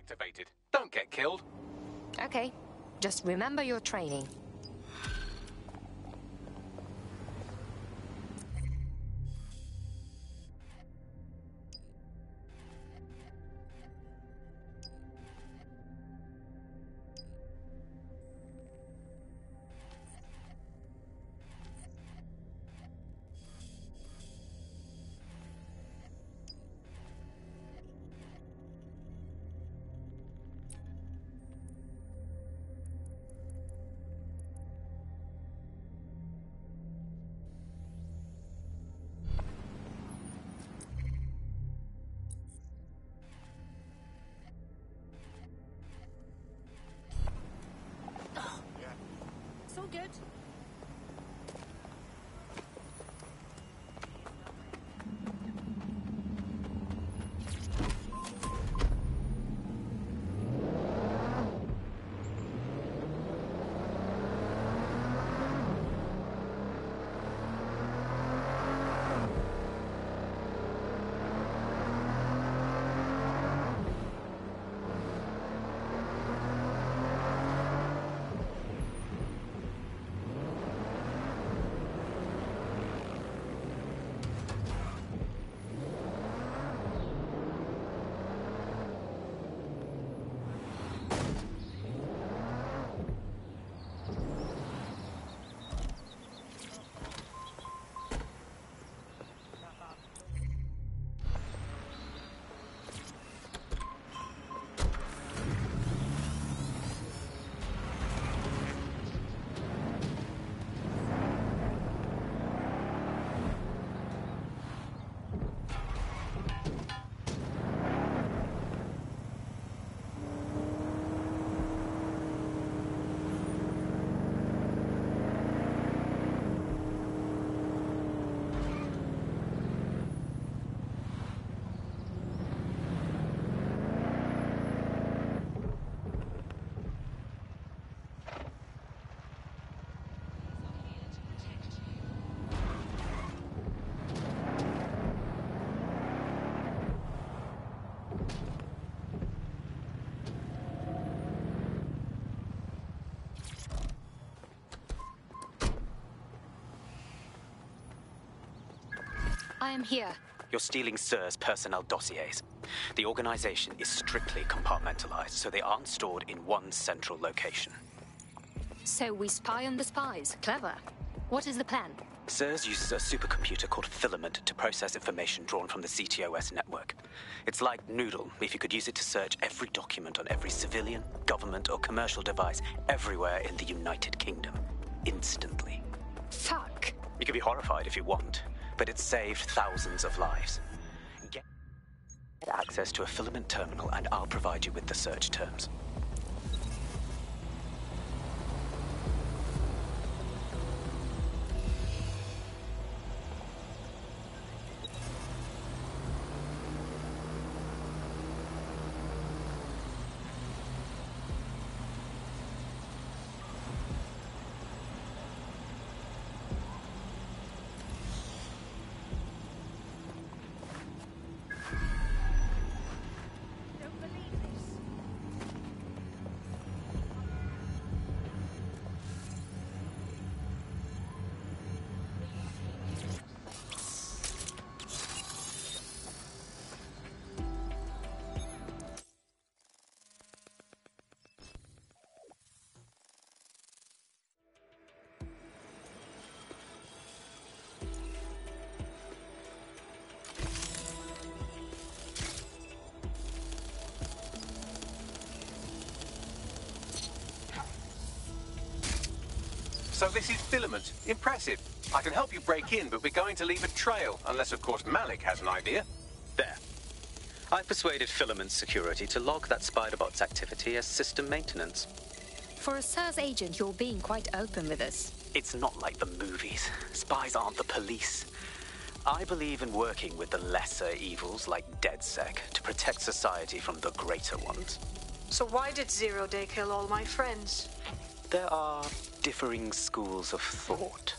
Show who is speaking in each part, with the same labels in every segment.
Speaker 1: activated. Don't get killed.
Speaker 2: Okay, just remember your training.
Speaker 3: So good.
Speaker 2: I am here.
Speaker 4: You're stealing SIRS personnel dossiers. The organization is strictly compartmentalized, so they aren't stored in one central location.
Speaker 2: So we spy on the spies. Clever. What is the plan?
Speaker 4: SIRS uses a supercomputer called Filament to process information drawn from the CTOS network. It's like Noodle if you could use it to search every document on every civilian, government, or commercial device everywhere in the United Kingdom. Instantly.
Speaker 2: Fuck.
Speaker 4: You can be horrified if you want, but it's saved thousands of lives. Get access to a Filament terminal and I'll provide you with the search terms.
Speaker 1: So this is Filament. Impressive. I can help you break in, but we're going to leave a trail, unless of course Malik has an idea.
Speaker 4: There. I've persuaded Filament Security to log that Spiderbot's activity as system maintenance.
Speaker 2: For a SIRS agent, you're being quite open with us.
Speaker 4: It's not like the movies. Spies aren't the police. I believe in working with the lesser evils like DedSec to protect society from the greater ones.
Speaker 3: So why did Zero Day kill all my friends?
Speaker 4: There are differing schools of thought.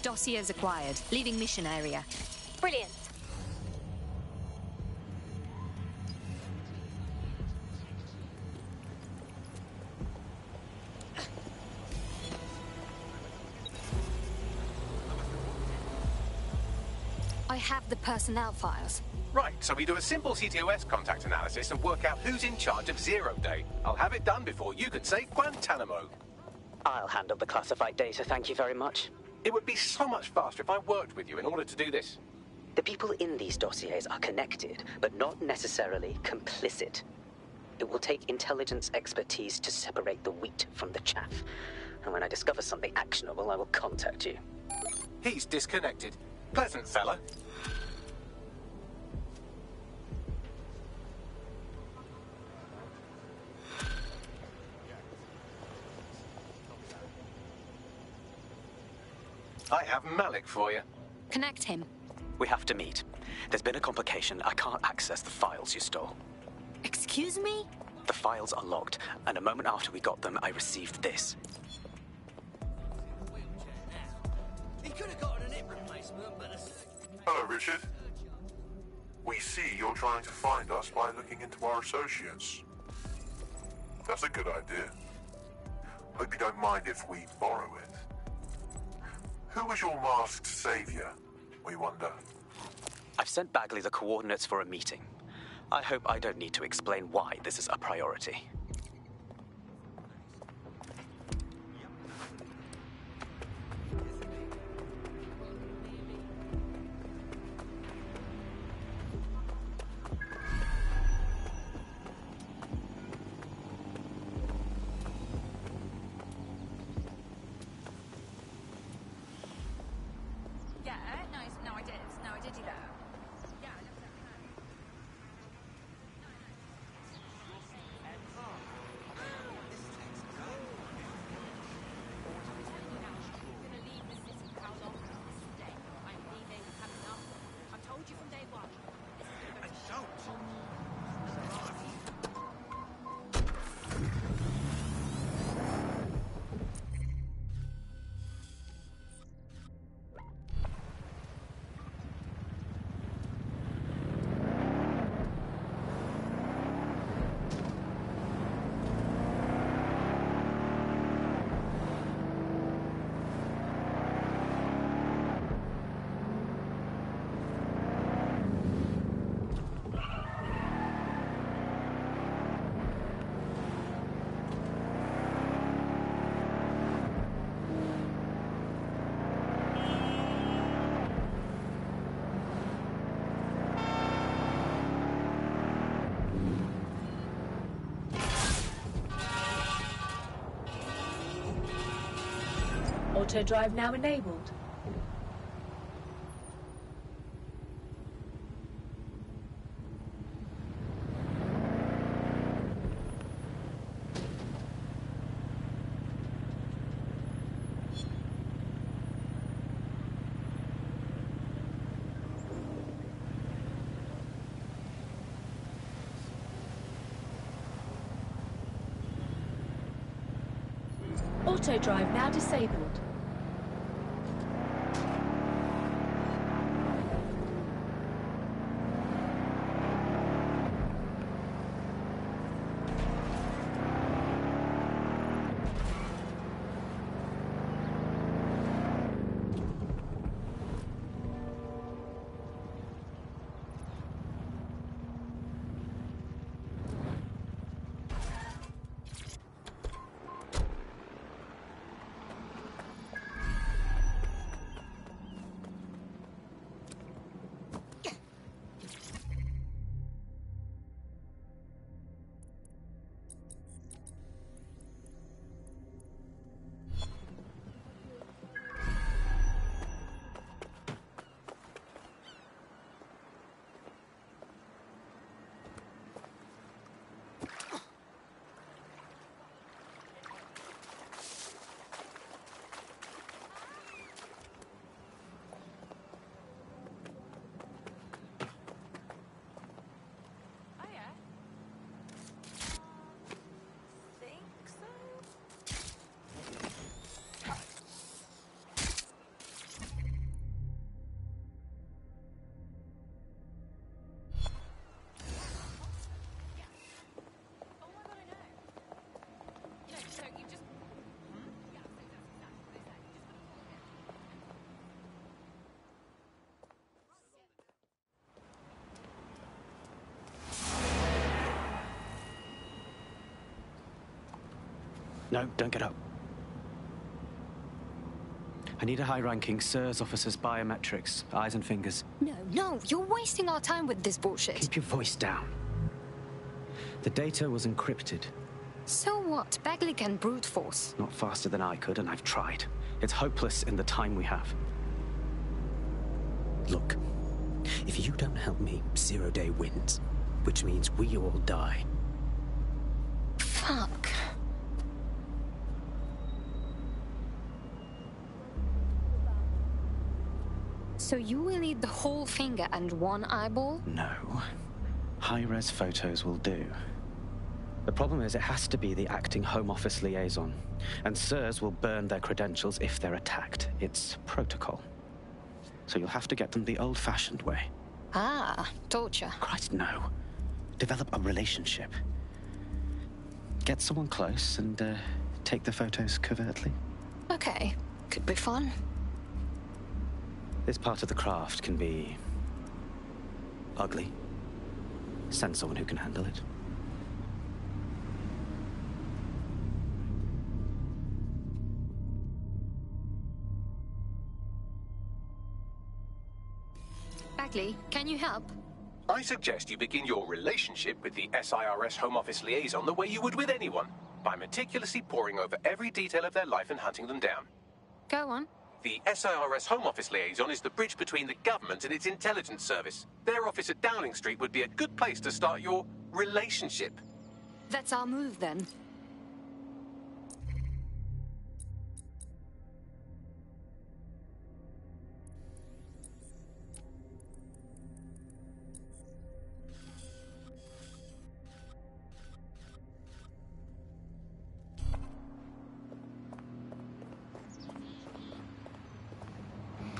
Speaker 2: Dossiers acquired. Leaving mission area.
Speaker 5: Brilliant.
Speaker 2: I have the personnel files.
Speaker 1: Right, so we do a simple CTOS contact analysis and work out who's in charge of Zero Day. I'll have it done before you can say Guantanamo.
Speaker 4: I'll handle the classified data, thank you very much.
Speaker 1: It would be so much faster if I worked with you in order to do this.
Speaker 4: The people in these dossiers are connected, but not necessarily complicit. It will take intelligence expertise to separate the wheat from the chaff. And when I discover something actionable, I will contact you.
Speaker 1: He's disconnected. Pleasant fella. I have Malik for you.
Speaker 2: Connect him.
Speaker 4: We have to meet. There's been a complication. I can't access the files you stole.
Speaker 2: Excuse me?
Speaker 4: The files are locked, and a moment after we got them, I received this.
Speaker 6: He could have gotten an hip replacement, but
Speaker 7: Hello, Richard. We see you're trying to find us by looking into our associates. That's a good idea. Hope you don't mind if we borrow it. Who was your masked savior, we wonder?
Speaker 4: I've sent Bagley the coordinates for a meeting. I hope I don't need to explain why this is a priority.
Speaker 8: Auto drive now enabled. Auto drive now disabled.
Speaker 4: No, don't get up. I need a high-ranking SIRS officer's biometrics, eyes and fingers.
Speaker 2: No, you're wasting our time with this bullshit.
Speaker 4: Keep your voice down. The data was encrypted.
Speaker 2: So what? Bagley can brute force.
Speaker 4: Not faster than I could, and I've tried. It's hopeless in the time we have. Look, if you don't help me, Zero Day wins. Which means we all die.
Speaker 2: Fuck. So you will need the whole finger and one eyeball?
Speaker 4: No. High-res photos will do. The problem is it has to be the acting Home Office liaison. And SIRS will burn their credentials if they're attacked. It's protocol. So you'll have to get them the old-fashioned way.
Speaker 2: Ah, torture.
Speaker 4: Christ, no. Develop a relationship. Get someone close and take the photos covertly.
Speaker 2: Okay, could be fun.
Speaker 4: This part of the craft can be ugly. Send someone who can handle it.
Speaker 2: Bagley, can you help?
Speaker 1: I suggest you begin your relationship with the SIRS Home Office liaison the way you would with anyone, by meticulously poring over every detail of their life and hunting them down.
Speaker 2: Go on.
Speaker 1: The SIRS Home Office liaison is the bridge between the government and its intelligence service. Their office at Downing Street would be a good place to start your relationship.
Speaker 2: That's our move then.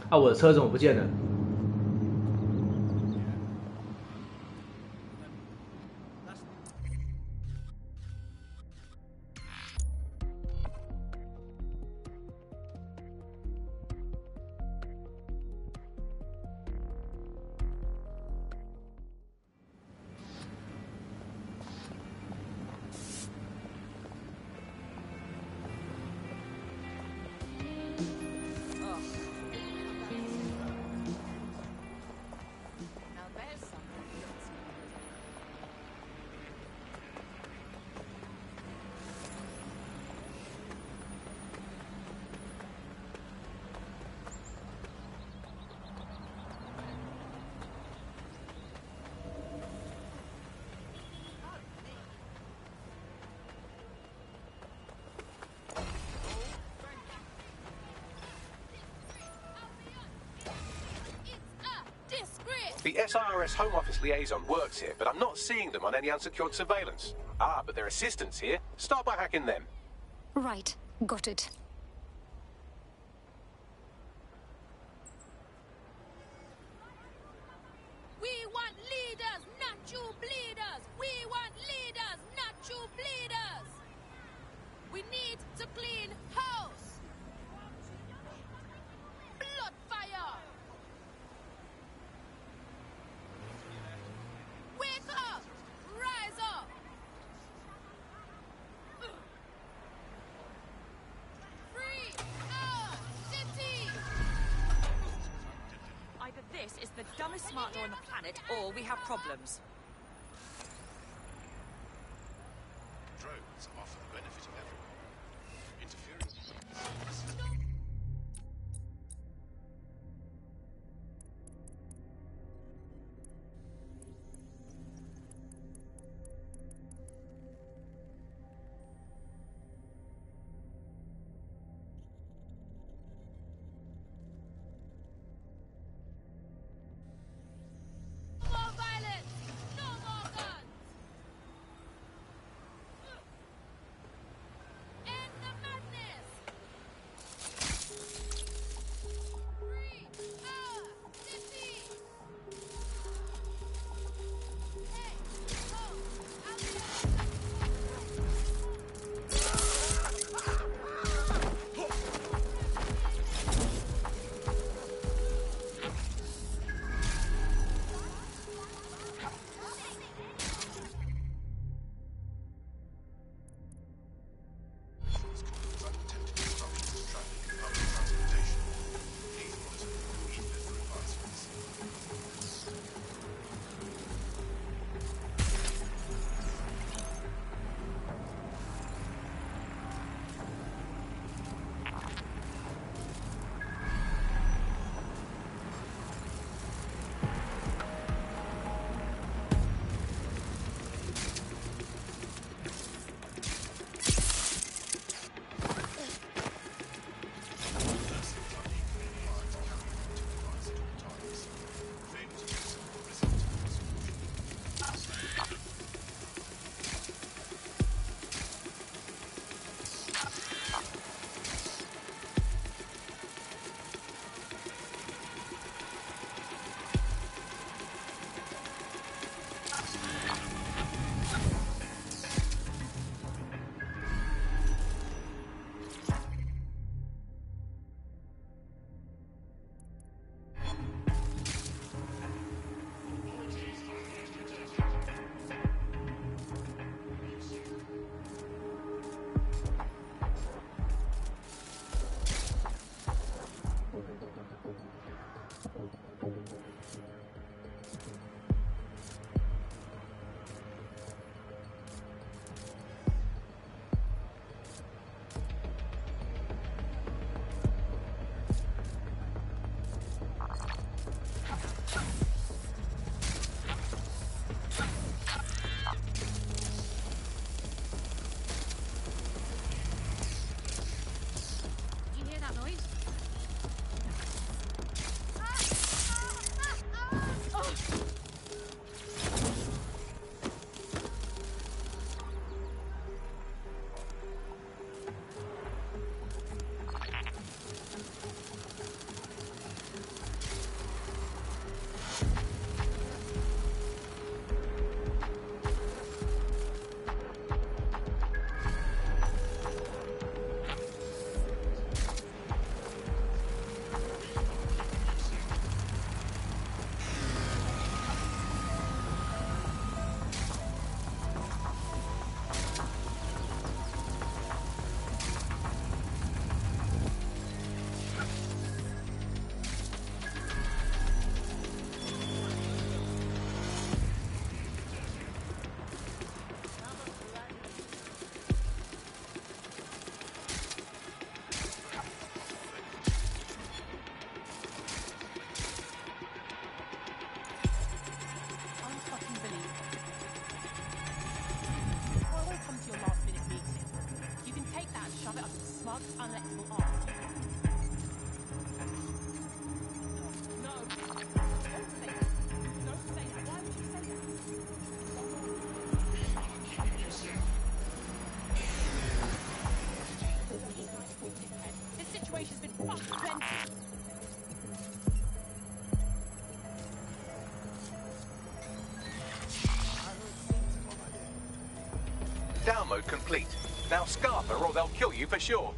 Speaker 5: 啊，我的车怎么不见了？The
Speaker 1: SIRS Home Office liaison works here, but I'm not seeing them on any unsecured surveillance. Ah, but their assistants here. Start by hacking them.
Speaker 2: Right, got it.
Speaker 9: We want leaders, not you bleeders. We want leaders, not you bleeders. We need to clean house. Blood fire. Wake up! Rise up! Free our city!
Speaker 10: Either this is the dumbest smart door on the planet, or we have problems.
Speaker 7: Drones offer the benefit of everyone. Interfering.
Speaker 9: More violence!
Speaker 1: Download complete. Now scarf her or they'll kill you for sure.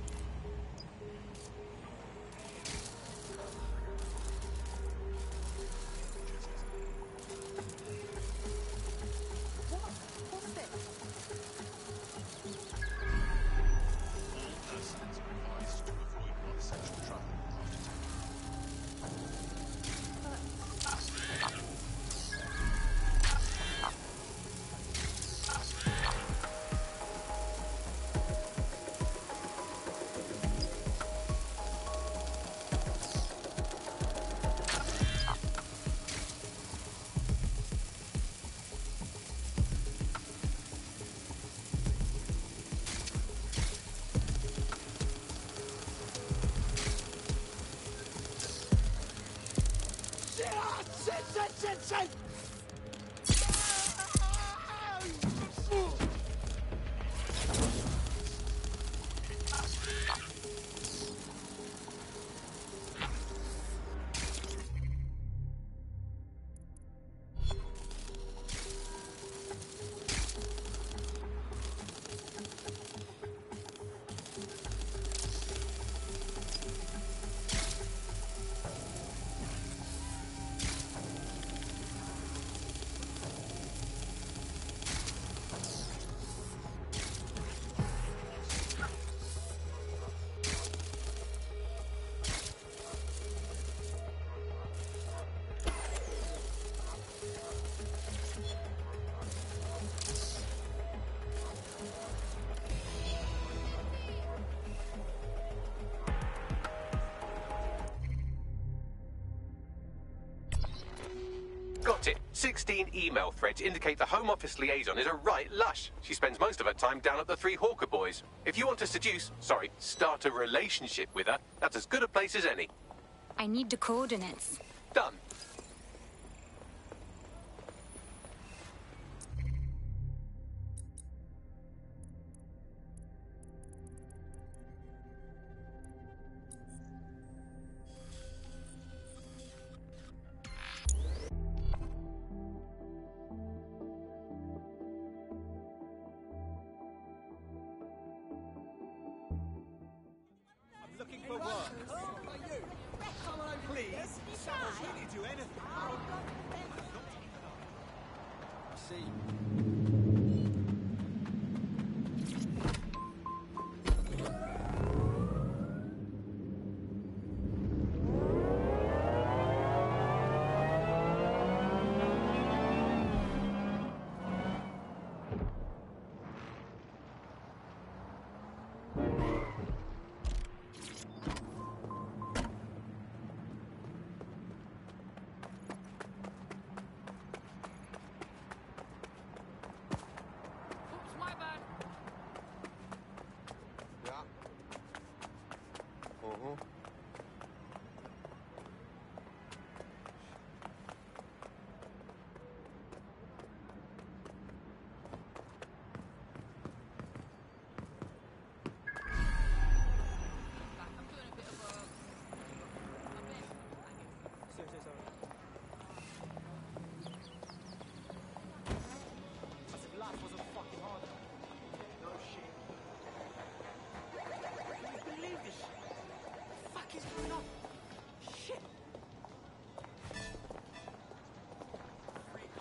Speaker 6: Shit!
Speaker 1: Got it. 16 email threads indicate the Home Office liaison is a right lush. She spends most of her time down at the Three Hawker Boys. If you want to start a relationship with her, that's as good a place as any.
Speaker 2: I need the coordinates.
Speaker 1: Done.
Speaker 6: Looking for work. Come on, please. Someone really do anything. See.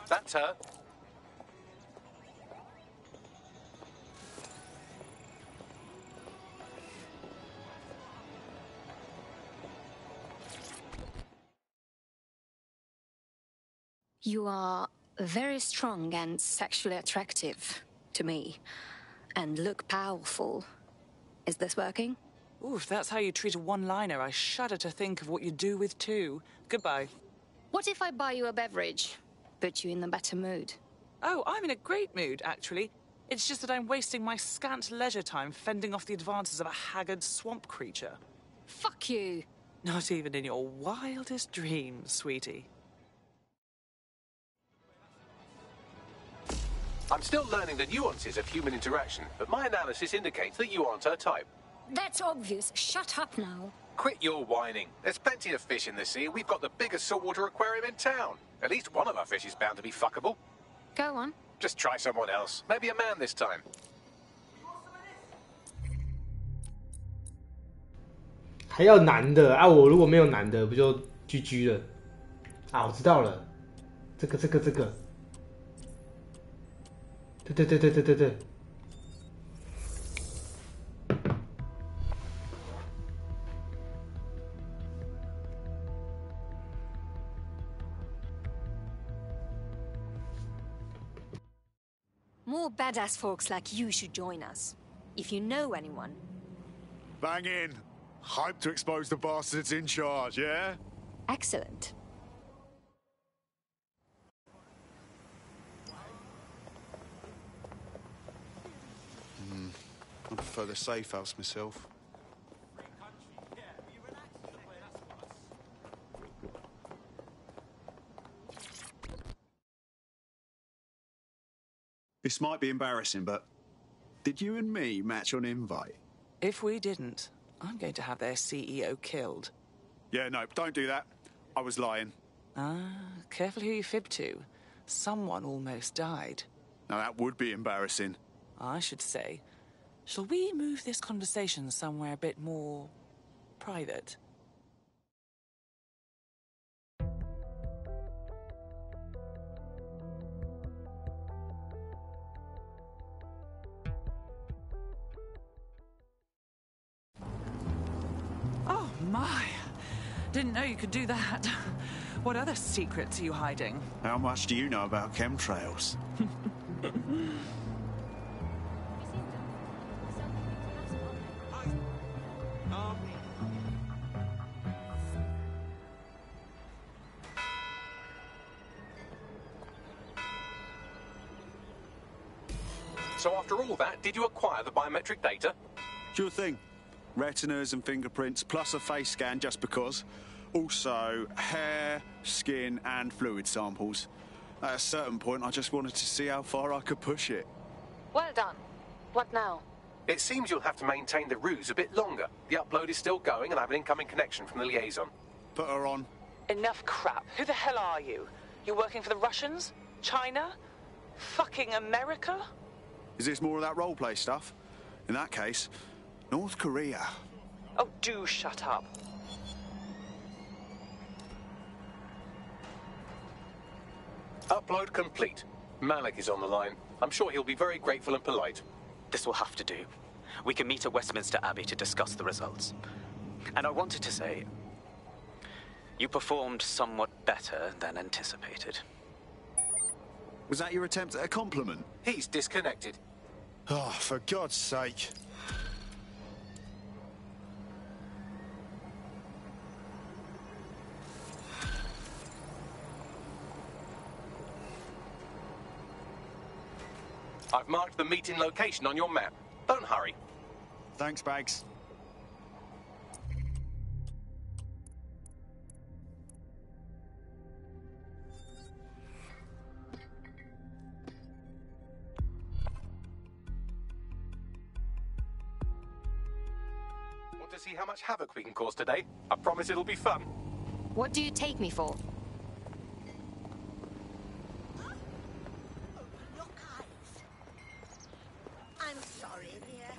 Speaker 1: That's her.
Speaker 2: You are very strong and sexually attractive to me, and look powerful. Is this working?
Speaker 10: Ooh, if that's how you treat a one-liner, I shudder to think of what you do with two. Goodbye.
Speaker 2: What if I buy you a beverage? Put you in a better mood?
Speaker 10: Oh, I'm in a great mood, actually. It's just that I'm wasting my scant leisure time fending off the advances of a haggard swamp creature.
Speaker 2: Fuck you!
Speaker 10: Not even in your wildest dreams, sweetie.
Speaker 1: I'm still learning the nuances of human interaction, but my analysis indicates that you aren't her type.
Speaker 2: That's obvious. Shut up now.
Speaker 1: Quit your whining. There's plenty of fish in the sea. We've got the biggest saltwater aquarium in town. At least one of our fish is bound to be fuckable.
Speaker 2: Go on.
Speaker 1: Just try someone else. Maybe a man this time.
Speaker 5: 还要男的啊！我如果没有男的，不就 GG 了？啊，我知道了，这个。对。
Speaker 2: More badass folks like you should join us. If you know anyone.
Speaker 11: Bang in. Hype to expose the bastards in charge, yeah?
Speaker 2: Excellent.
Speaker 11: I prefer the safe house myself. This might be embarrassing, but did you and me match on invite?
Speaker 10: If we didn't, I'm going to have their CEO killed.
Speaker 11: Yeah, no, don't do that. I was lying.
Speaker 10: Careful who you fib to. Someone almost died.
Speaker 11: Now that would be embarrassing.
Speaker 10: I should say, shall we move this conversation somewhere a bit more private? Oh my! Didn't know you could do that. What other secrets are you hiding?
Speaker 11: How much do you know about chemtrails?
Speaker 1: So after all that, did you acquire the biometric data?
Speaker 11: Sure thing. Retinas and fingerprints, plus a face scan just because. Also, hair, skin, and fluid samples. At a certain point, I just wanted to see how far I could push it.
Speaker 2: Well done. What now?
Speaker 1: It seems you'll have to maintain the ruse a bit longer. The upload is still going, and I have an incoming connection from the liaison.
Speaker 11: Put her on.
Speaker 10: Enough crap. Who the hell are you? You working for the Russians? China? Fucking America?
Speaker 11: Is this more of that roleplay stuff? In that case, North Korea.
Speaker 10: Oh, do shut up.
Speaker 1: Upload complete. Malik is on the line. I'm sure he'll be very grateful and polite.
Speaker 4: This will have to do. We can meet at Westminster Abbey to discuss the results. And I wanted to say, you performed somewhat better than anticipated.
Speaker 11: Was that your attempt at a compliment?
Speaker 1: He's disconnected.
Speaker 11: Oh, for God's sake.
Speaker 1: I've marked the meeting location on your map. Don't hurry.
Speaker 11: Thanks, Bags.
Speaker 1: Want to see how much havoc we can cause today? I promise it'll be fun.
Speaker 2: What do you take me for?
Speaker 6: I'm sorry, dear.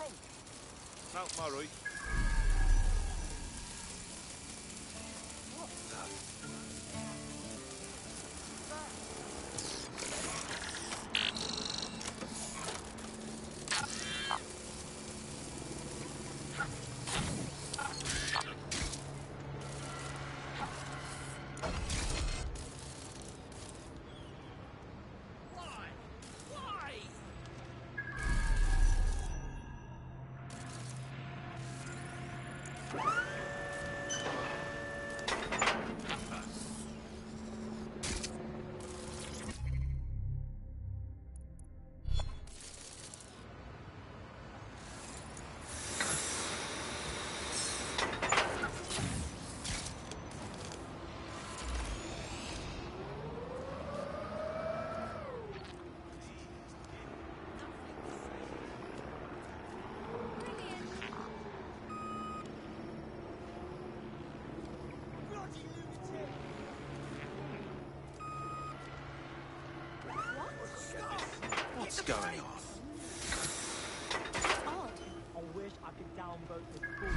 Speaker 11: wrong? Mount Murray.
Speaker 6: What's going on?
Speaker 12: Odd. I wish I could downvote this bullshit.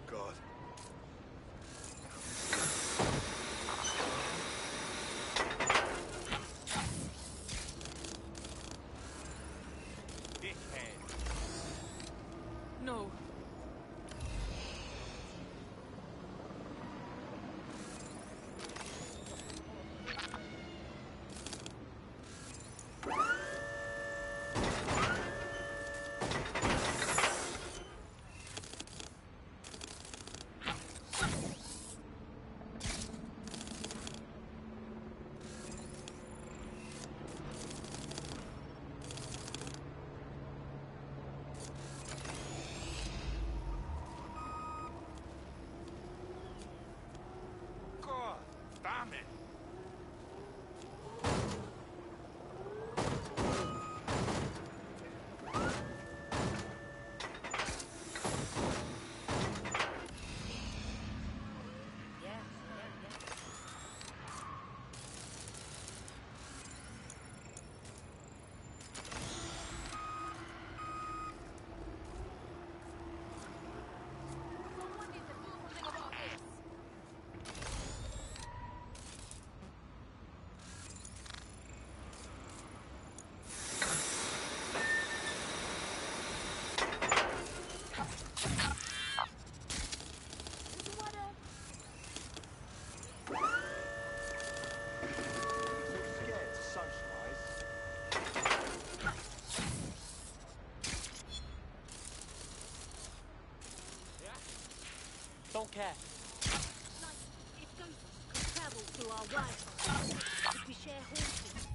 Speaker 6: God.
Speaker 10: No.
Speaker 11: God damn it.
Speaker 9: Someone needs to do something about this.
Speaker 12: Too scared to socialise. Don't care.
Speaker 9: Like, if ghosts could travel through our Wi-Fi, could we share horses?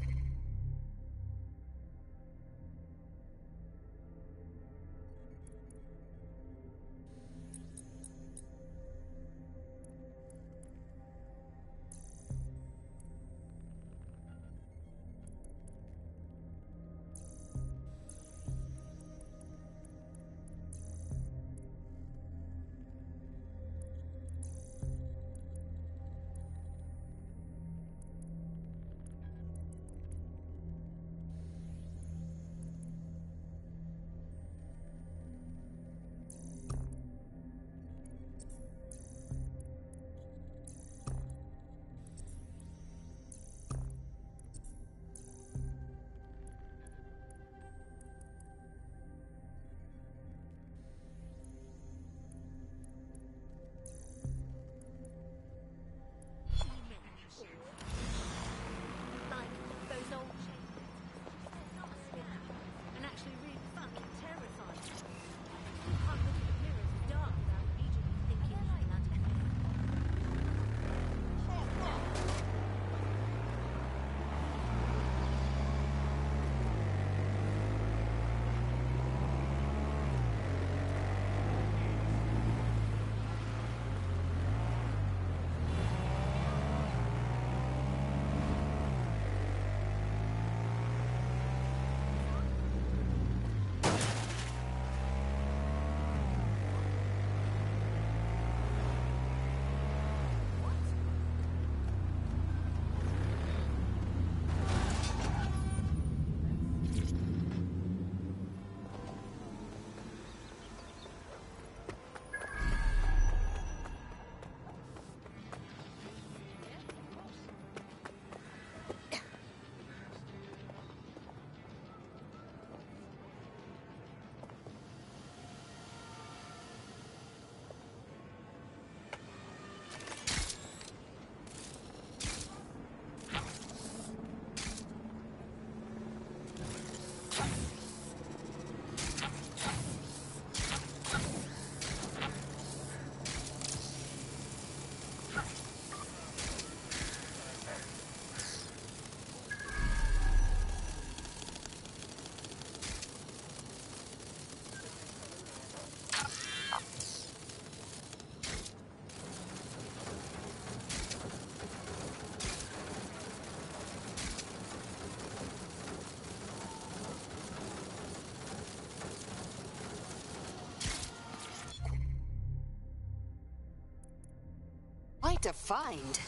Speaker 2: What a find.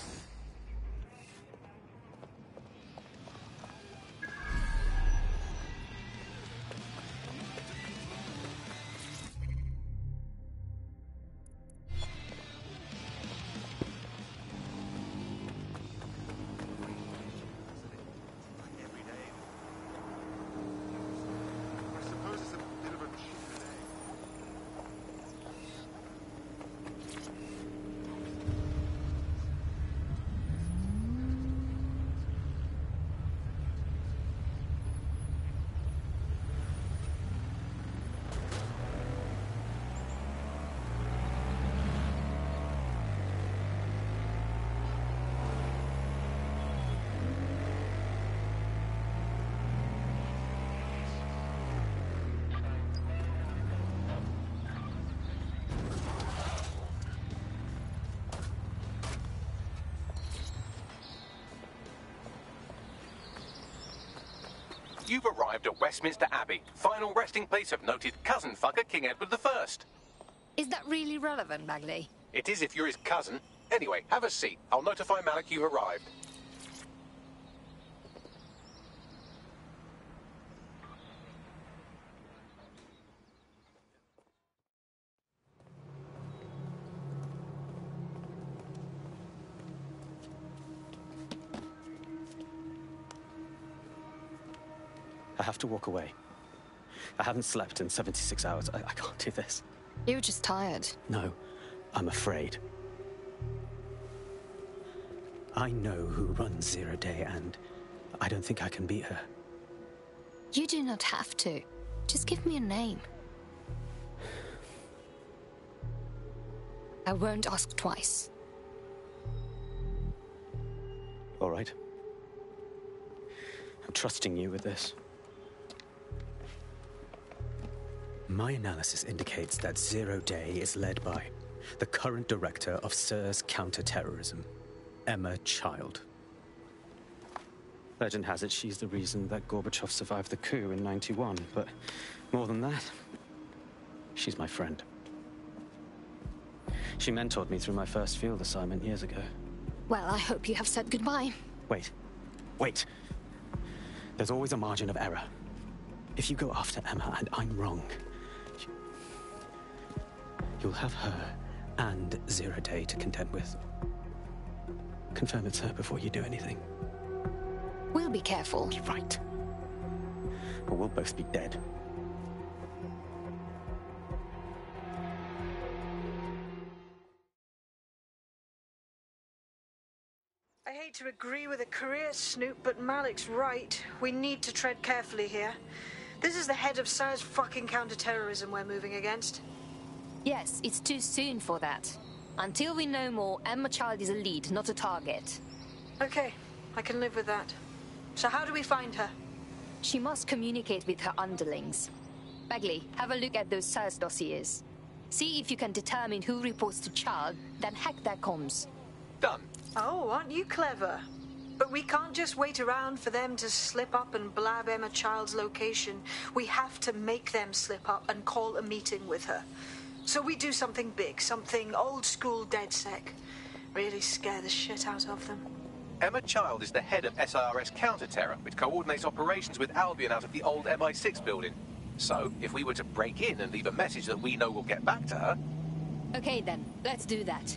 Speaker 1: You've arrived at Westminster Abbey, final resting place of noted cousin fucker King Edward I.
Speaker 2: Is that really relevant, Bagley?
Speaker 1: It is if you're his cousin. Anyway, have a seat. I'll notify Malik you've arrived.
Speaker 4: I have to walk away. I haven't slept in 76 hours. I can't do this.
Speaker 2: You were just tired.
Speaker 4: No, I'm afraid. I know who runs Zero Day, and I don't think I can beat her.
Speaker 2: You do not have to. Just give me a name. I won't ask twice.
Speaker 4: All right. I'm trusting you with this. My analysis indicates that Zero Day is led by the current director of SIRS counter-terrorism, Emma Child. Legend has it she's the reason that Gorbachev survived the coup in '91, but more than that, she's my friend. She mentored me through my first field assignment years ago.
Speaker 2: Well, I hope you have said goodbye.
Speaker 4: Wait. There's always a margin of error. If you go after Emma and I'm wrong, you'll have her and Zero Day to contend with. Confirm it's her before you do anything.
Speaker 2: We'll be careful.
Speaker 4: You're right. Or we'll both be dead.
Speaker 3: I hate to agree with a career snoop, but Malik's right. We need to tread carefully here. This is the head of SIRS fucking counter-terrorism we're moving against.
Speaker 2: Yes, it's too soon for that. Until we know more, Emma Child is a lead, not a target.
Speaker 3: Okay, I can live with that. So how do we find her?
Speaker 2: She must communicate with her underlings. Bagley, have a look at those SIRS dossiers. See if you can determine who reports to Child, then hack their comms.
Speaker 1: Done.
Speaker 3: Oh, aren't you clever? But we can't just wait around for them to slip up and blab Emma Child's location. We have to make them slip up and call a meeting with her. So we do something big, something old-school DedSec. Really scare the shit out of them.
Speaker 1: Emma Child is the head of SIRS counter-terror, which coordinates operations with Albion out of the old MI6 building. So, if we were to break in and leave a message that we know will get back to her...
Speaker 2: Okay then, let's do that.
Speaker 13: Use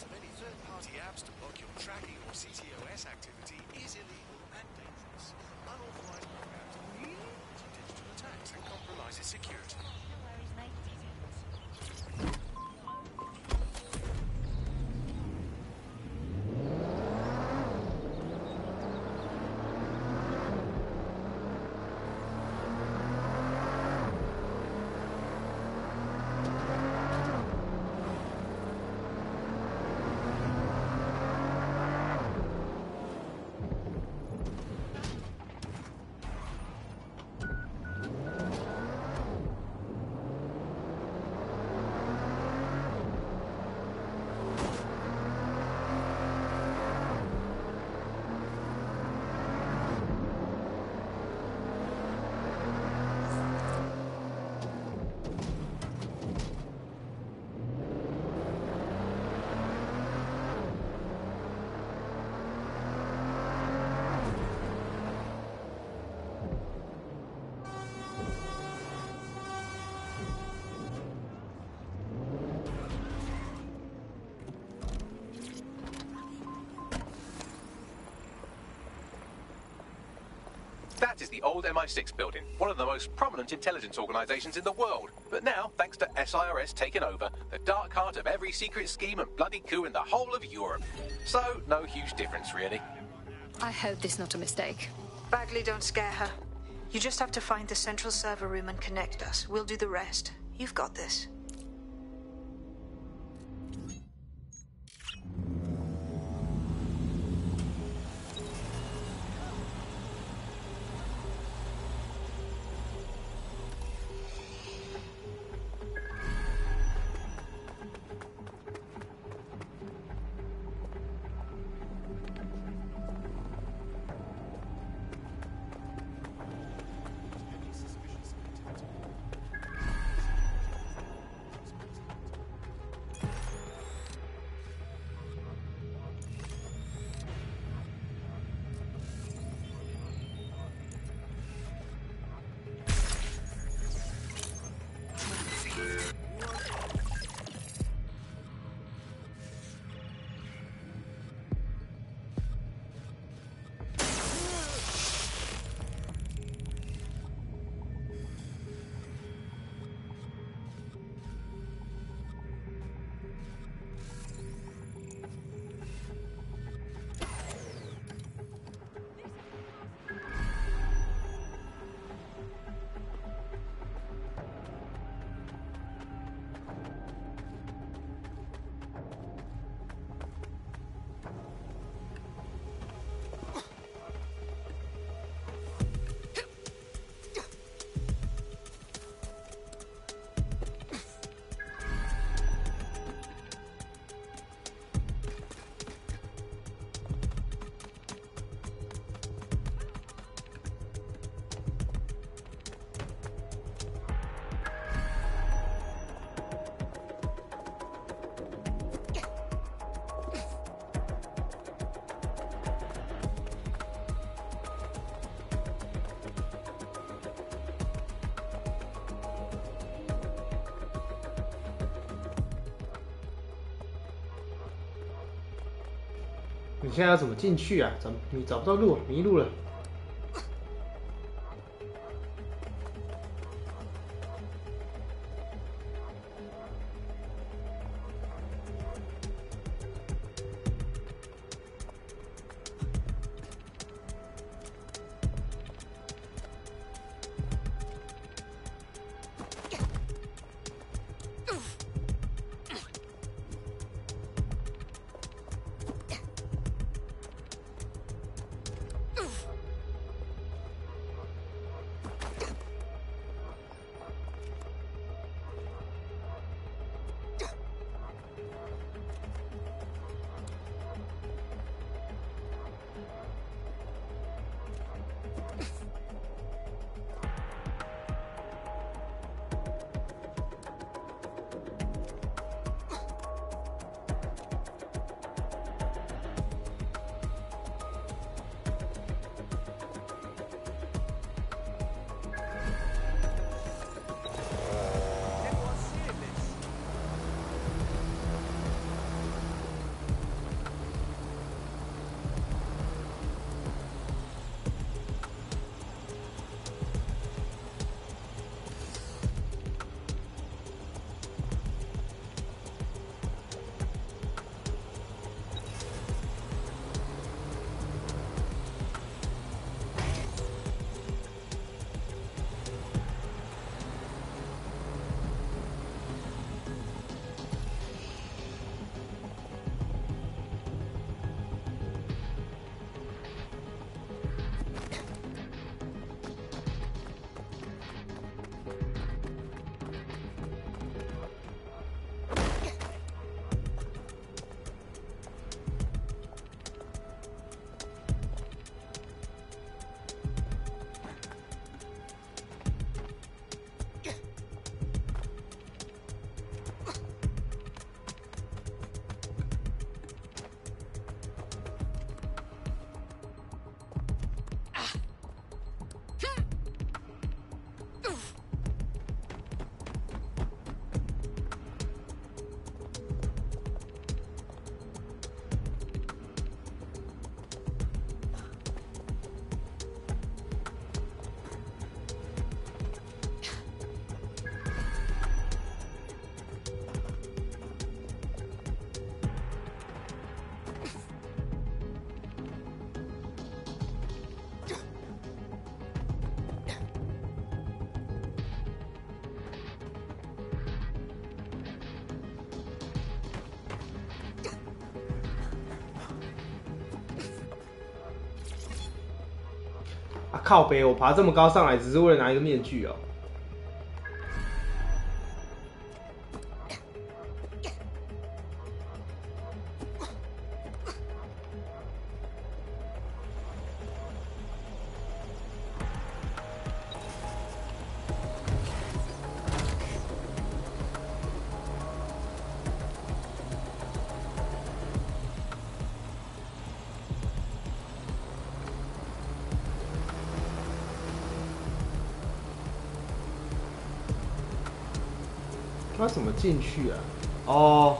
Speaker 13: of any third-party apps to block your tracking or CTOS activity is illegal and dangerous. Unauthorized programs can lead to digital attacks and compromises security.
Speaker 1: That is the old MI6 building, one of the most prominent intelligence organizations in the world. But now, thanks to SIRS taking over, the dark heart of every secret scheme and bloody coup in the whole of Europe. So, no huge difference, really.
Speaker 2: I hope this is not a mistake.
Speaker 3: Bagley, don't scare her. You just have to find the central server room and connect us. We'll do the rest. You've got this.
Speaker 5: 你现在要怎么进去啊？你找不到路，迷路了。啊靠北，我爬这么高上来，只是为了拿一个面具哦。他怎么进去啊？哦。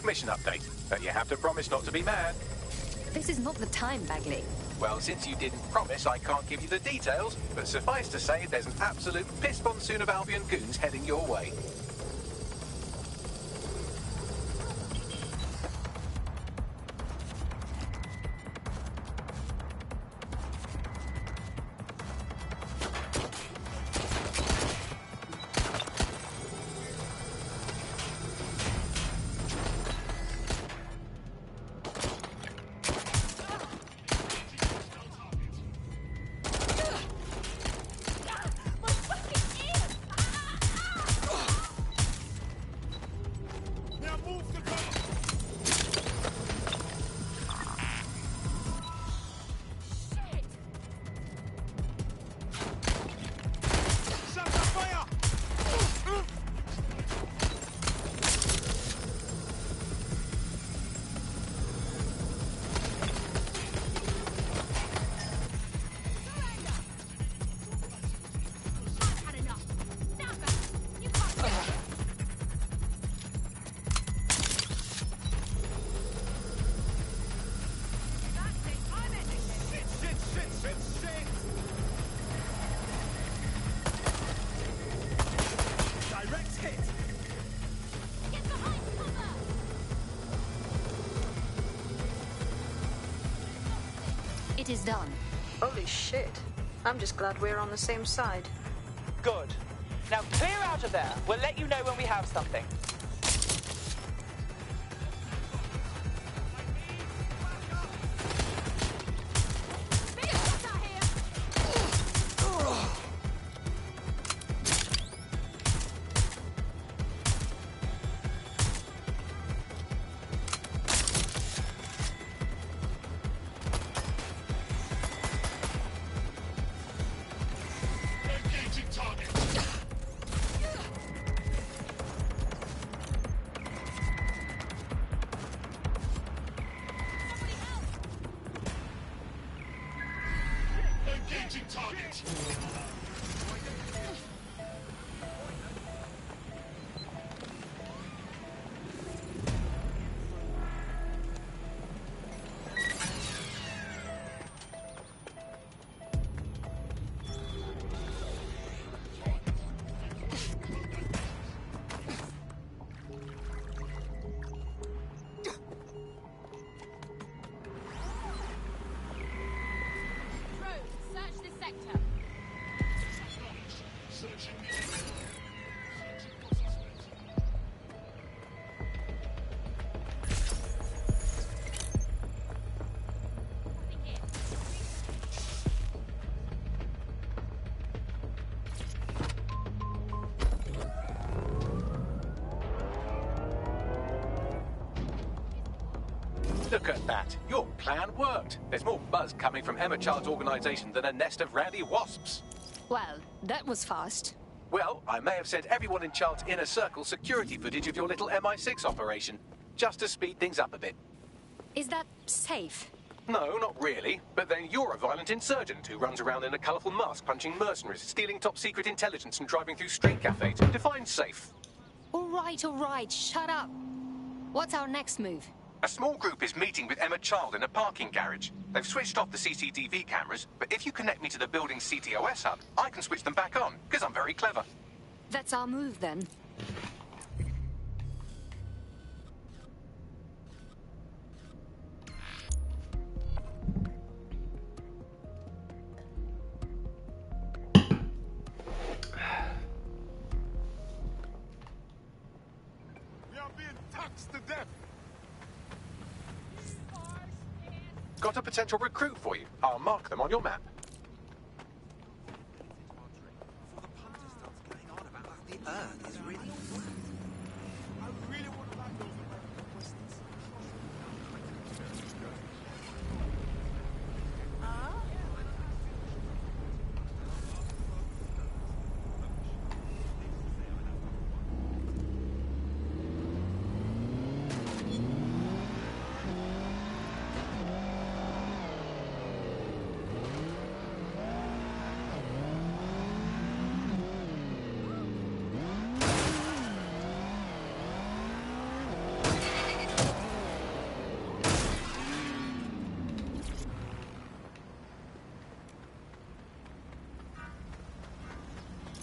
Speaker 1: quick mission update, but you have to promise not to be mad.
Speaker 2: This is not the time, Bagley.
Speaker 1: Well, since you didn't promise, I can't give you the details, but suffice to say there's an absolute piss monsoon of Albion goons heading your way.
Speaker 2: It is done.
Speaker 3: Holy shit. I'm just glad we're on the same side.
Speaker 10: Good. Now clear out of there. We'll let you know when we have something.
Speaker 1: Look at that. Your plan worked. There's more buzz coming from Emma Child's organization than a nest of rowdy wasps.
Speaker 2: Well, that was fast.
Speaker 1: Well, I may have sent everyone in Child's inner circle security footage of your little MI6 operation, just to speed things up a bit.
Speaker 2: Is that safe?
Speaker 1: No, not really. But then you're a violent insurgent who runs around in a colourful mask punching mercenaries, stealing top-secret intelligence and driving through street cafes. Define safe.
Speaker 2: All right, shut up. What's our next move?
Speaker 1: A small group is meeting with Emma Child in a parking garage. They've switched off the CCTV cameras, but if you connect me to the building's CTOS hub, I can switch them back on, because I'm very clever.
Speaker 2: That's our move, then.
Speaker 11: We are being taxed to death.
Speaker 1: Got a potential recruit for you. I'll mark them on your map.
Speaker 13: Before the punter starts going on about the Earth is really
Speaker 11: I really want to like those American Westerns.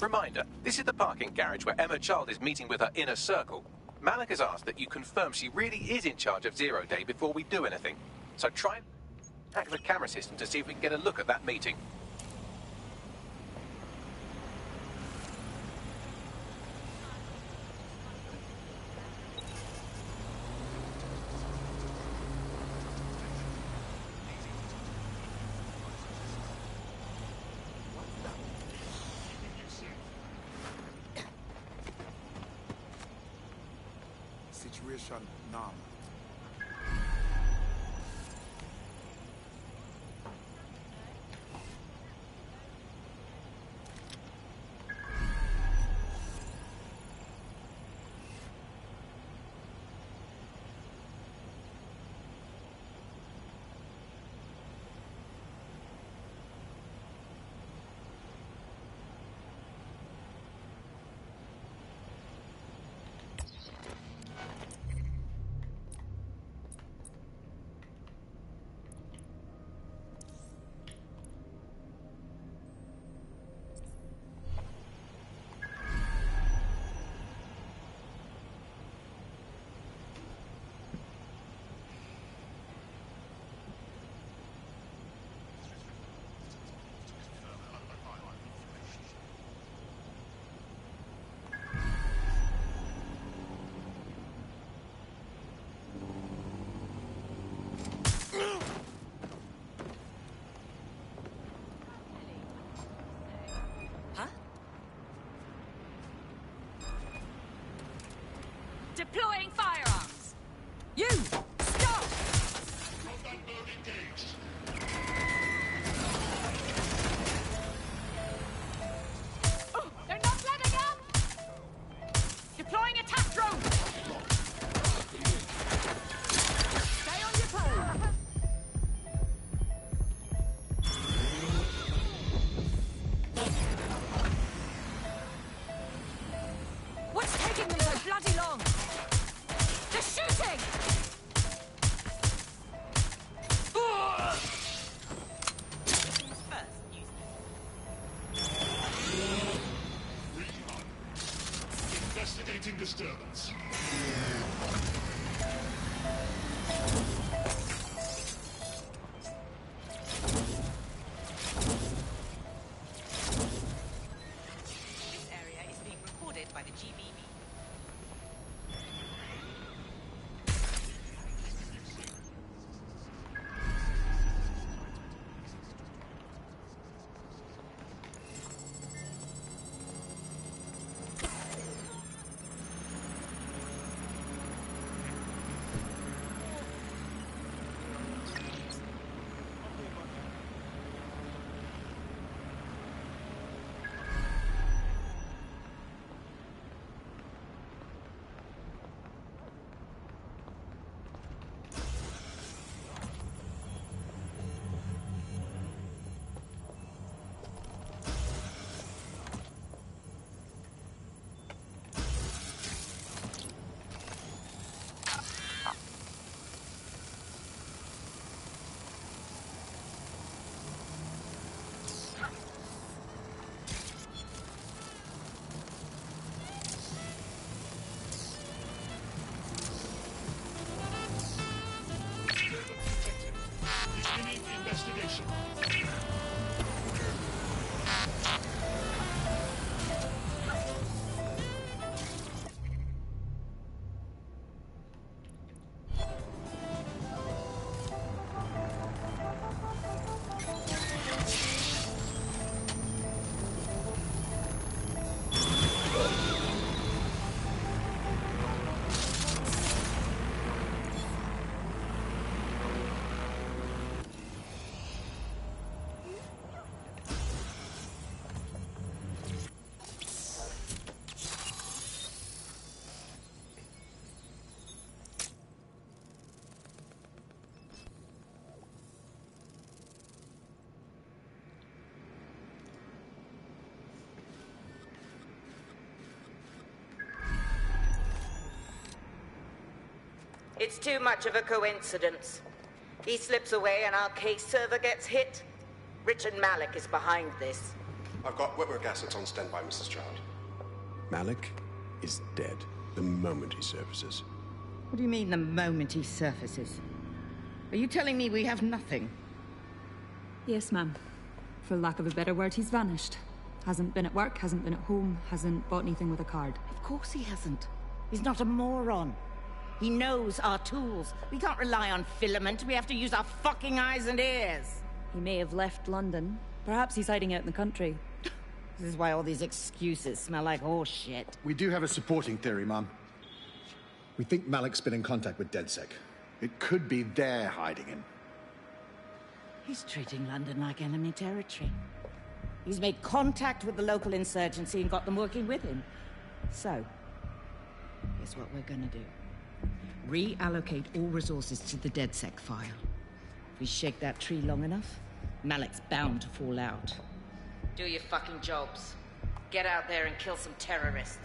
Speaker 1: Reminder, this is the parking garage where Emma Child is meeting with her inner circle. Malik has asked that you confirm she really is in charge of Zero Day before we do anything. So try and hack the camera system to see if we can get a look at that meeting.
Speaker 14: Situation numb.
Speaker 9: Deploying firearms! You! Stop! Oh, they're not letting up! Deploying attack drone! Stay on your toes! What's taking them so bloody long? They're shooting!
Speaker 15: Investigating disturbance.
Speaker 16: This area is being recorded by the GBB.
Speaker 15: Beginning investigation.
Speaker 17: It's too much of a coincidence. He slips away and our case server gets hit. Richard Malik is behind this.
Speaker 18: I've got wetwork assets on standby, Mrs. Child.
Speaker 19: Malik is dead the moment he surfaces.
Speaker 20: What do you mean, the moment he surfaces? Are you telling me we have nothing?
Speaker 21: Yes, ma'am. For lack of a better word, he's vanished. Hasn't been at work, hasn't been at home, hasn't bought anything with a card.
Speaker 20: Of course he hasn't. He's not a moron. He knows our tools. We can't rely on Filament. We have to use our fucking eyes and ears.
Speaker 21: He may have left London. Perhaps he's hiding out in the country.
Speaker 20: This is why all these excuses smell like horse shit.
Speaker 22: We do have a supporting theory, Mum. We think Malik's been in contact with DedSec. It could be they're hiding him.
Speaker 20: He's treating London like enemy territory. He's made contact with the local insurgency and got them working with him. So, guess what we're gonna do? Reallocate all resources to the DedSec file. If we shake that tree long enough, Malik's bound to fall out.
Speaker 17: Do your fucking jobs. Get out there and kill some terrorists.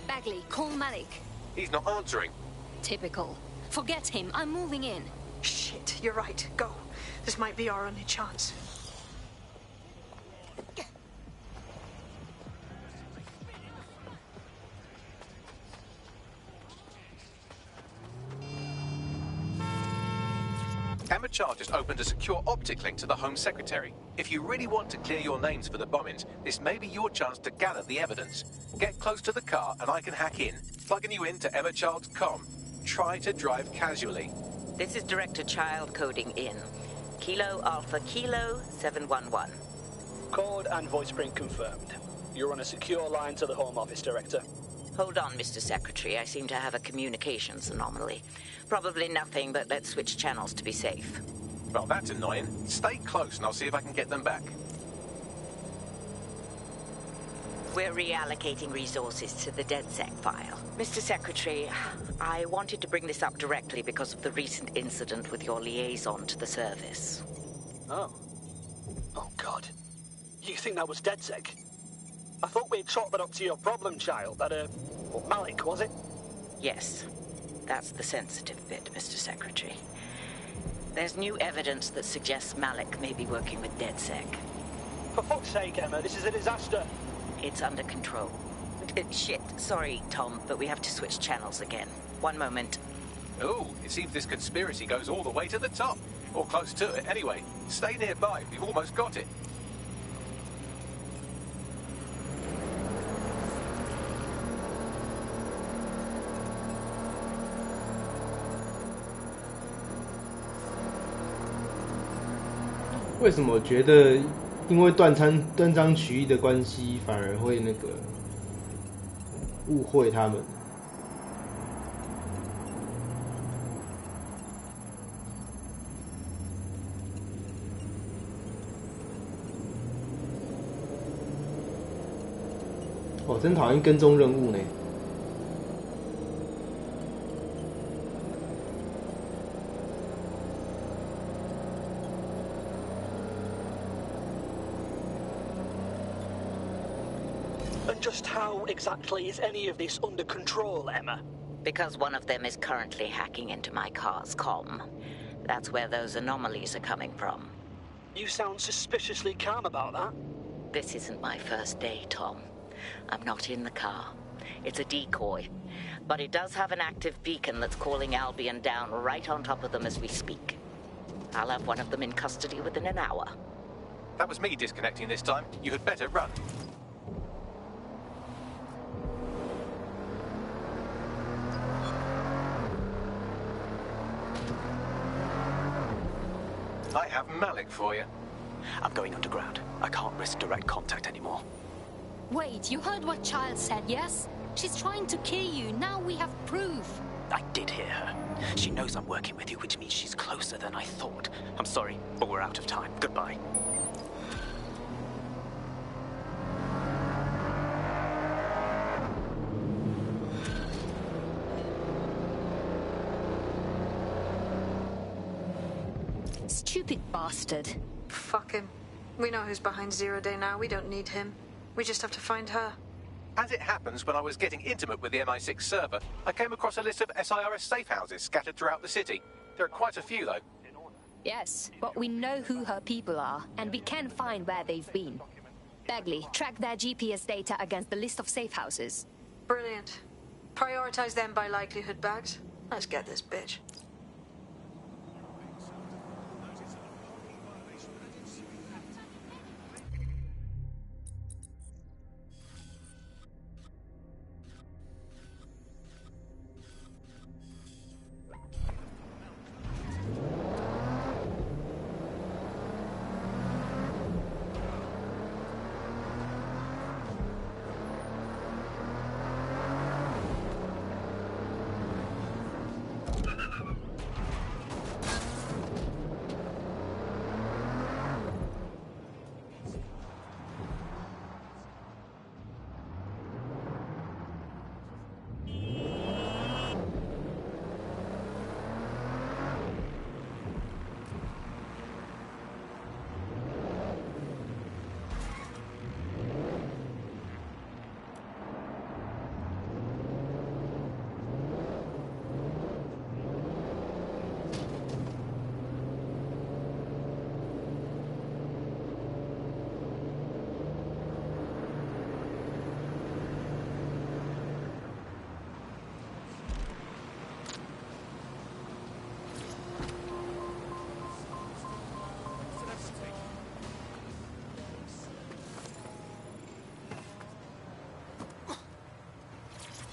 Speaker 2: Bagley, call Malik.
Speaker 1: He's not answering.
Speaker 2: Typical. Forget him. I'm moving in.
Speaker 3: Shit, you're right. Go. This might be our only chance.
Speaker 1: Emma Child just opened a secure optic link to the Home Secretary. If you really want to clear your names for the bombings, this may be your chance to gather the evidence. Get close to the car and I can hack in, plugging you into Emma Child's comm. Try to drive casually.
Speaker 17: This is Director Child coding in. Kilo Alpha Kilo 711.
Speaker 23: Code and voice print confirmed. You're on a secure line to the Home Office, Director.
Speaker 17: Hold on, Mr. Secretary. I seem to have a communications anomaly. Probably nothing, but let's switch channels to be safe.
Speaker 1: Well, that's annoying. Stay close and I'll see if I can get them back.
Speaker 17: We're reallocating resources to the DedSec file. Mr. Secretary, I wanted to bring this up directly because of the recent incident with your liaison to the service.
Speaker 23: Oh. Oh, God. You think that was DedSec? I thought we'd chalked that up to your problem child, that, Malik, was it?
Speaker 17: Yes. That's the sensitive bit, Mr. Secretary. There's new evidence that suggests Malik may be working with DedSec.
Speaker 23: For fuck's sake, Emma, this is a disaster.
Speaker 17: It's under control. Shit, sorry, Tom, but we have to switch channels again. One moment.
Speaker 1: Oh, it seems this conspiracy goes all the way to the top. Or close to it, anyway. Stay nearby, we've almost got it.
Speaker 5: 为什么觉得因为断章取义的关系，反而会那个误会他们？哦，真讨厌跟踪任务呢。
Speaker 23: And just how exactly is any of this under control, Emma?
Speaker 17: Because one of them is currently hacking into my car's comm. That's where those anomalies are coming from.
Speaker 23: You sound suspiciously calm about that.
Speaker 17: This isn't my first day, Tom. I'm not in the car. It's a decoy. But it does have an active beacon that's calling Albion down right on top of them as we speak. I'll have one of them in custody within an hour.
Speaker 1: That was me disconnecting this time. You had better run. I have Malik for you.
Speaker 4: I'm going underground. I can't risk direct contact anymore.
Speaker 2: Wait, you heard what Child said, yes? She's trying to kill you. Now we have proof.
Speaker 4: I did hear her. She knows I'm working with you, which means she's closer than I thought. I'm sorry, but we're out of time. Goodbye.
Speaker 2: Stupid bastard.
Speaker 3: Fuck him. We know who's behind Zero Day now. We don't need him. We just have to find her.
Speaker 1: As it happens, when I was getting intimate with the MI6 server, I came across a list of SIRS safe houses scattered throughout the city. There are quite a few, though.
Speaker 2: Yes, but we know who her people are, and we can find where they've been. Bagley, track their GPS data against the list of safe houses.
Speaker 3: Brilliant. Prioritize them by likelihood, Bags. Let's get this bitch.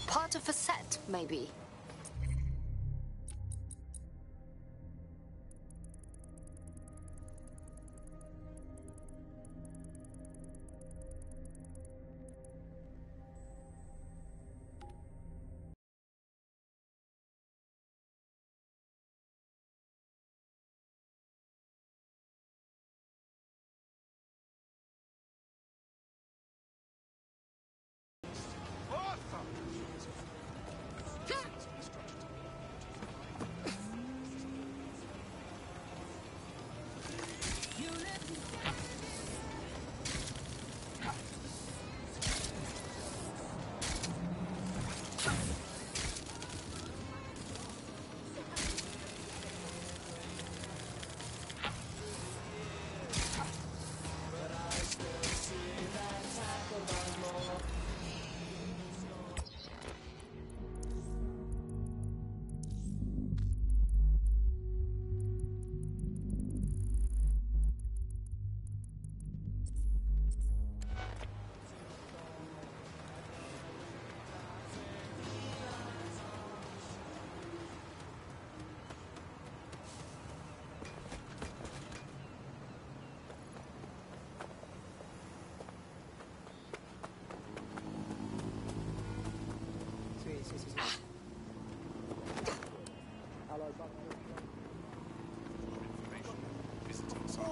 Speaker 2: Part of a set, maybe.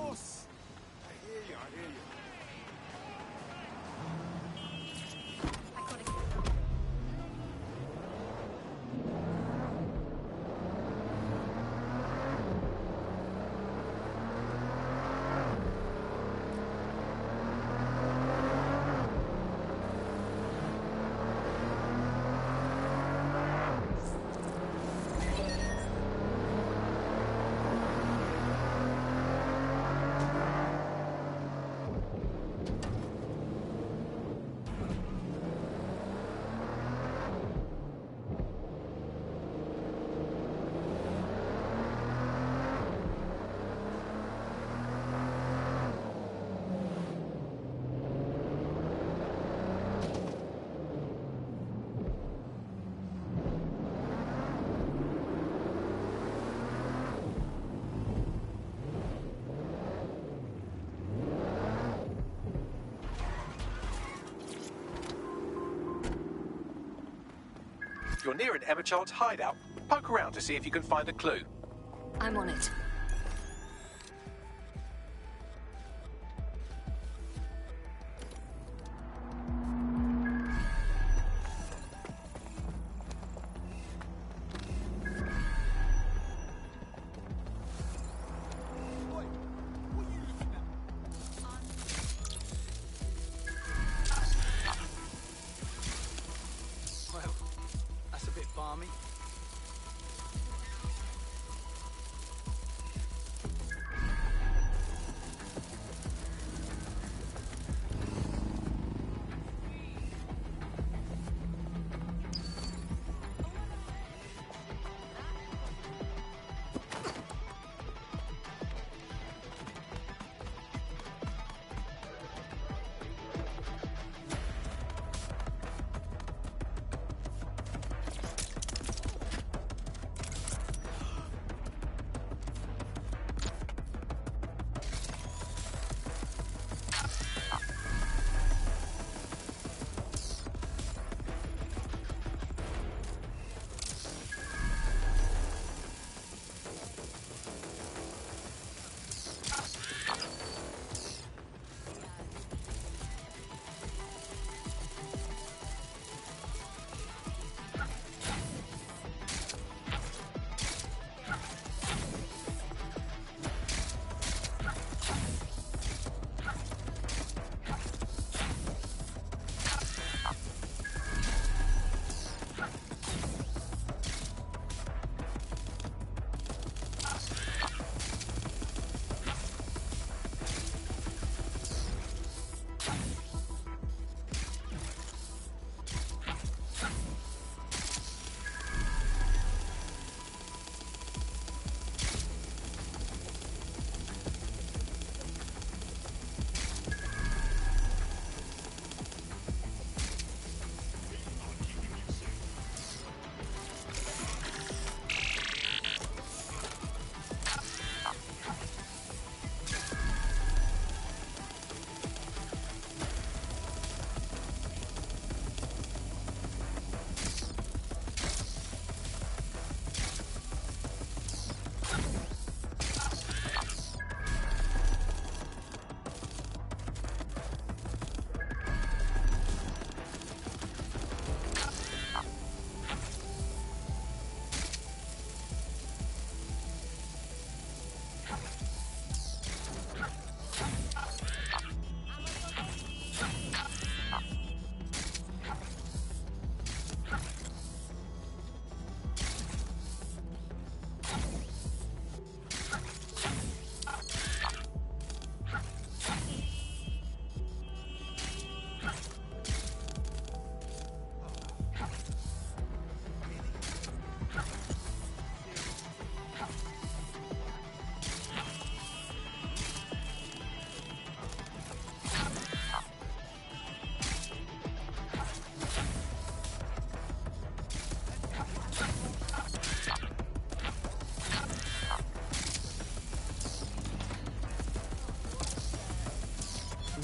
Speaker 14: Boss! I hear you, I hear you.
Speaker 1: You're near an Emma Child's hideout. Poke around to see if you can find a clue.
Speaker 2: I'm on it.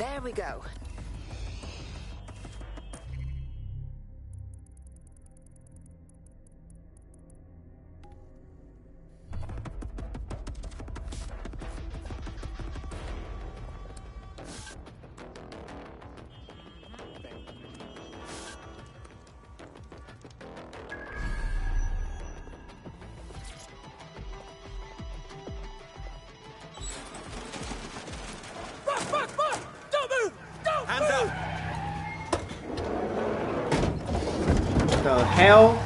Speaker 2: There we go.
Speaker 5: The hell?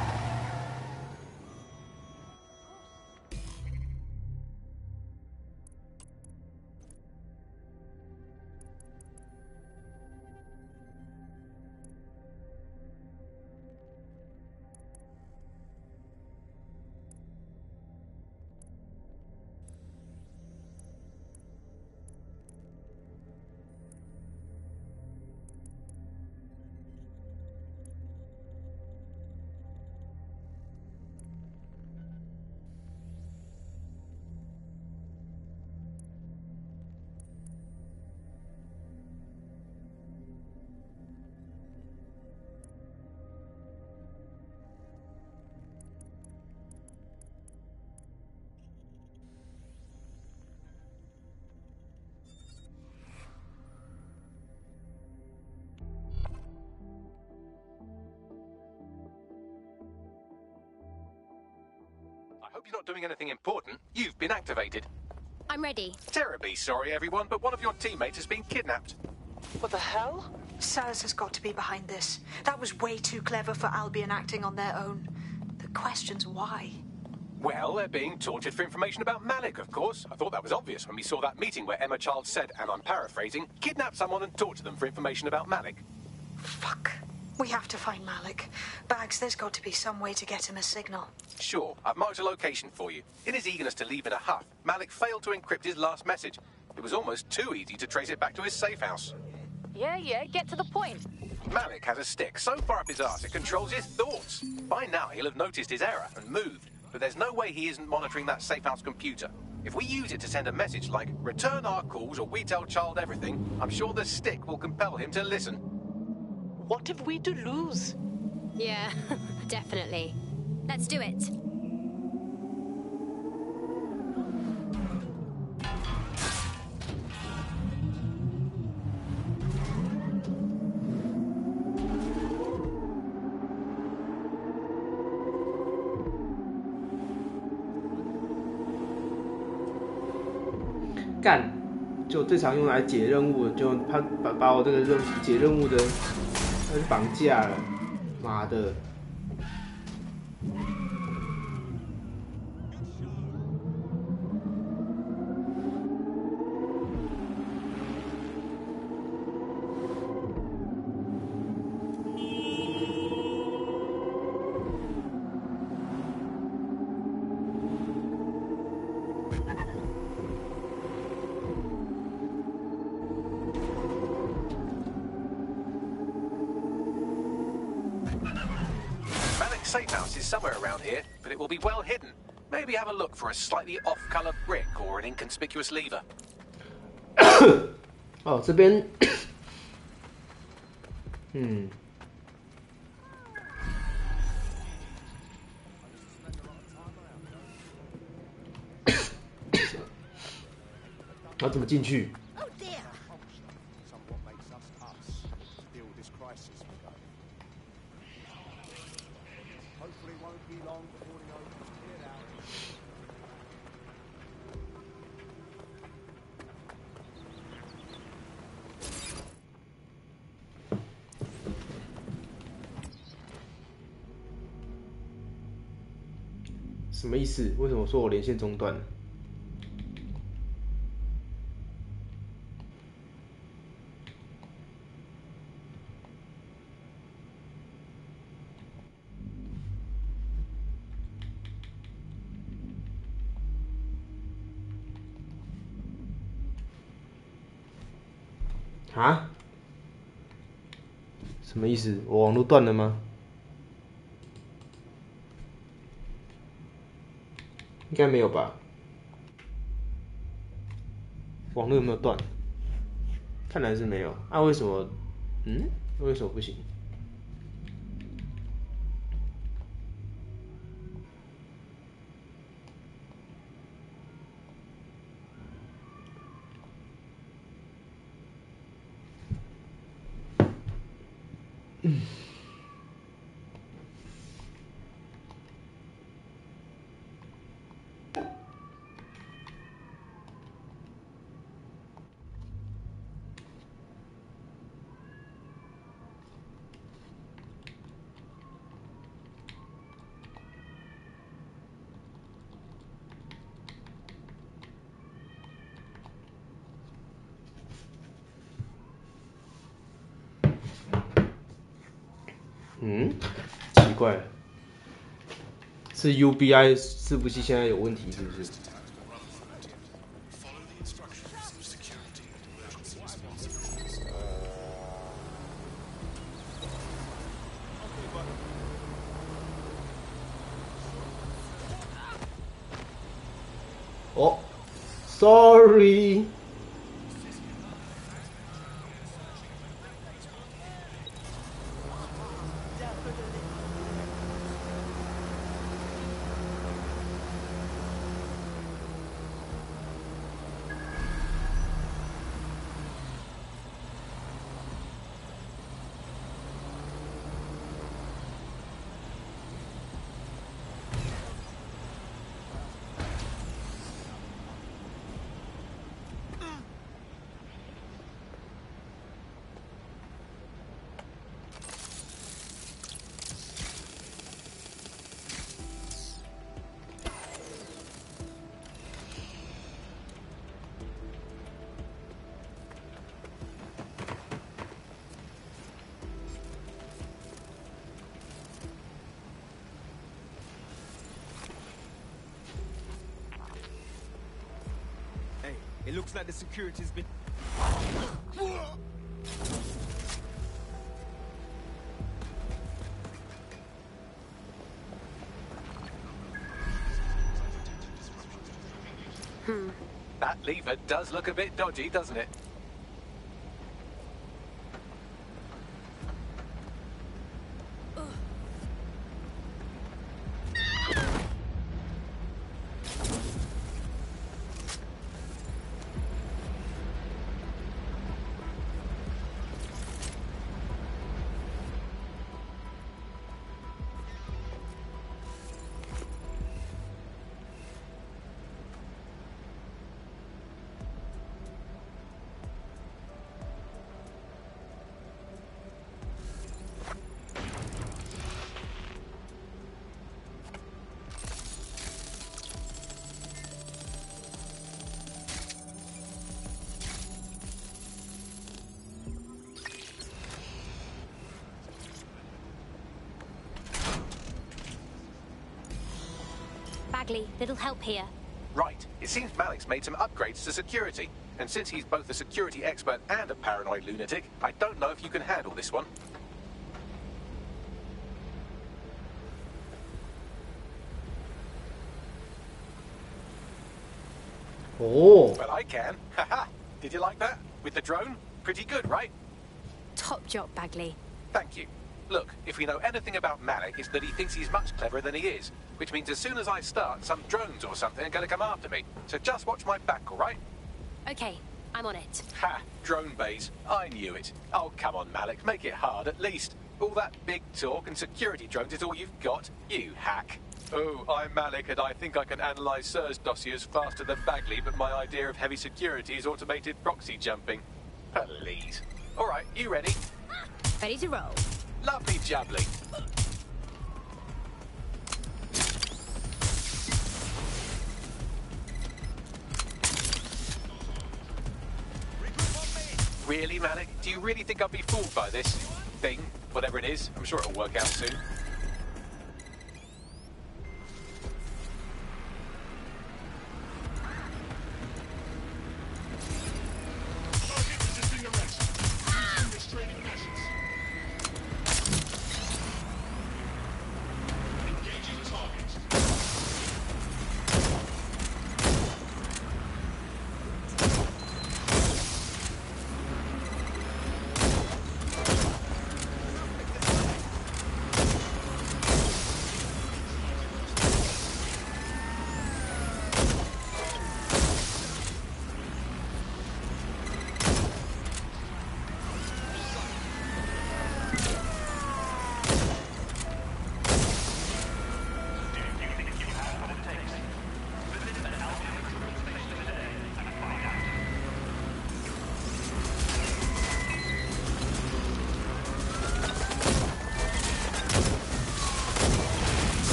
Speaker 1: I hope you're not doing anything important. You've been activated.
Speaker 2: I'm ready.
Speaker 1: Terribly sorry, everyone, but one of your teammates has been kidnapped.
Speaker 10: What the hell?
Speaker 3: SIRS has got to be behind this. That was way too clever for Albion acting on their own. The question's why.
Speaker 1: Well, they're being tortured for information about Malik, of course. I thought that was obvious when we saw that meeting where Emma Childs said, and I'm paraphrasing, kidnap someone and torture them for information about Malik.
Speaker 3: Fuck. We have to find Malik. Bags, there's got to be some way to get him a signal.
Speaker 1: Sure, I've marked a location for you. In his eagerness to leave in a huff, Malik failed to encrypt his last message. It was almost too easy to trace it back to his safe house.
Speaker 6: Yeah, get to the point.
Speaker 1: Malik has a stick so far up his arse it controls his thoughts. By now he'll have noticed his error and moved, but there's no way he isn't monitoring that safe house computer. If we use it to send a message like, return our calls or we tell Child everything, I'm sure the stick will compel him to listen.
Speaker 6: What have we to lose?
Speaker 2: Yeah, definitely. Let's do it.
Speaker 5: 干，就最常用来解任务的，就他把我这个解任务的，他是绑架了，妈的！Safe
Speaker 1: house is somewhere around here, but it will be well hidden. Maybe have a look for a slightly off-color brick or an inconspicuous lever.
Speaker 5: 哦，这边，要怎么进去？ 什么意思？为什么说我连线中断了？啊？什么意思？我网络断了吗？ 应该没有吧？网络有没有断？看来是没有。啊，为什么？为什么不行？奇怪了，是 UBI 伺服器现在有问题是不是？哦 ，Sorry。It
Speaker 7: looks like the security's been...
Speaker 1: That lever does look a bit dodgy, doesn't it?
Speaker 8: Bagley, little help here.
Speaker 1: Right. It seems Malik's made some upgrades to security. And since he's both a security expert and a paranoid lunatic, I don't know if you can handle this one.
Speaker 5: Oh.
Speaker 1: Well, I can. Haha. Did you like that? With the drone? Pretty good, right?
Speaker 8: Top job, Bagley.
Speaker 1: Thank you. Look, if we know anything about Malik, it's that he thinks he's much cleverer than he is. Which means as soon as I start, some drones or something are going to come after me. So just watch my back, all right?
Speaker 8: Okay, I'm on it.
Speaker 1: Ha! Drone bays. I knew it. Oh, come on, Malik. Make it hard, at least. All that big talk and security drones is all you've got? You hack. Oh, I'm Malik, and I think I can analyze SIRS dossiers faster than Bagley, but my idea of heavy security is automated proxy jumping. Please. All right, you ready?
Speaker 8: Ready to roll.
Speaker 1: Lovely jubbly. Really, Malik? Do you really think I'll be fooled by this thing? Whatever it is, I'm sure it'll work out soon.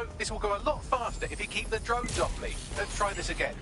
Speaker 1: know, this will go a lot faster if you keep the drones off me. Let's try this again.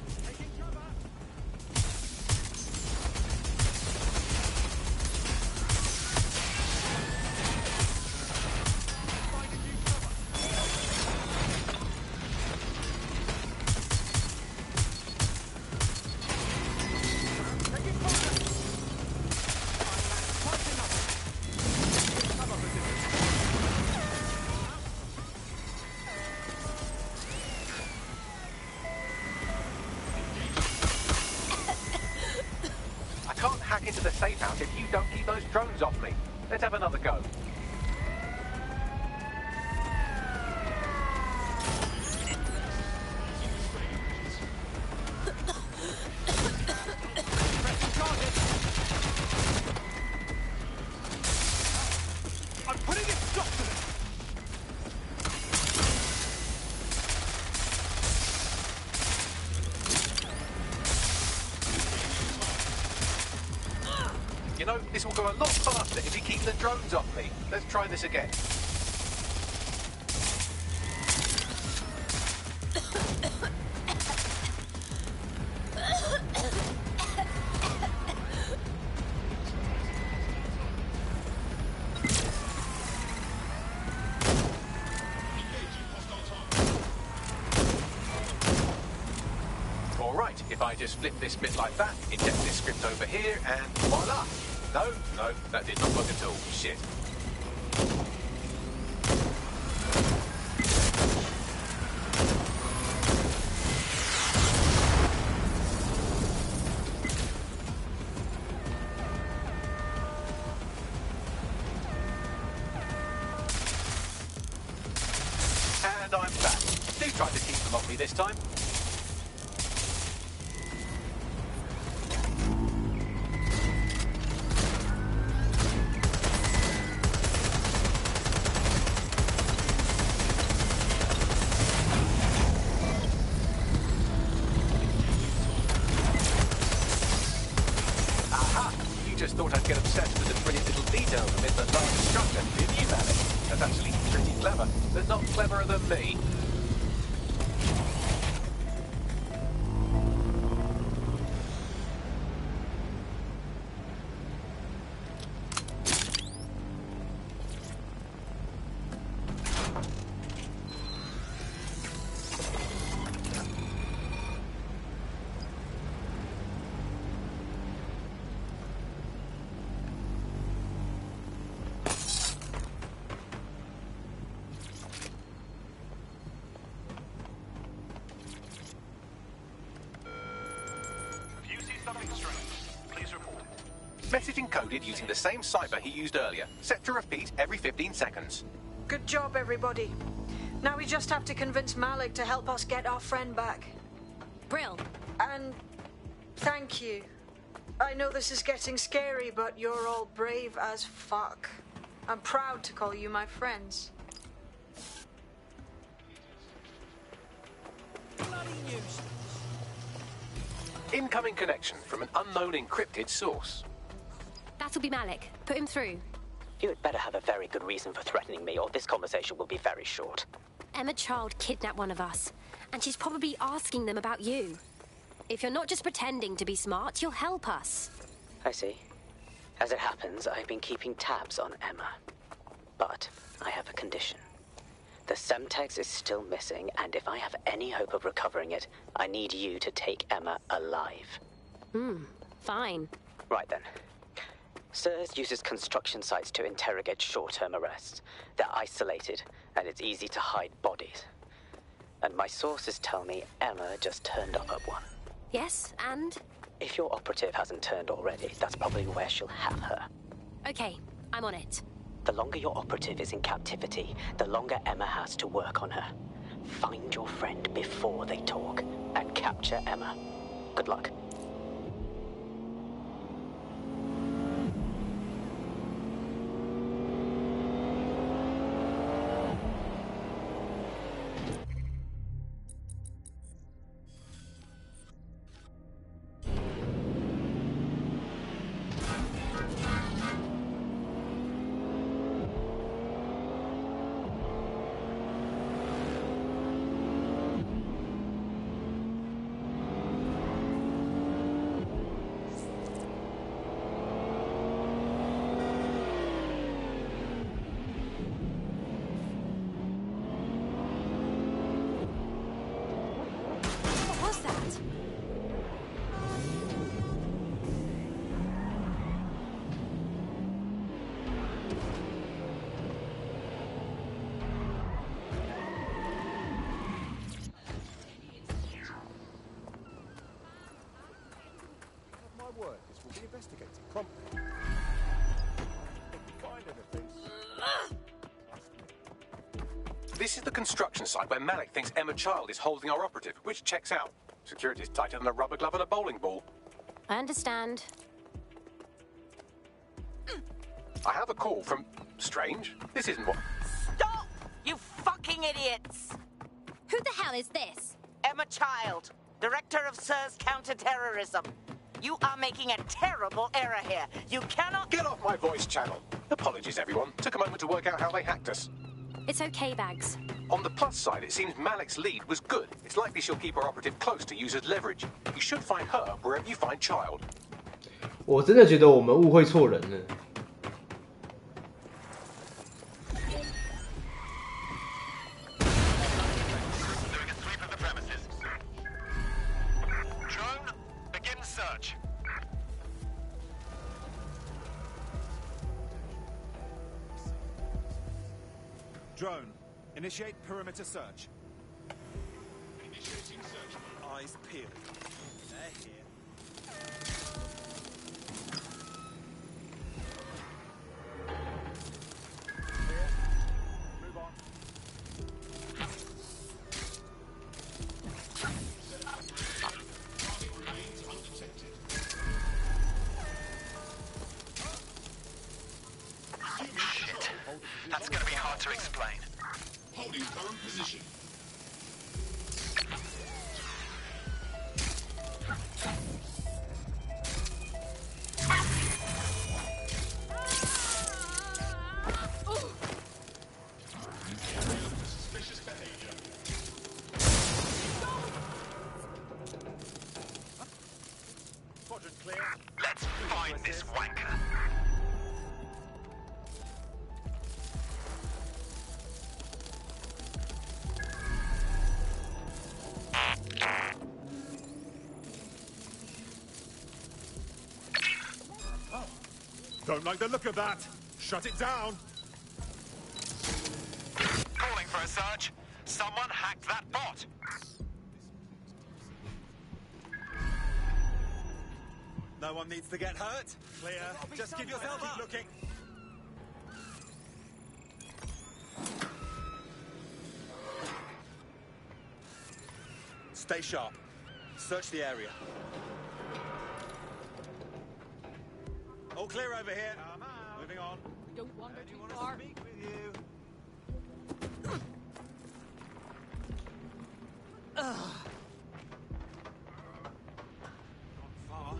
Speaker 1: Hack into the safe house if you don't keep those drones off me. Let's have another go.
Speaker 23: I'm putting a stop to this.
Speaker 1: You know, this will go a lot faster if you keep the drones off me. Let's try this again. Alright, if I just flip this bit like that, inject this script over here, and voila! No, that did not work at all. Shit. And I'm back. Do try to keep them off me this time. Just thought I'd get obsessed with the brilliant little details amid the large structure, didn't you, Malik? That's actually pretty clever, but not cleverer than me. Message encoded using the same cipher he used earlier. Set to repeat every 15 seconds.
Speaker 3: Good job, everybody. Now we just have to convince Malik to help us get our friend back.
Speaker 8: Brill.
Speaker 3: And thank you. I know this is getting scary, but you're all brave as fuck. I'm proud to call you my friends.
Speaker 1: Incoming connection from an unknown encrypted source.
Speaker 8: That'll be Malik. Put him through.
Speaker 4: You had better have a very good reason for threatening me, or this conversation will be very short.
Speaker 8: Emma Child kidnapped one of us, and she's probably asking them about you. If you're not just pretending to be smart, you'll help us.
Speaker 4: I see. As it happens, I've been keeping tabs on Emma. But I have a condition. The Semtex is still missing, and if I have any hope of recovering it, I need you to take Emma alive.
Speaker 8: Fine.
Speaker 4: Right then. SIRS uses construction sites to interrogate short-term arrests. They're isolated, and it's easy to hide bodies. And my sources tell me Emma just turned up at one.
Speaker 8: Yes, and?
Speaker 4: If your operative hasn't turned already, that's probably where she'll have her.
Speaker 8: Okay, I'm on it.
Speaker 4: The longer your operative is in captivity, the longer Emma has to work on her. Find your friend before they talk, and capture Emma. Good luck.
Speaker 1: This is the construction site where Malik thinks Emma Child is holding our operative, which checks out. Security's tighter than a rubber glove and a bowling ball.
Speaker 8: I understand.
Speaker 1: I have a call from... Strange. This isn't what...
Speaker 17: Stop! You fucking idiots!
Speaker 8: Who the hell is this?
Speaker 17: Emma Child, Director of SIRS Counterterrorism. You are making a terrible error here. You cannot...
Speaker 1: Get off my voice channel. Apologies, everyone. Took a moment to work out how they hacked us.
Speaker 8: It's okay, Bags.
Speaker 1: On the plus side, it seems Malik's lead was good. It's likely she'll keep her operative close to use as leverage. You should find her wherever you find Child.
Speaker 5: 我真的觉得我们误会错人了。
Speaker 7: Drone, initiate perimeter search.
Speaker 15: Initiating search.
Speaker 7: Eyes peeled. They're here. Clear. Move on.
Speaker 15: Target remains undetected.
Speaker 11: Shit. That's gonna be hard to explain.
Speaker 15: Holding current position. Suspicious behavior.
Speaker 7: Quadrant clear.
Speaker 11: Let's find this wanker.
Speaker 7: Don't like the look of that. Shut it down.
Speaker 11: Calling for a search. Someone hacked that bot.
Speaker 7: No one needs to get hurt. Clear. Just give yourself up. Keep looking. Stay sharp. Search the area. All clear over here. Moving on.
Speaker 9: Don't wander too far.
Speaker 7: Speak with you. Far.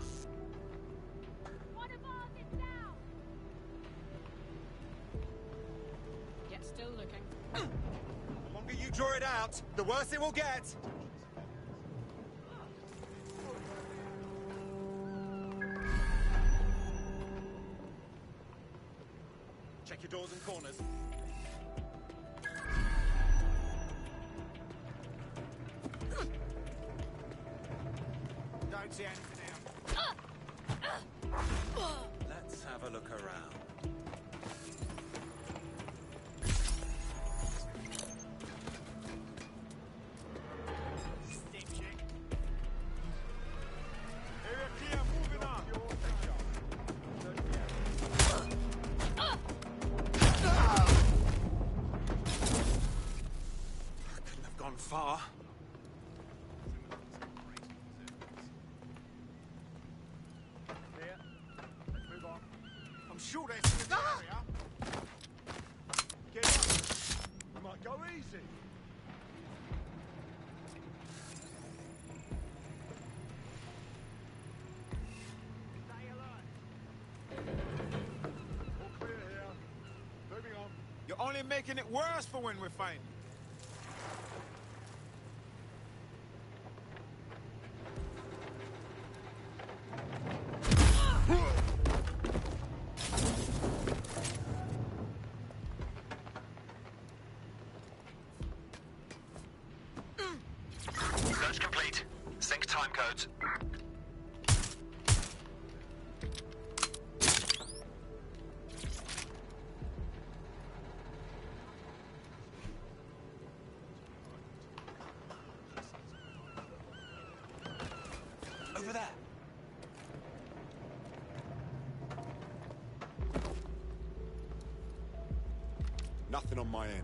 Speaker 9: One of ours is down. Yet still looking.
Speaker 7: The longer you draw it out, the worse it will get. Check your doors and corners. Don't see anything else. Let's have a look around. Steam check. Area clear, moving on. Couldn't have gone far. Clear. Let's move on. I'm sure there's in this area. Get up. We might go easy. Stay alert. All clear here. Moving on. You're only making it worse for when we find you.
Speaker 11: Search complete. Sync time codes. Over there.
Speaker 7: Nothing on my end.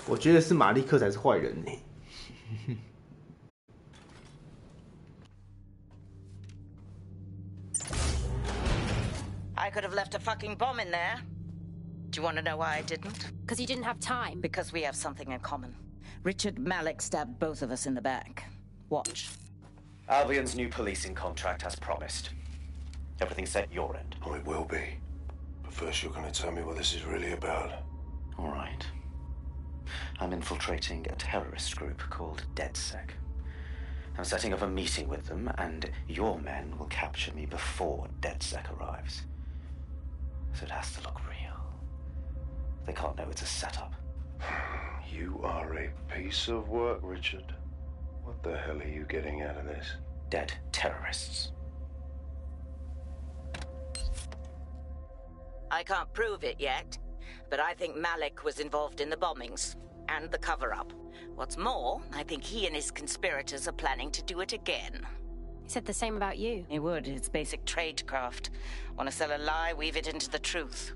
Speaker 5: 我觉得是马利克才是坏人呢。
Speaker 17: I could have left a fucking bomb in there. Do you want to know why I didn't?
Speaker 8: Because you didn't have time.
Speaker 17: Because we have something in common. Richard Malik stabbed both of us in the back. Watch.
Speaker 4: Albion's new policing contract as promised. Everything set your end.
Speaker 19: Oh, it will be. But first you're going to tell me what this is really about.
Speaker 4: All right. I'm infiltrating a terrorist group called DedSec. I'm setting up a meeting with them, and your men will capture me before DedSec arrives. So it has to look real. They can't know it's a setup.
Speaker 19: You are a piece of work, Richard. What the hell are you getting out of this?
Speaker 4: Dead terrorists.
Speaker 17: I can't prove it yet, but I think Malik was involved in the bombings and the cover-up. What's more, I think he and his conspirators are planning to do it again.
Speaker 8: He said the same about you.
Speaker 17: He would. It's basic tradecraft. Want to sell a lie, weave it into the truth.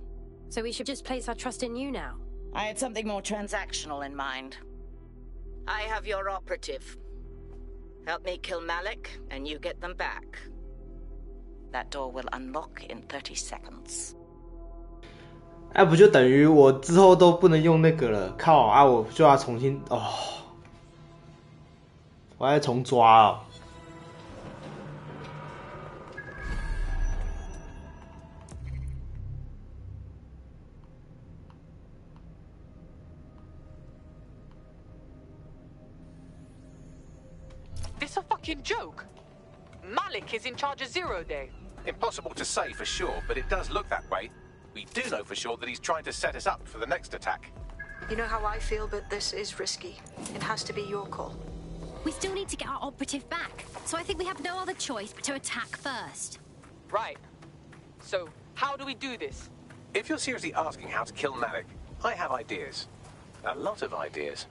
Speaker 8: So we should just place our trust in you now?
Speaker 17: I had something more transactional in mind. I have your operative. Help me kill Malik, and you get them back. That door will unlock in 30 seconds.
Speaker 5: 哎，不就等于我之后都不能用那个了？靠啊！我就要重新哦，我还重抓哦。
Speaker 6: This a fucking joke? Malik is in charge of Zero Day.
Speaker 1: Impossible to say for sure, but it does look that way. We do know for sure that he's trying to set us up for the next attack.
Speaker 3: You know how I feel, but this is risky. It has to be your call.
Speaker 8: We still need to get our operative back, so I think we have no other choice but to attack first.
Speaker 6: Right. So, how do we do this?
Speaker 1: If you're seriously asking how to kill Malik, I have ideas. A lot of ideas.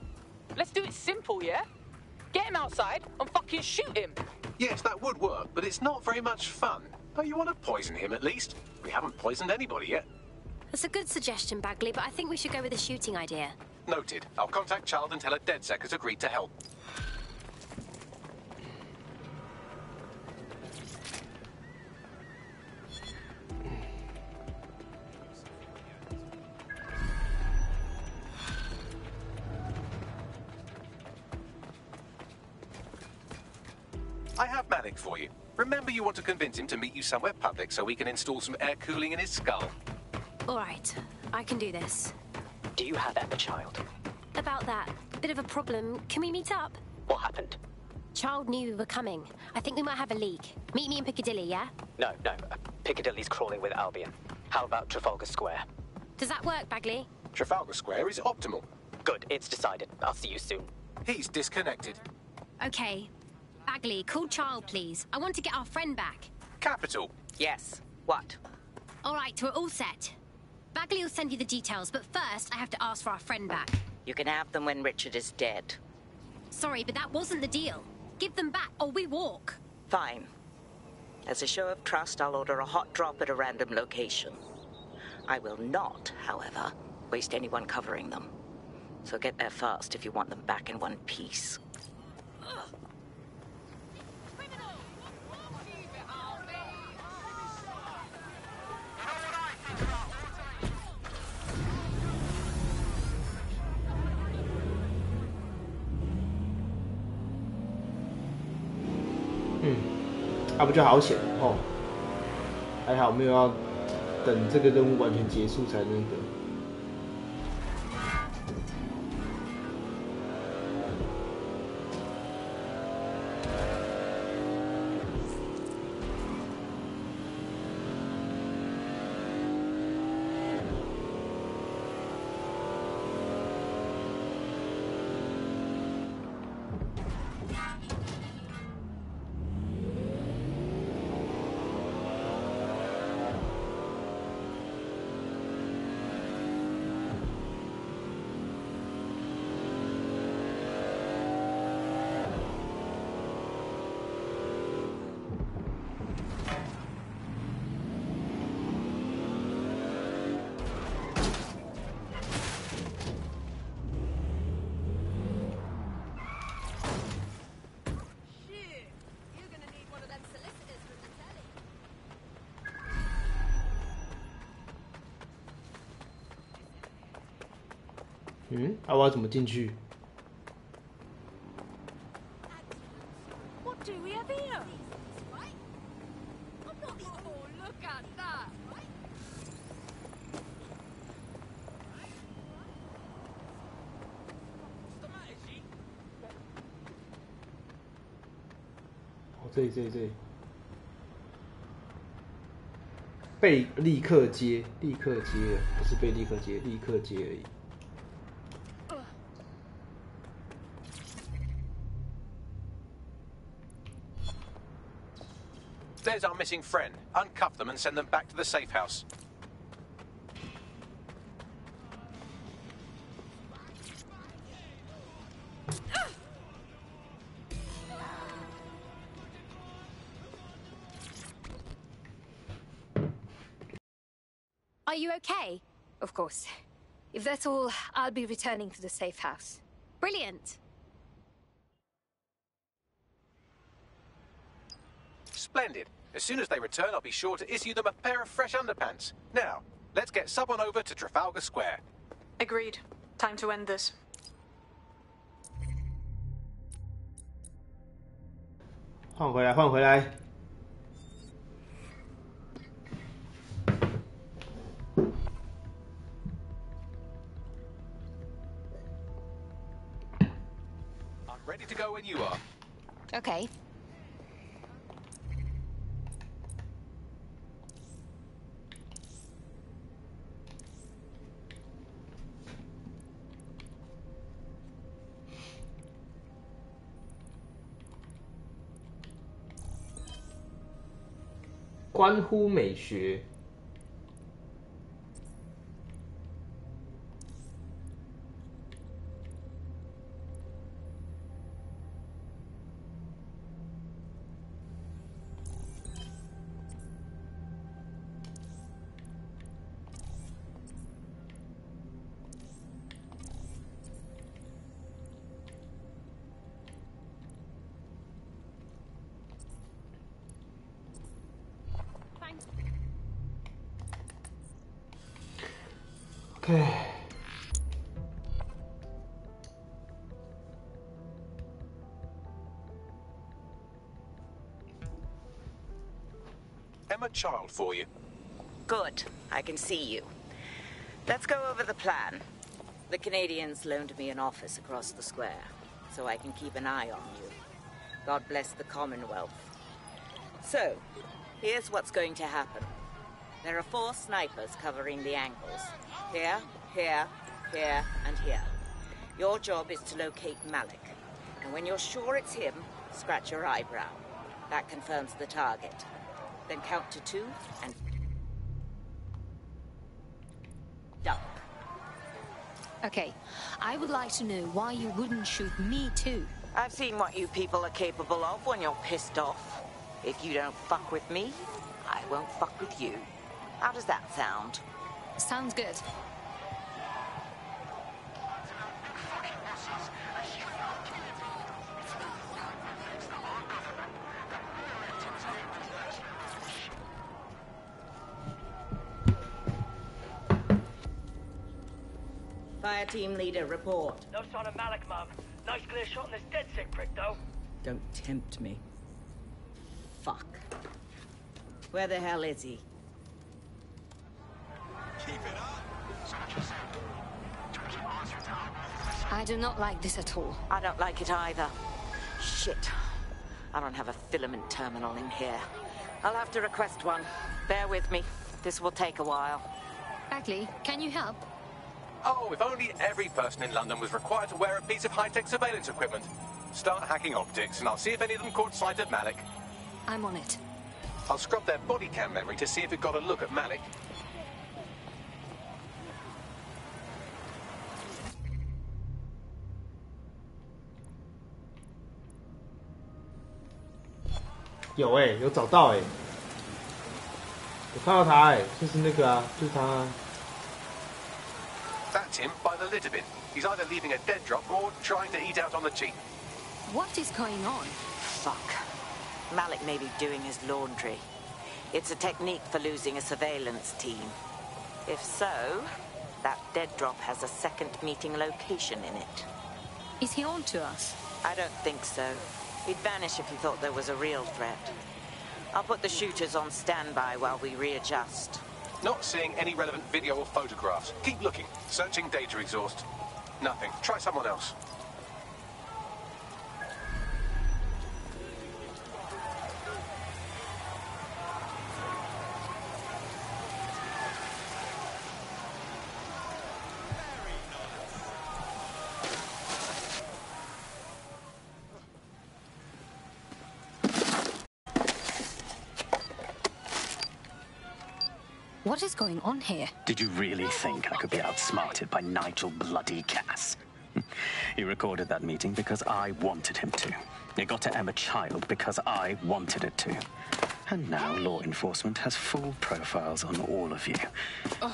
Speaker 6: Let's do it simple, yeah? Get him outside and fucking shoot him.
Speaker 1: Yes, that would work, but it's not very much fun. Don't you want to poison him at least? We haven't poisoned anybody yet.
Speaker 8: That's a good suggestion, Bagley, but I think we should go with the shooting idea.
Speaker 1: Noted. I'll contact Child and tell her DedSec has agreed to help. I have Malik for you. Remember, you want to convince him to meet you somewhere public so we can install some air cooling in his skull.
Speaker 8: All right, I can do this.
Speaker 4: Do you have Emma, Child?
Speaker 8: About that, bit of a problem. Can we meet up?
Speaker 4: What happened?
Speaker 8: Child knew we were coming. I think we might have a leak. Meet me in Piccadilly, yeah?
Speaker 4: No. Piccadilly's crawling with Albion. How about Trafalgar Square?
Speaker 8: Does that work, Bagley?
Speaker 1: Trafalgar Square is optimal.
Speaker 4: Good, it's decided. I'll see you soon.
Speaker 1: He's disconnected.
Speaker 8: Okay. Bagley, call Child, please. I want to get our friend back.
Speaker 1: Capital.
Speaker 17: Yes. What?
Speaker 8: All right, we're all set. Bagley will send you the details, but first I have to ask for our friend back.
Speaker 17: You can have them when Richard is dead.
Speaker 8: Sorry, but that wasn't the deal. Give them back or we walk.
Speaker 17: Fine. As a show of trust, I'll order a hot drop at a random location. I will not, however, waste anyone covering them. So get there fast if you want them back in one piece.
Speaker 5: 不就好险哦，还好没有要等这个任务完全结束才那个。我要怎么进去？
Speaker 9: What do we have here? Oh, look at that!
Speaker 5: 这里，被立刻接，不是被立刻接，立刻接而已。
Speaker 1: There's our missing friend. Uncuff them and send them back to the safe house.
Speaker 2: Are you okay? Of course. If that's all, I'll be returning to the safe house.
Speaker 8: Brilliant.
Speaker 1: Splendid. As soon as they return, I'll be sure to issue them a pair of fresh underpants. Now, let's get Sub on over to Trafalgar Square.
Speaker 3: Agreed. Time to end this.
Speaker 5: 换回来。
Speaker 1: I'm ready to go when you are.
Speaker 2: Okay.
Speaker 5: 关乎美学。OK。Emma
Speaker 1: Child for you.
Speaker 17: Good. I can see you. Let's go over the plan. The Canadians loaned me an office across the square, so I can keep an eye on you. God bless the Commonwealth. So, here's what's going to happen. There are 4 snipers covering the angles. Here, here, here, and here. Your job is to locate Malik. And when you're sure it's him, scratch your eyebrow. That confirms the target. Then count to 2 and dump.
Speaker 2: Okay, I would like to know why you wouldn't shoot me too.
Speaker 17: I've seen what you people are capable of when you're pissed off. If you don't fuck with me, I won't fuck with you. How does that sound?
Speaker 2: Sounds good.
Speaker 17: Fire team leader, report.
Speaker 23: No sign of Malik, Mum. Nice clear shot on this dead sick prick, though.
Speaker 17: Don't tempt me. Fuck. Where the hell is he?
Speaker 2: I do not like this at all.
Speaker 17: I don't like it either. Shit. I don't have a filament terminal in here. I'll have to request one. Bear with me. This will take a while.
Speaker 2: Bagley, can you help?
Speaker 1: Oh, if only every person in London was required to wear a piece of high-tech surveillance equipment. Start hacking optics, and I'll see if any of them caught sight of Malik.
Speaker 2: I'm on it.
Speaker 1: I'll scrub their body cam memory to see if it got a look at Malik.
Speaker 5: 有有找到我看到他就是那个啊，就是他啊。
Speaker 1: That's him by the litter bin. He's either leaving a dead drop or trying to eat out on the cheap.
Speaker 2: What is going on?
Speaker 17: Fuck. Malik may be doing his laundry. It's a technique for losing a surveillance team. If so, that dead drop has a second meeting location in it.
Speaker 2: Is he on to us?
Speaker 17: I don't think so. He'd vanish if he thought there was a real threat. I'll put the shooters on standby while we readjust.
Speaker 1: Not seeing any relevant video or photographs. Keep looking. Searching data exhaust. Nothing. Try someone else.
Speaker 2: What is going on here?
Speaker 4: Did you really think I could be outsmarted by Nigel bloody Cass? He recorded that meeting because I wanted him to. It got to Emma Child because I wanted it to. And now law enforcement has full profiles on all of you.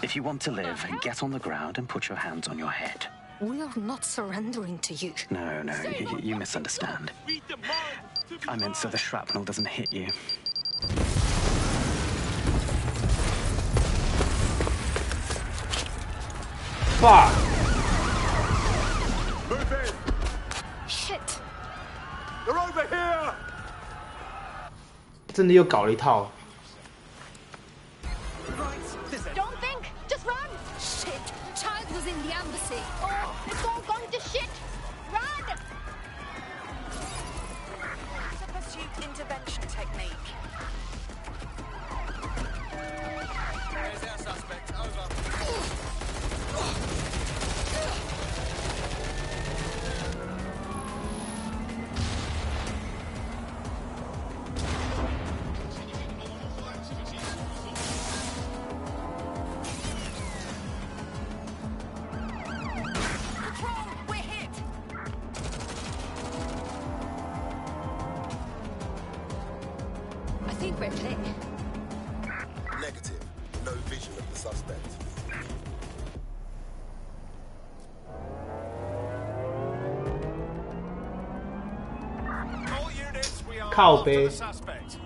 Speaker 4: If you want to live, get on the ground and put your hands on your head.
Speaker 2: We are not surrendering to you.
Speaker 4: No, you misunderstand. I meant so the shrapnel doesn't hit you.
Speaker 5: Fuck!
Speaker 7: Move in!
Speaker 2: Shit!
Speaker 7: They're over here!
Speaker 5: 真的又搞了一套。
Speaker 9: Don't think! Just run!
Speaker 2: Shit! Child was in the embassy.
Speaker 9: Oh, it's all gone to shit! Run!
Speaker 12: It's a pursuit intervention technique.
Speaker 7: There's our suspect. Over.
Speaker 2: I think we're clear.
Speaker 13: Negative. No vision of the suspect.
Speaker 7: All units, we are
Speaker 5: 靠
Speaker 7: after
Speaker 5: 背
Speaker 7: the suspect.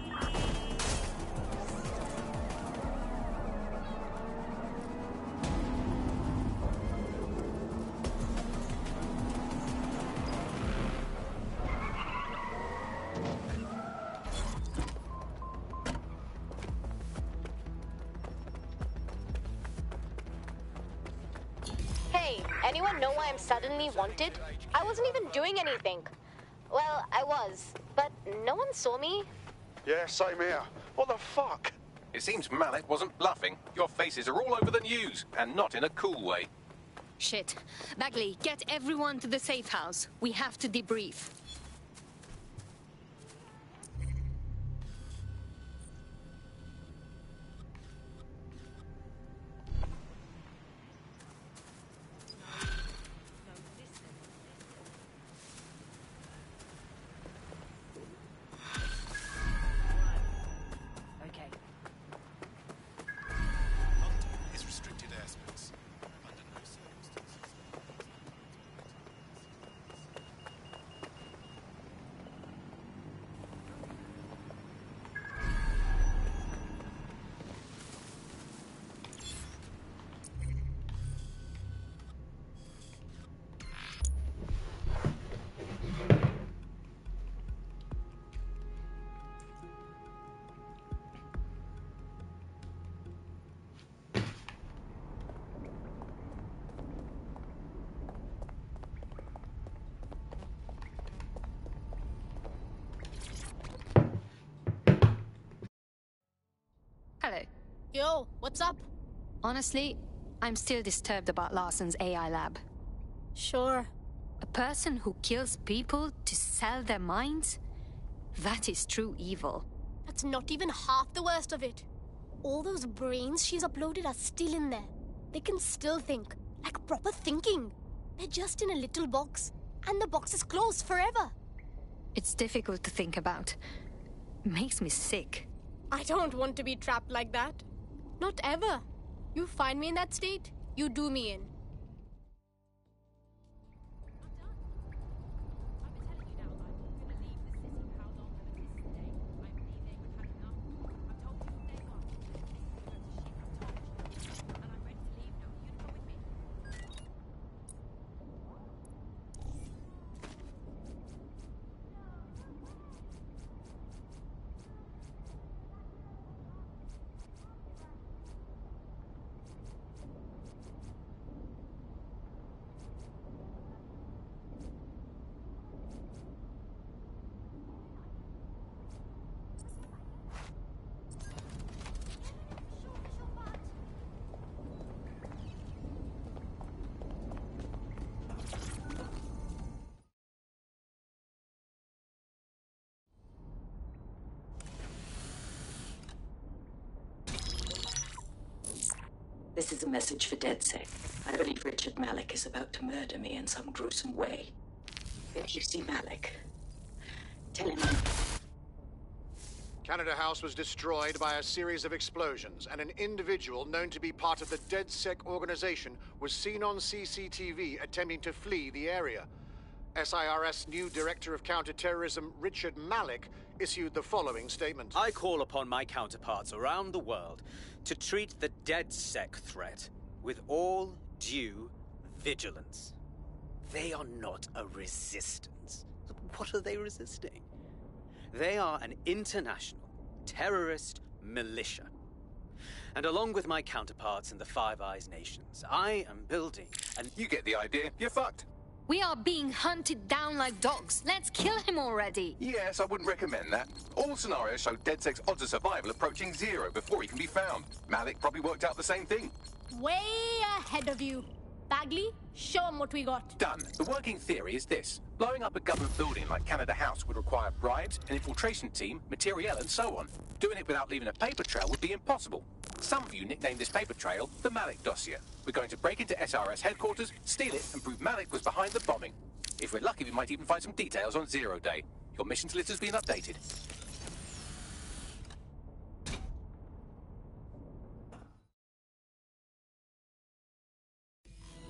Speaker 16: Hey, anyone know why I'm suddenly wanted? I wasn't even doing anything. Well, I was, but no one saw me.
Speaker 7: Yeah, same here. What the fuck?
Speaker 1: It seems Malik wasn't bluffing. Your faces are all over the news, and not in a cool way.
Speaker 2: Shit. Bagley, get everyone to the safe house. We have to debrief. Hello.
Speaker 9: Yo, what's up?
Speaker 2: Honestly, I'm still disturbed about Larson's AI lab.
Speaker 9: Sure.
Speaker 2: A person who kills people to sell their minds? That is true evil.
Speaker 9: That's not even half the worst of it. All those brains she's uploaded are still in there. They can still think, like proper thinking. They're just in a little box, and the box is closed forever.
Speaker 2: It's difficult to think about. Makes me sick.
Speaker 9: I don't want to be trapped like that. Not ever. You find me in that state, you do me in.
Speaker 18: This is a message for DedSec. I believe Richard Malik is about to murder me in some gruesome way. If you see Malik, tell him
Speaker 22: Canada House was destroyed by a series of explosions, and an individual known to be part of the DedSec organization was seen on CCTV attempting to flee the area. SIRS new Director of Counterterrorism, Richard Malik, issued the following statement.
Speaker 4: I call upon my counterparts around the world to treat the DedSec threat with all due vigilance. They are not a resistance. What are they resisting? They are an international terrorist militia. And along with my counterparts in the Five Eyes nations, I am building an...
Speaker 1: You get the idea. You're fucked.
Speaker 2: We are being hunted down like dogs. Let's kill him already.
Speaker 1: Yes, I wouldn't recommend that. All scenarios show DedSec's odds of survival approaching 0 before he can be found. Malik probably worked out the same thing.
Speaker 9: Way ahead of you. Bagley, show him what we got.
Speaker 1: Done. The working theory is this. Blowing up a government building like Canada House would require bribes, an infiltration team, materiel, and so on. Doing it without leaving a paper trail would be impossible. Some of you nicknamed this paper trail the Malik dossier. We're going to break into SRS headquarters, steal it, and prove Malik was behind the bombing. If we're lucky, we might even find some details on Zero Day. Your missions list has been updated.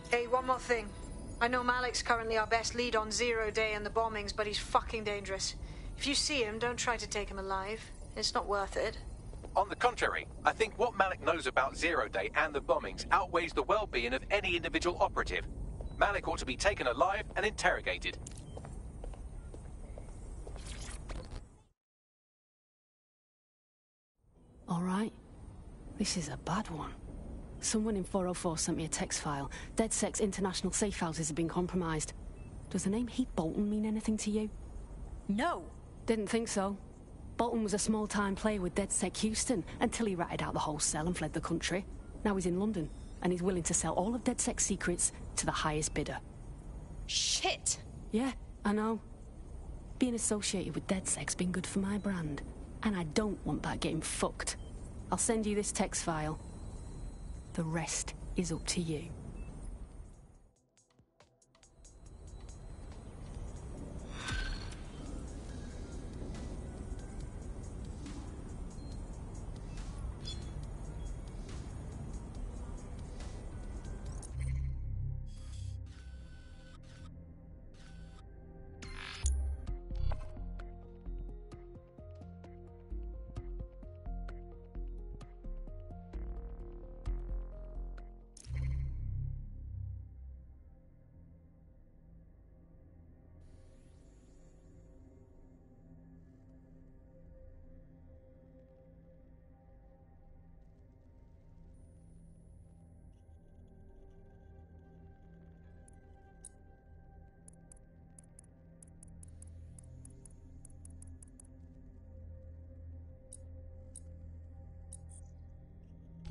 Speaker 3: Hey, one more thing. I know Malik's currently our best lead on Zero Day and the bombings, but he's fucking dangerous. If you see him, don't try to take him alive. It's not worth it.
Speaker 1: On the contrary, I think what Malik knows about Zero Day and the bombings outweighs the well-being of any individual operative. Malik ought to be taken alive and interrogated.
Speaker 21: All right. This is a bad one.
Speaker 14: Someone in 404 sent me a text file. DedSec's international safe houses have been compromised. Does the name Heath Bolton mean anything to you?
Speaker 12: No.
Speaker 14: Didn't think so. Bolton was a small-time player with DedSec Houston until he ratted out the whole cell and fled the country. Now he's in London, and he's willing to sell all of DedSec's secrets to the highest bidder.
Speaker 12: Shit.
Speaker 14: Yeah, I know. Being associated with DedSec's been good for my brand, and I don't want that getting fucked. I'll send you this text file. The rest is up to you.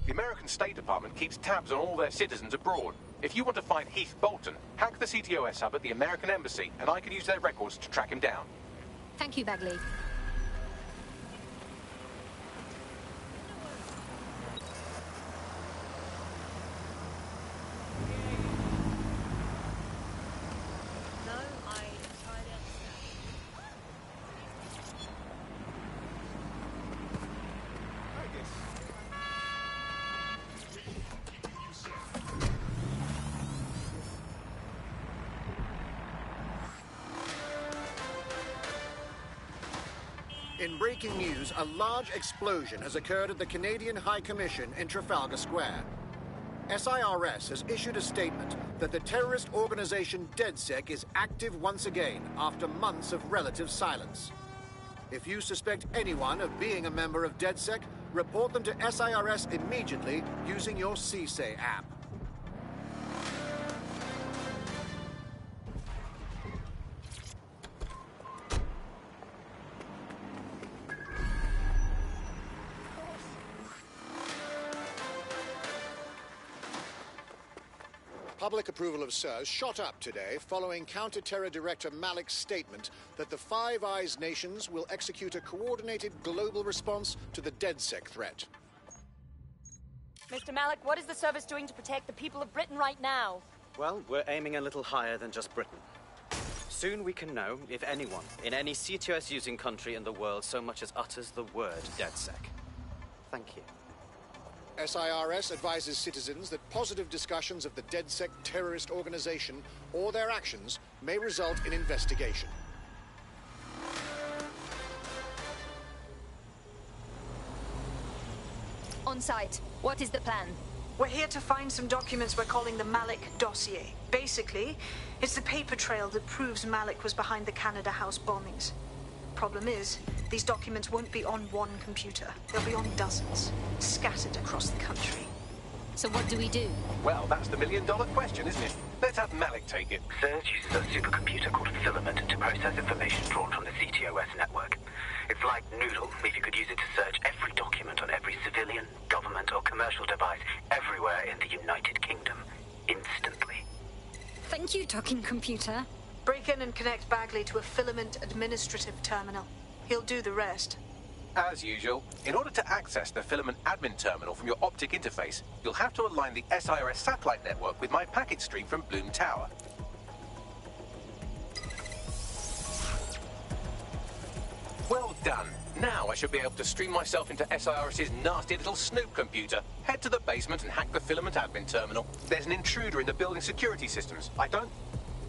Speaker 1: The American State Department keeps tabs on all their citizens abroad. If you want to find Heath Bolton, hack the CTOS hub at the American Embassy, and I can use their records to track him down.
Speaker 2: Thank you, Bagley.
Speaker 22: In breaking news, a large explosion has occurred at the Canadian High Commission in Trafalgar Square. SIRS has issued a statement that the terrorist organization DedSec is active once again after months of relative silence. If you suspect anyone of being a member of DedSec, report them to SIRS immediately using your CSAY app. Public approval of SIRS shot up today following Counter-Terror Director Malik's statement that the Five Eyes nations will execute a coordinated global response to the DedSec threat.
Speaker 20: Mr. Malik, what is the service doing to protect the people of Britain right now?
Speaker 4: Well, we're aiming a little higher than just Britain. Soon we can know if anyone in any CTOS-using country in the world so much as utters the word DedSec. Thank you.
Speaker 22: SIRS advises citizens that positive discussions of the DedSec terrorist organization or their actions may result in investigation.
Speaker 2: On site, what is the plan?
Speaker 3: We're here to find some documents we're calling the Malik dossier. Basically, it's the paper trail that proves Malik was behind the Canada House bombings. Problem is, these documents won't be on one computer. They'll be on dozens, scattered across the country.
Speaker 2: So what do we do?
Speaker 1: Well, that's the million-dollar question, isn't it? Let's have Malik take it.
Speaker 4: SIRS uses a supercomputer called Filament to process information drawn from the CTOS network. It's like Noodle, if you could use it to search every document on every civilian, government, or commercial device everywhere in the United Kingdom, instantly.
Speaker 2: Thank you, talking computer.
Speaker 3: Break in and connect Bagley to a Filament administrative terminal. He'll do the rest.
Speaker 1: As usual, in order to access the Filament admin terminal from your optic interface, you'll have to align the SIRS satellite network with my packet stream from Bloom Tower. Well done. Now I should be able to stream myself into SIRS's nasty little snoop computer, head to the basement and hack the Filament admin terminal. There's an intruder in the building security systems.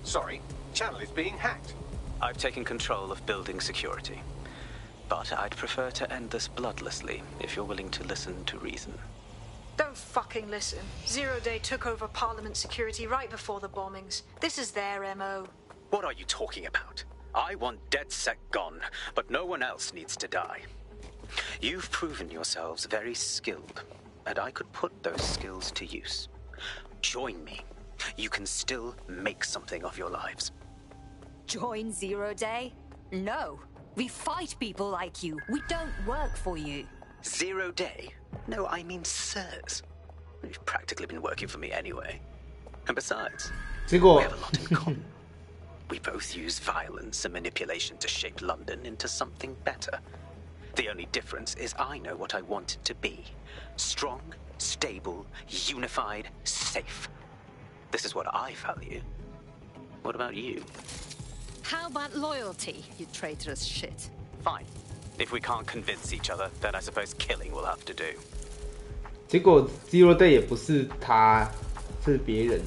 Speaker 1: Sorry, channel is being hacked.
Speaker 4: I've taken control of building security. But I'd prefer to end this bloodlessly, if you're willing to listen to reason.
Speaker 3: Don't fucking listen. Zero Day took over Parliament security right before the bombings. This is their MO.
Speaker 4: What are you talking about? I want DedSec gone, but no one else needs to die. You've proven yourselves very skilled. and I could put those skills to use. Join me. You can still make something of your lives.
Speaker 12: Join Zero Day? No. We fight people like you. We don't work for you.
Speaker 4: 0 Day? No, I mean SIRS. You've practically been working for me anyway. And besides, we have a lot in common. We both use violence and manipulation to shape London into something better. The only difference is I know what I want it to be. Strong, stable, unified, safe. This is what I value. What about you?
Speaker 2: How about loyalty, you traitorous shit?
Speaker 4: Fine. If we can't convince each other, then I suppose killing will have to do.
Speaker 5: 结果 Zero Day 也不是他，是别人。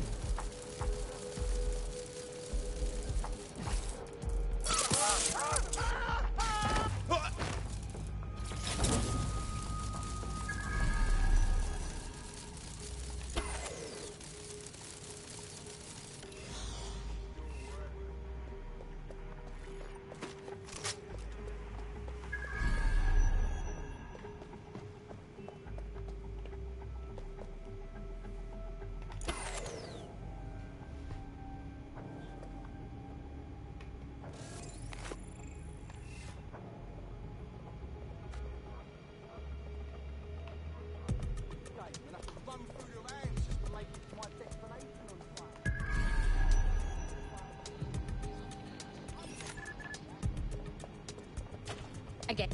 Speaker 2: Again.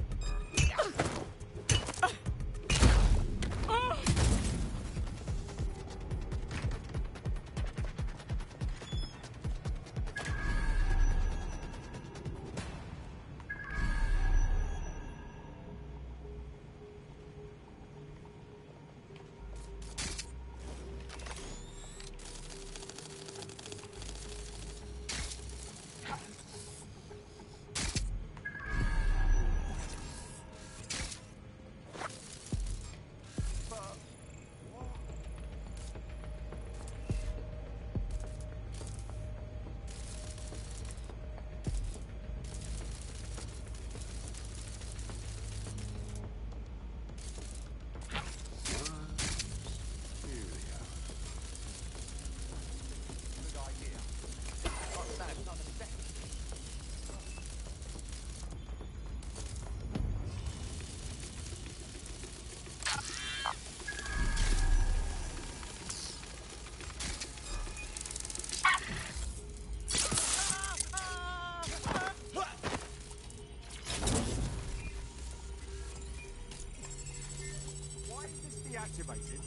Speaker 7: Activated.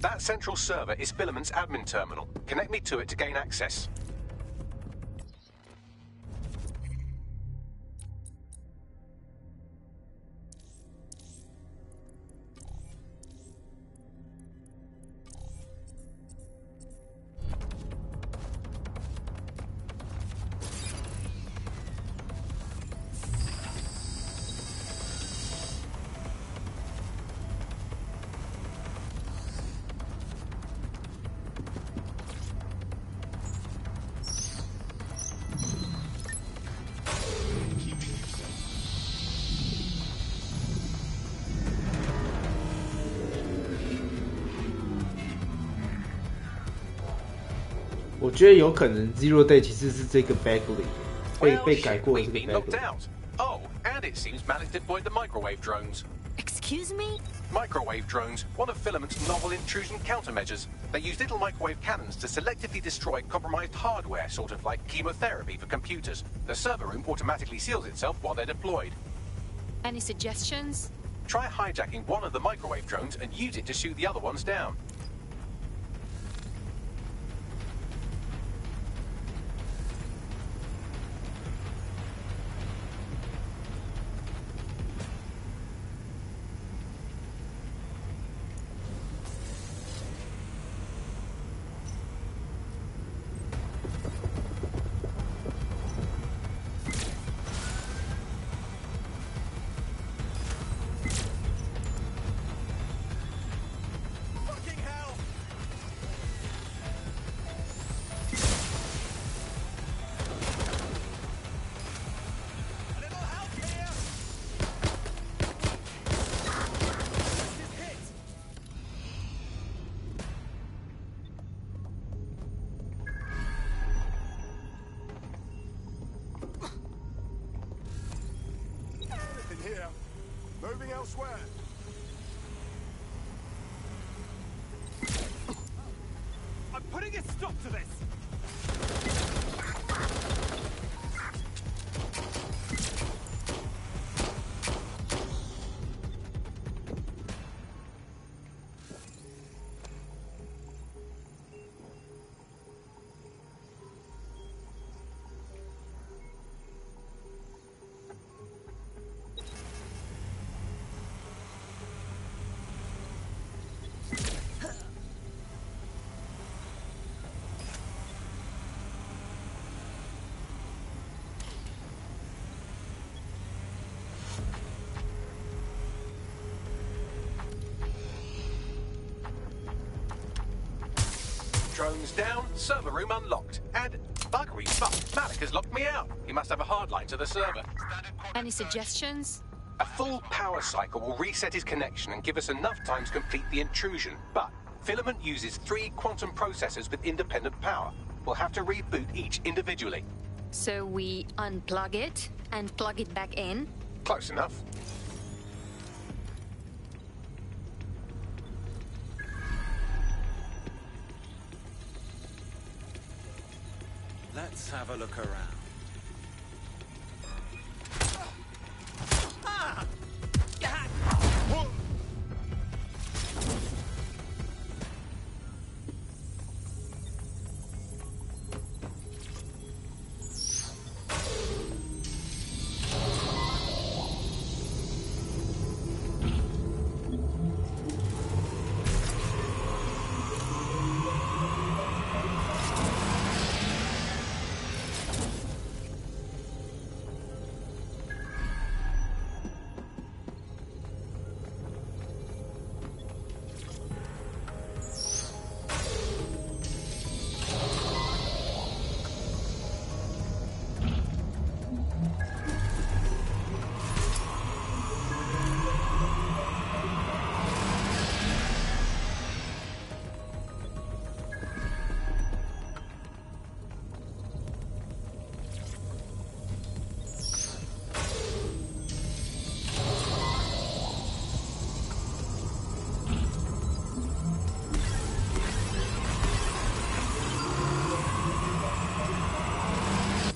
Speaker 1: That central server is Filament's admin terminal. Connect me to it to gain access.
Speaker 5: 我觉得有可能 Zero Day 其实是这个 Bagley 被改过的这个 Bagley。
Speaker 1: Oh, and it seems Malik deployed the microwave drones.
Speaker 8: Excuse me?
Speaker 1: Microwave drones, one of Filament's novel intrusion countermeasures. They use little microwave cannons to selectively destroy compromised hardware, sort of like chemotherapy for computers. The server room automatically seals itself while they're deployed.
Speaker 2: Any suggestions?
Speaker 1: Try hijacking one of the microwave drones and use it to shoot the other ones down.
Speaker 7: Here. Moving elsewhere. I'm putting a stop to this.
Speaker 1: Drones down, server room unlocked. And buggery fuck, Malik has locked me out. He must have a hard line to the server.
Speaker 2: Any suggestions?
Speaker 1: A full power cycle will reset his connection and give us enough time to complete the intrusion. But Filament uses 3 quantum processors with independent power. We'll have to reboot each individually.
Speaker 2: So we unplug it and plug it back in?
Speaker 1: Close enough.
Speaker 10: Let's have a look around.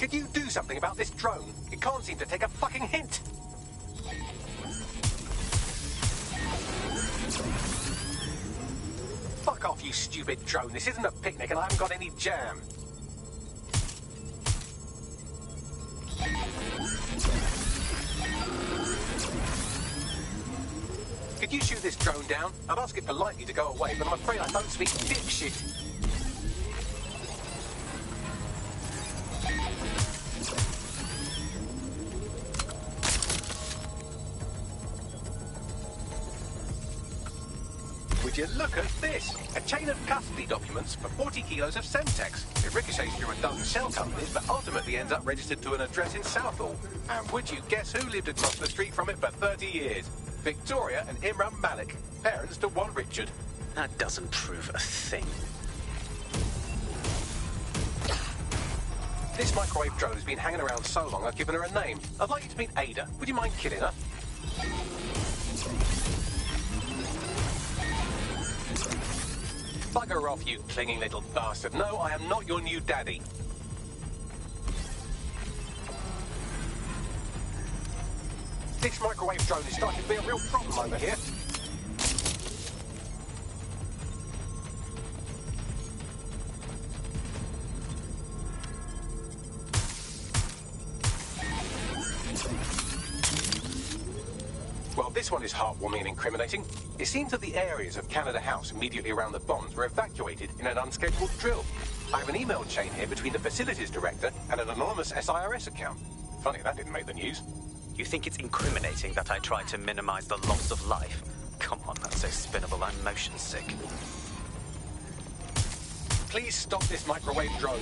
Speaker 1: Could you do something about this drone? It can't seem to take a fucking hint. Fuck off, you stupid drone. This isn't a picnic and I haven't got any jam. Could you shoot this drone down? I'd ask it politely to go away, but I'm afraid I don't speak dipshit. Would you look at this? A chain of custody documents for 40 kilos of Semtex. It ricochets through a dozen shell companies, but ultimately ends up registered to an address in Southall. And would you guess who lived across the street from it for 30 years? Victoria and Imran Malik, parents to one Richard.
Speaker 4: That doesn't prove a thing.
Speaker 1: This microwave drone has been hanging around so long I've given her a name. I'd like you to meet Ada. Would you mind killing her? Bugger off, you clinging little bastard. No, I am not your new daddy. This microwave drone is starting to be a real problem over here. Well, this one is heartwarming and incriminating. It seems that the areas of Canada House immediately around the bombs were evacuated in an unscheduled drill. I have an email chain here between the facilities director and an anonymous SIRS account. Funny that didn't make the news.
Speaker 4: You think it's incriminating that I tried to minimize the loss of life? Come on, that's so spinnable, I'm motion sick.
Speaker 1: Please stop this microwave drone.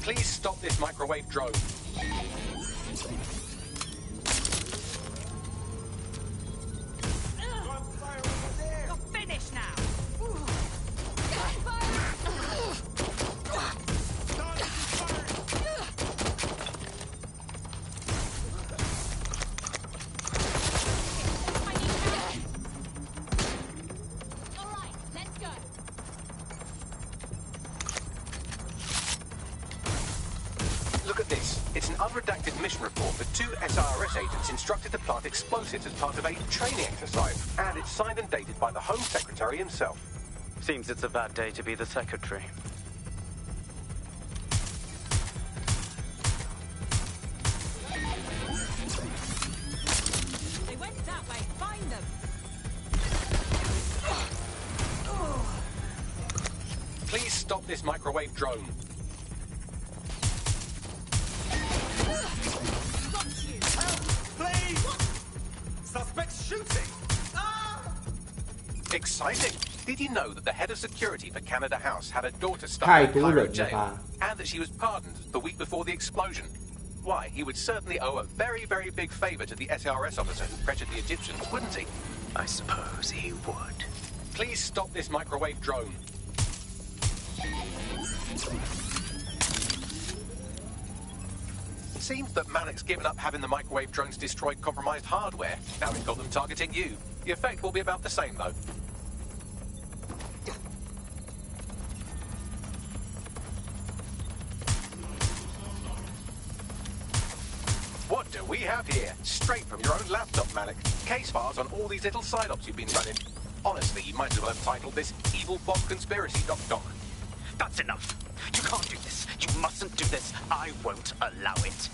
Speaker 1: Please stop this microwave drone.
Speaker 12: You're finished now.
Speaker 1: Look at this. It's an unredacted mission report for 2 SIRS agents instructed to plant explosives as part of a training exercise. And it's signed and dated by the Home Secretary himself.
Speaker 4: Seems it's a bad day to be the secretary.
Speaker 12: They went that way. Find them.
Speaker 1: Please stop this microwave drone.
Speaker 7: Suspects shooting!
Speaker 1: Exciting! Did you know that the head of security for Canada House had a daughter stuck in Cairo jail, and that she was pardoned the week before the explosion? Why, he would certainly owe a very, very big favor to the SIRS officer who pressured the Egyptians, wouldn't he?
Speaker 4: I suppose he would.
Speaker 1: Please stop this microwave drone. Seems that Malik's given up having the microwave drones destroy compromised hardware. Now he's got them targeting you. The effect will be about the same, though. What do we have here? Straight from your own laptop, Malik. Case files on all these little side ops you've been running. Honestly, you might as well have titled this Evil Bomb Conspiracy, Doc.
Speaker 4: That's enough. You can't do this. You mustn't do this. I won't allow it.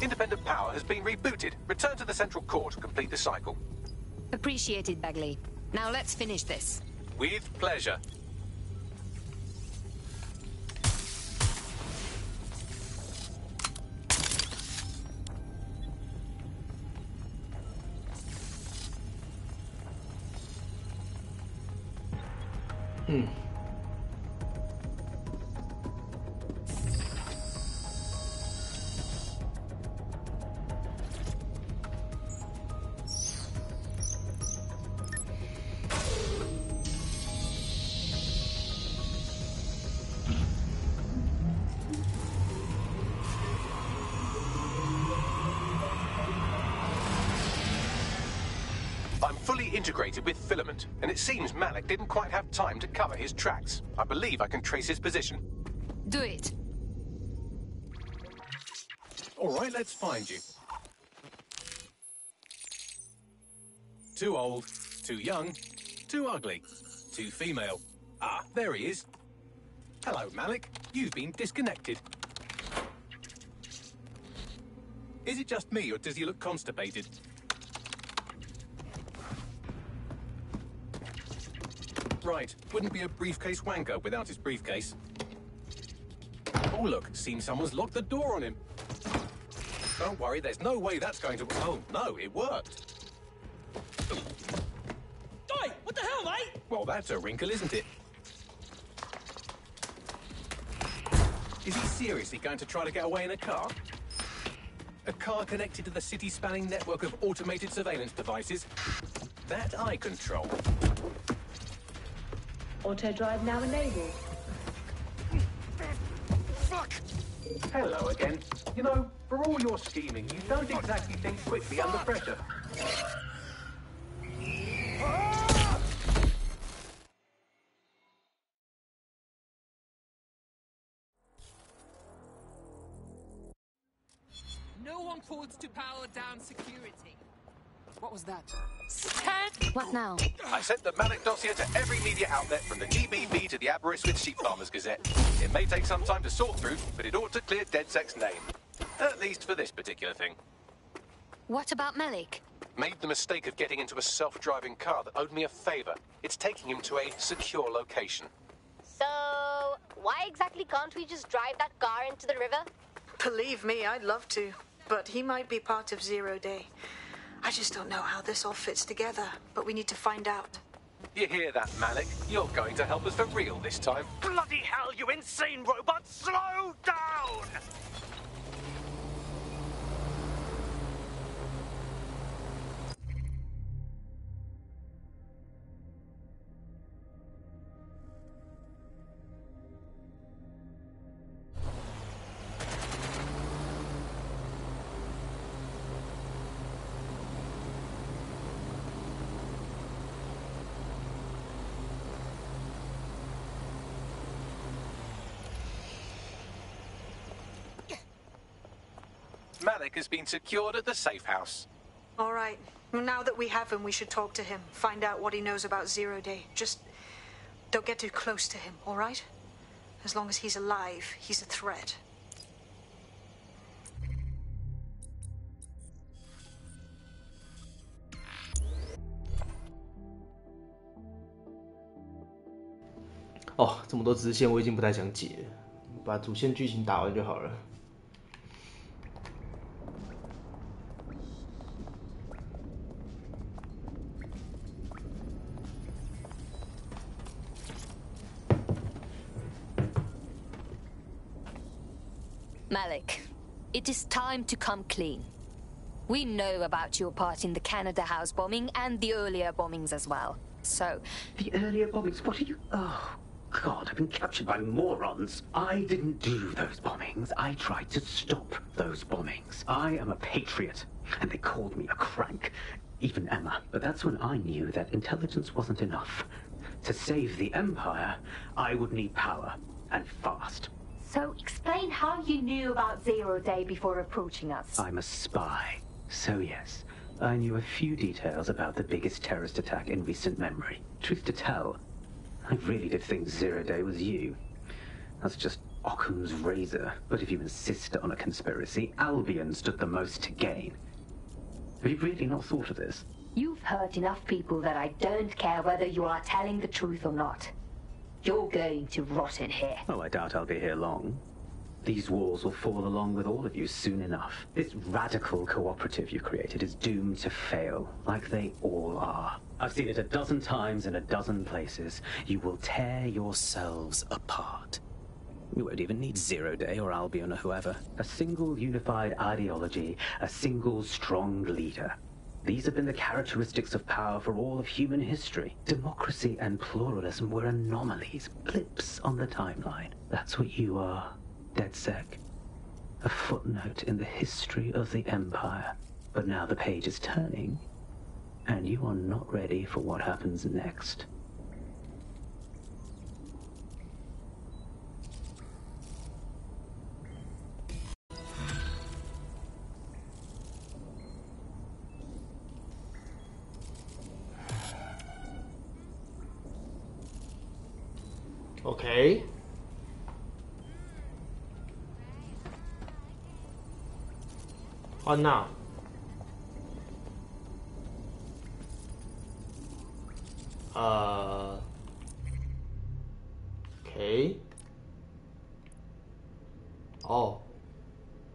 Speaker 1: Independent power has been rebooted. Return to the central core to complete the cycle.
Speaker 2: Appreciated, Bagley. Now let's finish this.
Speaker 1: With pleasure. I'm fully integrated with Filament, and it seems Malik didn't quite have time to cover his tracks. I believe I can trace his position.
Speaker 2: Do it.
Speaker 1: All right, let's find you. Too old, too young, too ugly, too female. Ah, there he is. Hello, Malik. You've been disconnected. Is it just me, or does he look constipated? Right, wouldn't be a briefcase wanker without his briefcase. Oh look, seems someone's locked the door on him. Don't worry, there's no way that's going to... Oh, no, it worked.
Speaker 12: Oi! What the hell, mate?
Speaker 1: Well, that's a wrinkle, isn't it? Is he seriously going to try to get away in a car? A car connected to the city-spanning network of automated surveillance devices that I control.
Speaker 18: Auto drive now enabled.
Speaker 1: Fuck! Hello again. You know, for all your scheming, you don't exactly think quickly under pressure.
Speaker 6: No one called to power down security.
Speaker 23: What was that?
Speaker 2: What now?
Speaker 1: I sent the Malik dossier to every media outlet, from the GBB to the Aberystwyth Sheep Farmers Gazette. It may take some time to sort through, but it ought to clear DedSec's name. At least for this particular thing.
Speaker 2: What about Malik?
Speaker 1: Made the mistake of getting into a self-driving car that owed me a favor. It's taking him to a secure location.
Speaker 16: So, why exactly can't we just drive that car into the river?
Speaker 3: Believe me, I'd love to. But he might be part of Zero Day. I just don't know how this all fits together, but we need to find out.
Speaker 1: You hear that, Malik? You're going to help us for real this time.
Speaker 11: Bloody hell, you insane robot! Slow down!
Speaker 1: Malik has been secured at the safe house.
Speaker 3: All right. Now that we have him, we should talk to him. Find out what he knows about Zero Day. Just don't get too close to him, all right? As long as he's alive, he's a threat.
Speaker 5: 哦，这么多支线我已经不太想解了，把主线剧情打完就好了。
Speaker 2: Malik, it is time to come clean. We know about your part in the Canada House bombing and the earlier bombings as well. So...
Speaker 10: The earlier bombings? What are you... Oh, God, I've been captured by morons. I didn't do those bombings. I tried to stop those bombings. I am a patriot, and they called me a crank. Even Emma. But that's when I knew that intelligence wasn't enough. To save the Empire, I would need power, and fast.
Speaker 12: So explain how you knew about Zero Day before approaching us.
Speaker 10: I'm a spy. So yes, I knew a few details about the biggest terrorist attack in recent memory. Truth to tell, I really did think Zero Day was you. That's just Occam's razor. But if you insist on a conspiracy, Albion stood the most to gain. Have you really not thought of this?
Speaker 12: You've hurt enough people that I don't care whether you are telling the truth or not. You're going to rot in here.
Speaker 10: Oh, I doubt I'll be here long. These walls will fall along with all of you soon enough. This radical cooperative you created is doomed to fail, like they all are. I've seen it a dozen times in a dozen places. You will tear yourselves apart. You won't even need Zero Day or Albion or whoever. A single unified ideology, a single strong leader. These have been the characteristics of power for all of human history. Democracy and pluralism were anomalies, blips on the timeline. That's what you are, DedSec. A footnote in the history of the Empire. But now the page is turning, and you are not ready for what happens next.
Speaker 5: OK， 换那。OK， 哦，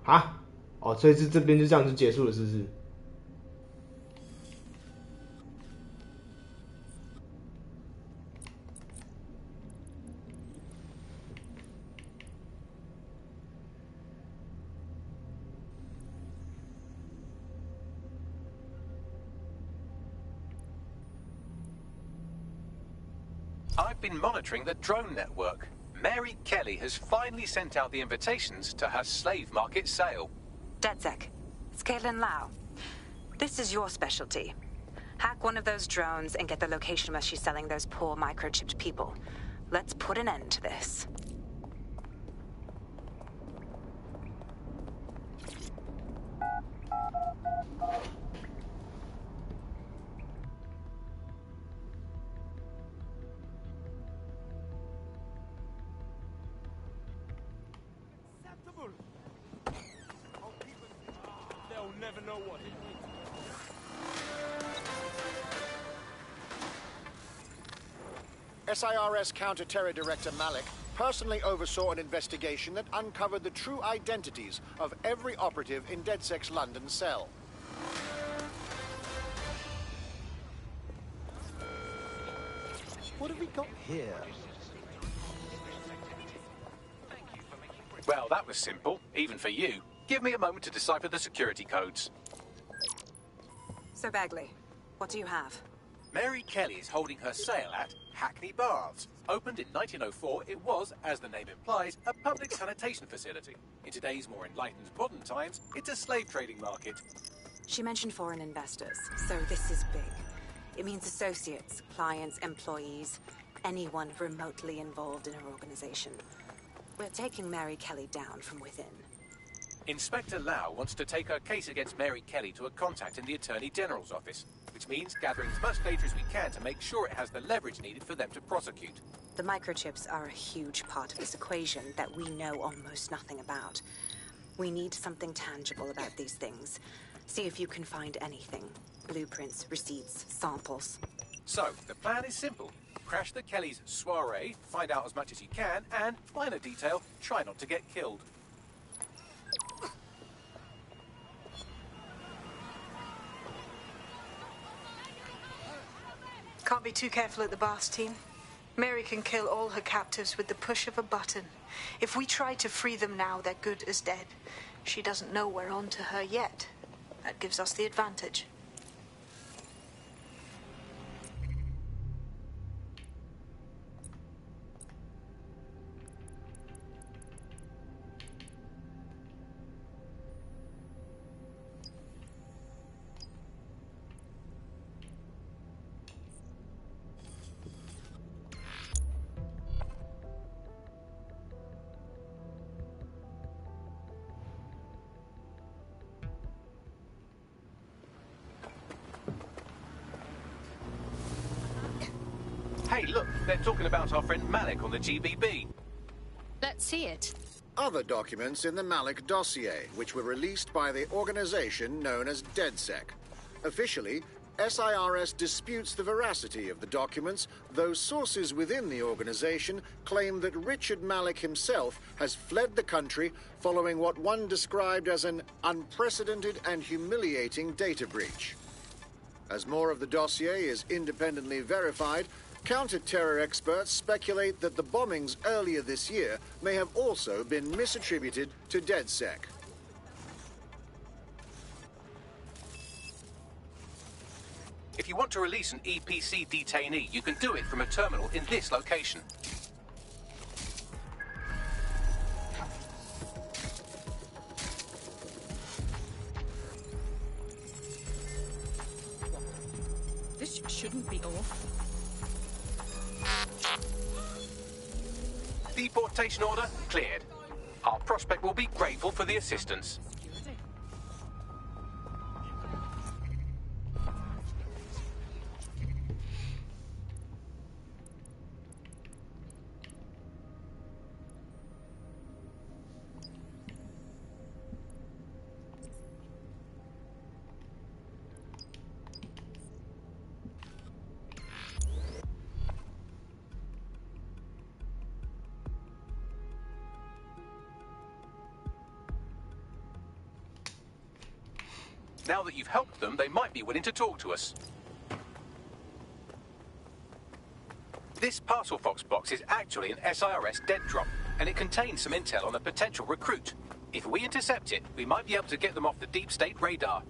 Speaker 5: 啊，哦，所以这边就这样就结束了，是不是？
Speaker 1: I've been monitoring the drone network. Mary Kelly has finally sent out the invitations to her slave market sale.
Speaker 15: DedSec, it's Caitlin Lau. This is your specialty. Hack one of those drones and get the location where she's selling those poor microchipped people. Let's put an end to this.
Speaker 7: They'll never know what hit me.
Speaker 22: SIRS Counter-Terror Director Malik personally oversaw an investigation that uncovered the true identities of every operative in DedSec's London cell.
Speaker 19: What have we got here?
Speaker 1: Well, that was simple, even for you. Give me a moment to decipher the security codes.
Speaker 15: So, Bagley, what do you have?
Speaker 1: Mary Kelly is holding her sale at Hackney Baths. Opened in 1904, it was, as the name implies, a public sanitation facility. In today's more enlightened modern times, it's a slave trading market.
Speaker 15: She mentioned foreign investors, so this is big. It means associates, clients, employees, anyone remotely involved in her organization. We're taking Mary Kelly down from within.
Speaker 1: Inspector Lau wants to take her case against Mary Kelly to a contact in the Attorney General's office, which means gathering as much data as we can to make sure it has the leverage needed for them to prosecute.
Speaker 15: The microchips are a huge part of this equation that we know almost nothing about. We need something tangible about these things. See if you can find anything. Blueprints, receipts, samples.
Speaker 1: So, the plan is simple. Crash the Kellys' soiree, find out as much as you can, and, minor detail, try not to get killed.
Speaker 3: Can't be too careful at the Baths team. Mary can kill all her captives with the push of a button. If we try to free them now, they're good as dead. She doesn't know we're on to her yet. That gives us the advantage.
Speaker 1: Hey, look, they're talking about our friend Malik on the GBB.
Speaker 2: Let's see it.
Speaker 22: Other documents in the Malik dossier, which were released by the organization known as DedSec. Officially, SIRS disputes the veracity of the documents, though sources within the organization claim that Richard Malik himself has fled the country following what one described as an unprecedented and humiliating data breach. As more of the dossier is independently verified, counter-terror experts speculate that the bombings earlier this year may have also been misattributed to DedSec.
Speaker 1: If you want to release an EPC detainee, you can do it from a terminal in this location.
Speaker 14: This shouldn't be off.
Speaker 1: Deportation order cleared. Our prospect will be grateful for the assistance. Now that you've helped them, they might be willing to talk to us. This Parcel Fox box is actually an SIRS dead drop, and it contains some intel on a potential recruit. If we intercept it, we might be able to get them off the deep state radar.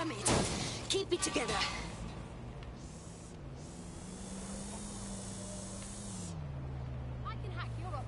Speaker 12: Damn it! Keep it together.
Speaker 9: I can hack Europe.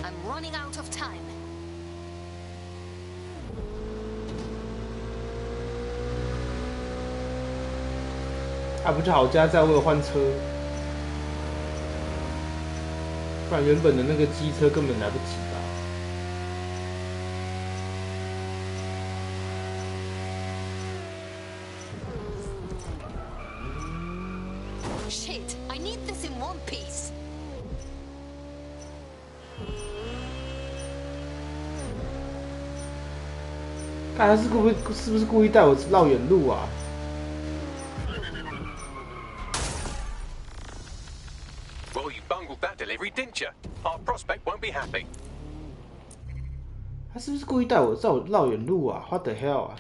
Speaker 2: I'm running out of time.
Speaker 5: 啊，不就好加载，我有换车，不然原本的那个机车根本来不及吧。
Speaker 2: Shit! I need this in one piece.
Speaker 5: 看他是不是故意带我绕远路啊？
Speaker 1: Well, you bungled that delivery, didn't you? Our prospect won't be happy.
Speaker 5: 他是不是故意带我绕远路啊 ？What the hell 啊！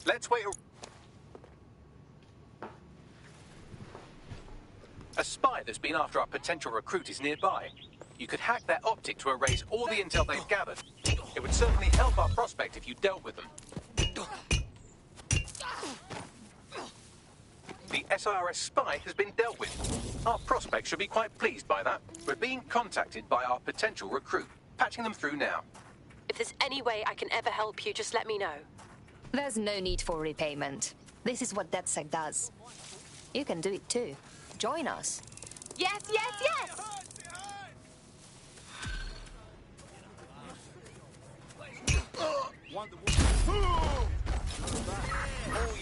Speaker 1: Let's wait. A spy that's been after our potential recruit is nearby. You could hack their optic to erase all the intel they've gathered. It would certainly help our prospect if you dealt with them. The SIRS spy has been dealt with. Our prospect should be quite pleased by that. We're being contacted by our potential recruit. Patching them through now.
Speaker 8: If there's any way I can ever help you, just let me know.
Speaker 2: There's no need for repayment. This is what DedSec does. You can do it too. Join us.
Speaker 20: Yes, yes, yes!
Speaker 7: All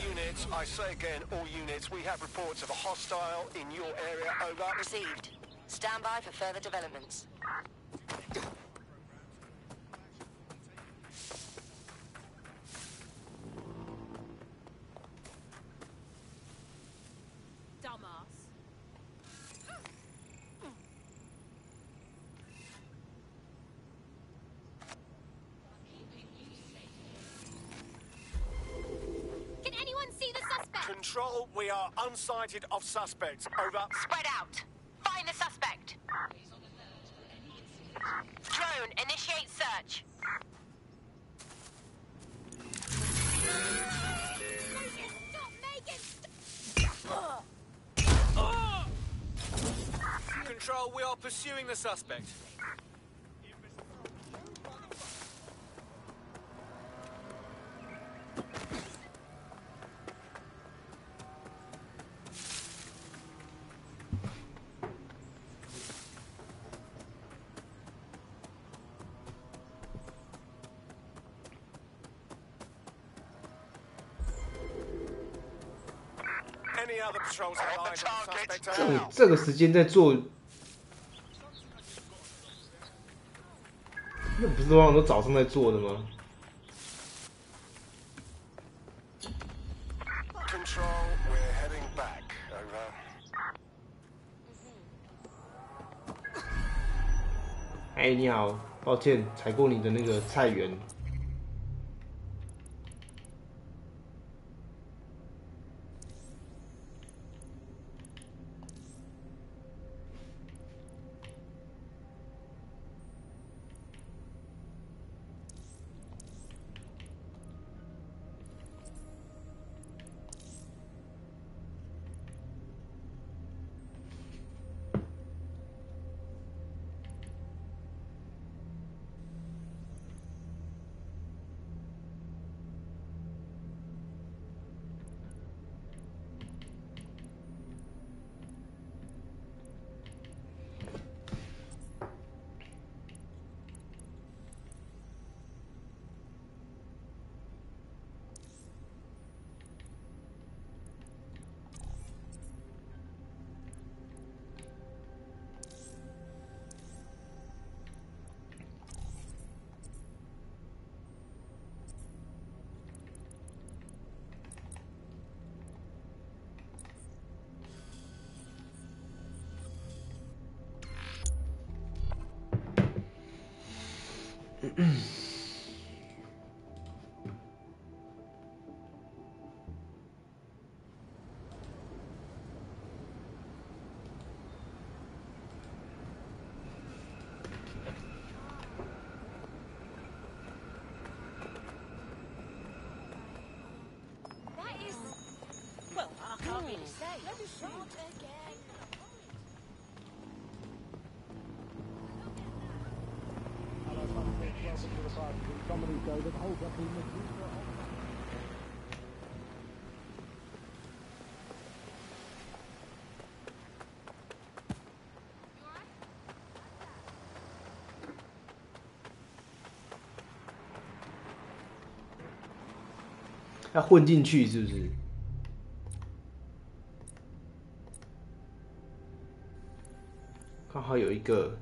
Speaker 7: units, I say again, all units, we have reports of a hostile in your area, over.
Speaker 12: Received. Stand by for further developments.
Speaker 7: Control, we are unsighted of suspects. Over.
Speaker 16: Spread out. Find the suspect. Drone, initiate search.
Speaker 7: Control, we are pursuing the suspect. Any other patrols have eyes on the suspect are
Speaker 5: 这个时间在做，那不是通常都早上在做的吗？
Speaker 7: Control, we're heading back. Over.
Speaker 5: 哎，你好，抱歉，踩过你的那个菜园。
Speaker 20: Well, I can't really say. Let me shoot again.
Speaker 5: "要混进去是不是？刚好有一个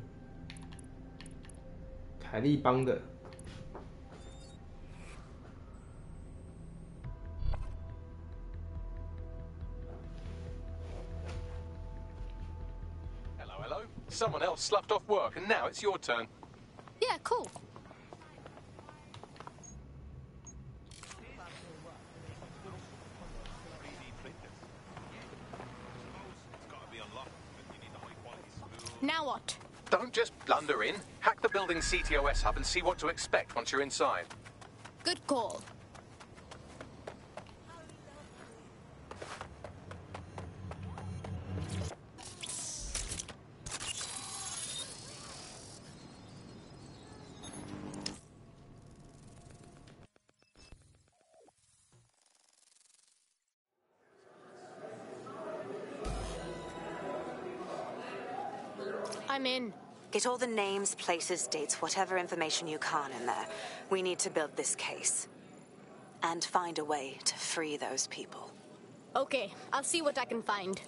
Speaker 5: 凯利帮的。
Speaker 1: Hello, hello. Someone else sloughed off work, and now it's your turn.
Speaker 2: Yeah, cool.
Speaker 9: Now what?
Speaker 1: Don't just blunder in. Hack the building's CTOS hub and see what to expect once you're inside.
Speaker 9: Good call. I'm in.
Speaker 15: Get all the names, places, dates, whatever information you can in there. We need to build this case. And find a way to free those people.
Speaker 9: Okay, I'll see what I can find.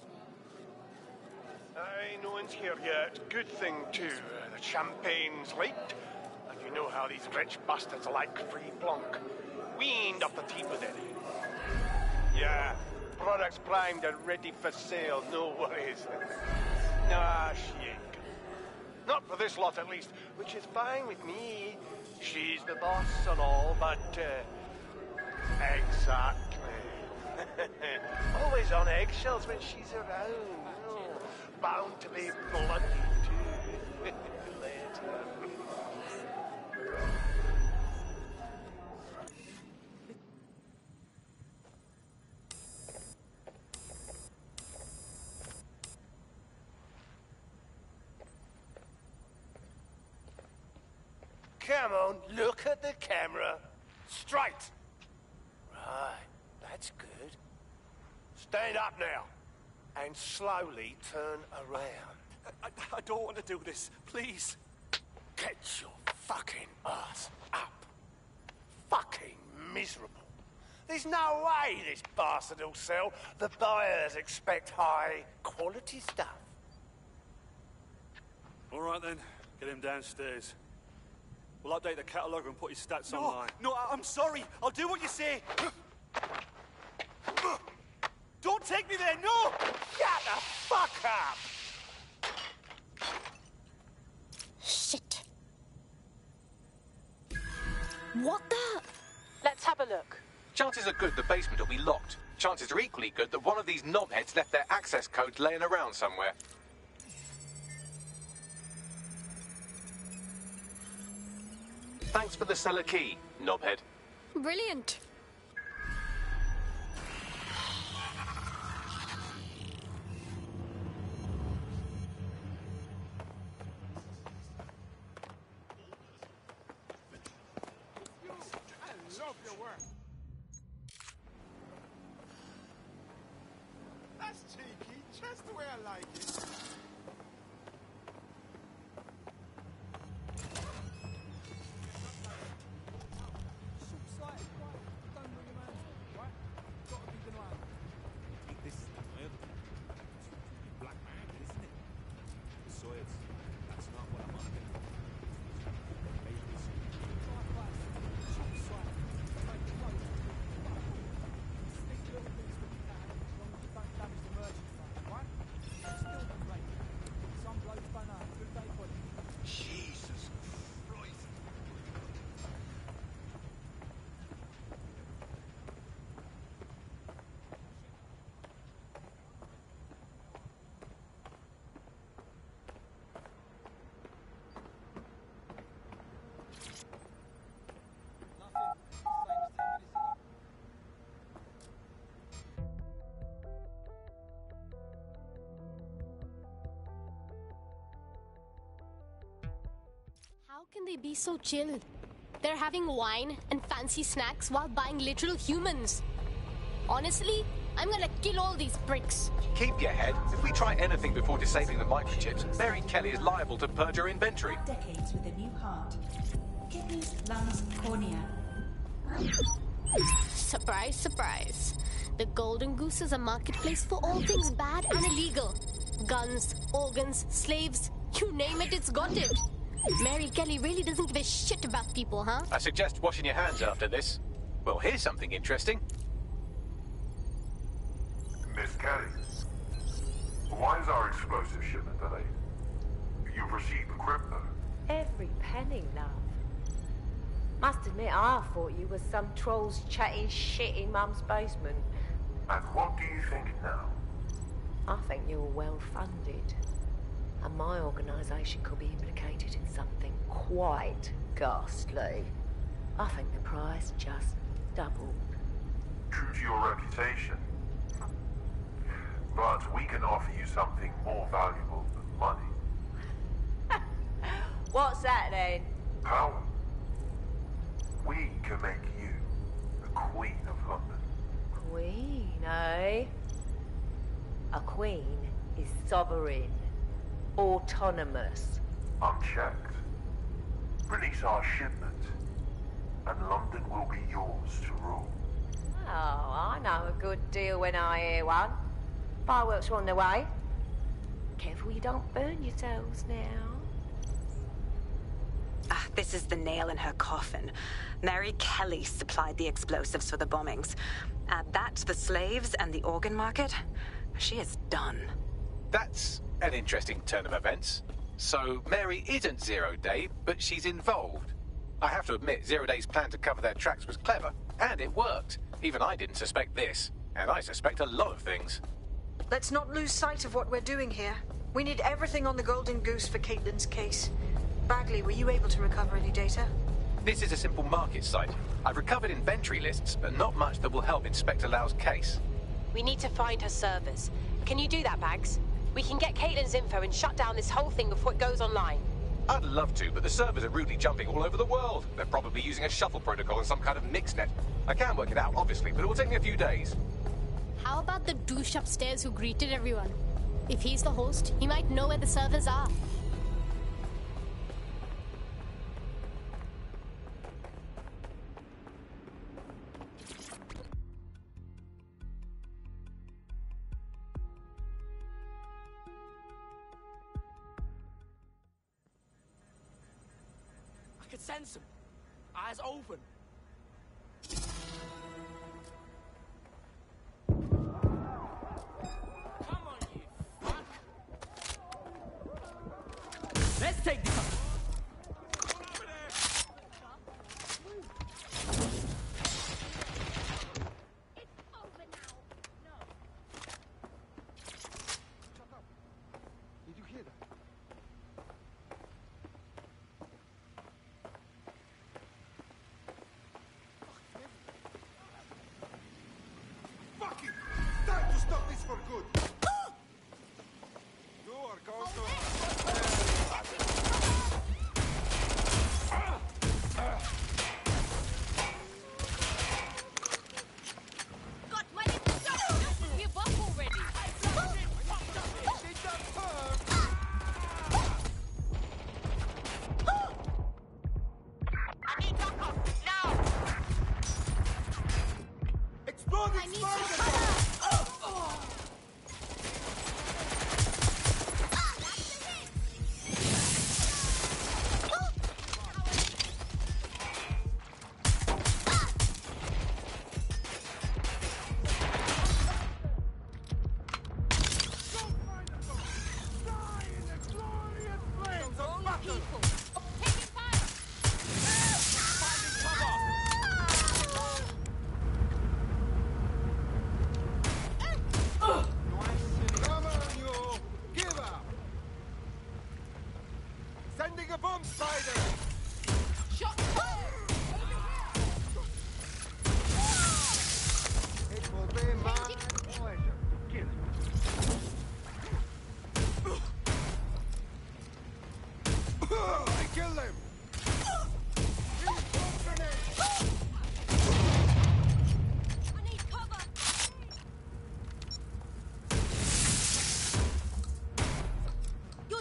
Speaker 7: Aye, no one's here yet. Good thing, too. The champagne's leaked. And you know how these rich bastards like free plonk. We ain't up the team with it. Yeah, products primed and ready for sale, no worries. Nah, she ain't. Not for this lot, at least, which is fine with me. She's the boss and all, but, exactly. Always on eggshells when she's around. Oh, bound to be bloody, too. Later. Come on, look at the camera. Straight. Right, that's good. Stand up now. And slowly turn around.
Speaker 11: I don't want to do this. Please.
Speaker 7: Get your fucking ass up. Fucking miserable. There's no way this bastard will sell. The buyers expect high-quality stuff.
Speaker 17: All right, then. Get him downstairs. We'll update the catalogue and put his stats online.
Speaker 19: No, I'm sorry. I'll do what you say. Don't take me there, no!
Speaker 7: Shut the fuck up!
Speaker 8: Shit. What the?
Speaker 6: Let's have a look.
Speaker 1: Chances are good the basement will be locked. Chances are equally good that one of these knobheads left their access codes laying around somewhere. Thanks for the cellar key, knobhead.
Speaker 8: Brilliant.
Speaker 7: I love your work. That's cheeky, just the way I like it.
Speaker 9: How can they be so chill? They're having wine and fancy snacks while buying literal humans. Honestly, I'm gonna kill all these pricks.
Speaker 1: Keep your head. If we try anything before disabling the microchips, Mary Kelly is liable to purge her inventory.
Speaker 18: Decades with a new heart. Kidneys, lungs, cornea.
Speaker 9: Surprise, surprise. The Golden Goose is a marketplace for all things bad and illegal. Guns, organs, slaves, you name it, it's got it. Mary Kelly really doesn't give a shit about people, huh?
Speaker 1: I suggest washing your hands after this. Well, here's something interesting.
Speaker 21: Miss Kelly, why is our explosive shipment delayed? You've received the crypto.
Speaker 24: Every penny, love. Must admit, I thought you were some trolls chatting shit in Mum's basement.
Speaker 21: And what do you think now?
Speaker 24: I think you're well funded. And my organisation could be implicated in something quite ghastly. I think the price just doubled.
Speaker 21: True to your reputation. But we can offer you something more valuable than money.
Speaker 24: What's that then?
Speaker 21: Power. We can make you the Queen of London.
Speaker 24: Queen, eh? A queen is sovereign, autonomous.
Speaker 21: Unchecked. Release our shipment, and London will be yours to rule.
Speaker 24: Oh, I know a good deal when I hear one. Fireworks are on the way. Careful you don't burn yourselves now.
Speaker 15: This is the nail in her coffin. Mary Kelly supplied the explosives for the bombings. Add that to the slaves and the organ market, she is done.
Speaker 1: That's an interesting turn of events. So Mary isn't Zero Day, but she's involved. I have to admit, Zero Day's plan to cover their tracks was clever, and it worked. Even I didn't suspect this, and I suspect a lot of things.
Speaker 3: Let's not lose sight of what we're doing here. We need everything on the Golden Goose for Caitlin's case. Bagley, were you able to recover any data?
Speaker 1: This is a simple market site. I've recovered inventory lists, but not much that will help Inspector Lau's case.
Speaker 16: We need to find her servers. Can you do that, Bags? We can get Caitlin's info and shut down this whole thing before it goes online.
Speaker 1: I'd love to, but the servers are rudely jumping all over the world. They're probably using a shuffle protocol and some kind of mixnet. I can work it out, obviously, but it will take me a few days.
Speaker 9: How about the douche upstairs who greeted everyone? If he's the host, he might know where the servers are.
Speaker 4: sense them. Eyes open. Come on, you fuck. Let's take this up.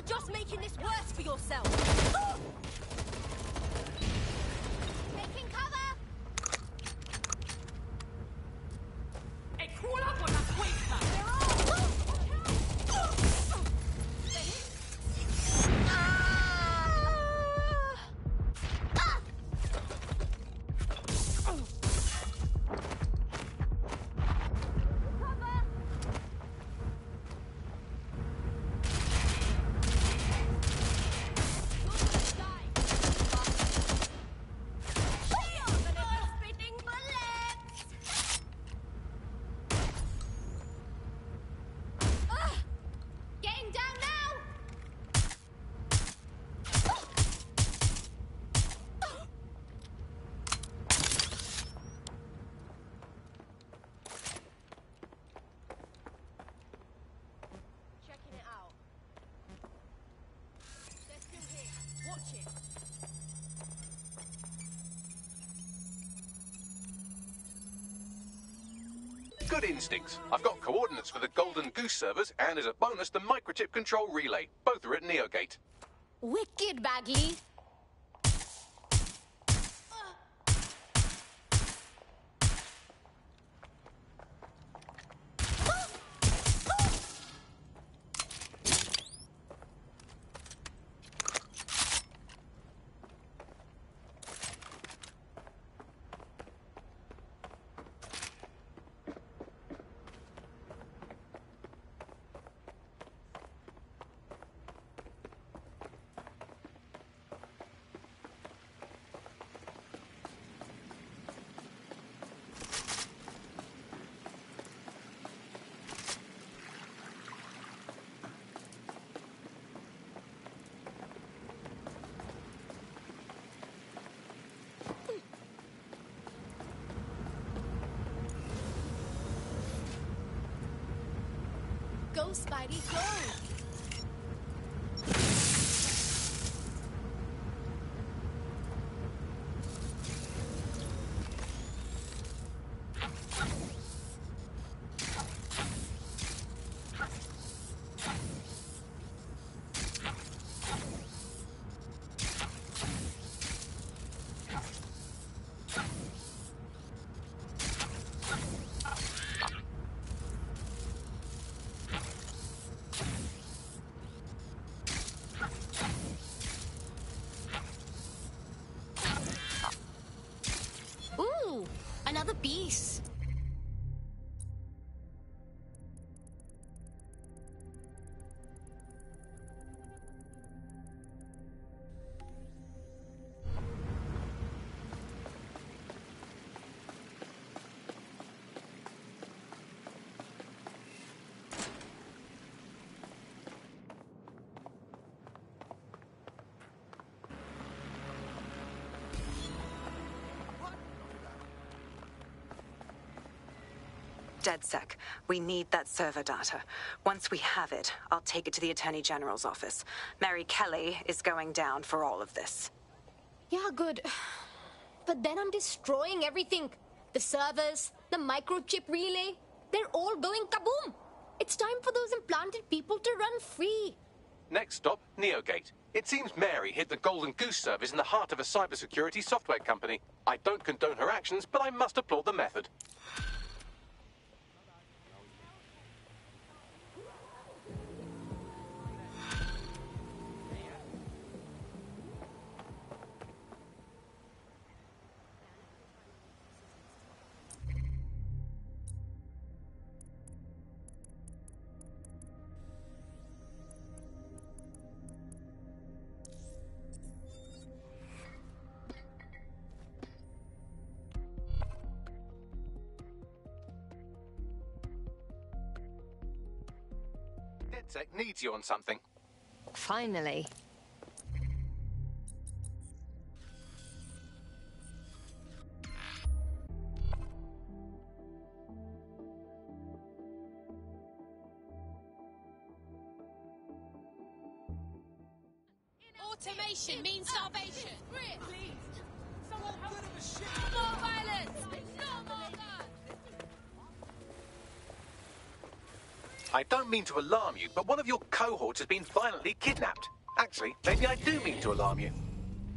Speaker 8: Just making this worse for yourself. Taking cover.
Speaker 4: Hey, crawl up on that quick, man.
Speaker 1: Good instincts. I've got coordinates for the Golden Goose servers, and as a bonus, the microchip control relay. Both are at Neogate.
Speaker 8: Wicked, Bagley.
Speaker 9: Go, Spidey, go!
Speaker 15: DedSec, we need that server data. Once we have it, I'll take it to the Attorney General's office. Mary Kelly is going down for all of this.
Speaker 9: Yeah, good. But then I'm destroying everything. The servers, the microchip relay, they're all going kaboom. It's time for those implanted people to run free.
Speaker 1: Next stop, Neogate. It seems Mary hid the Golden Goose service in the heart of a cybersecurity software company. I don't condone her actions, but I must applaud the method. DedSec needs you on something.
Speaker 2: Finally.
Speaker 4: Automation means starvation. Please. Someone help. No more violence. No more guns.
Speaker 1: I don't mean to alarm you, but one of your cohorts has been violently kidnapped. Actually, maybe I do mean to alarm you.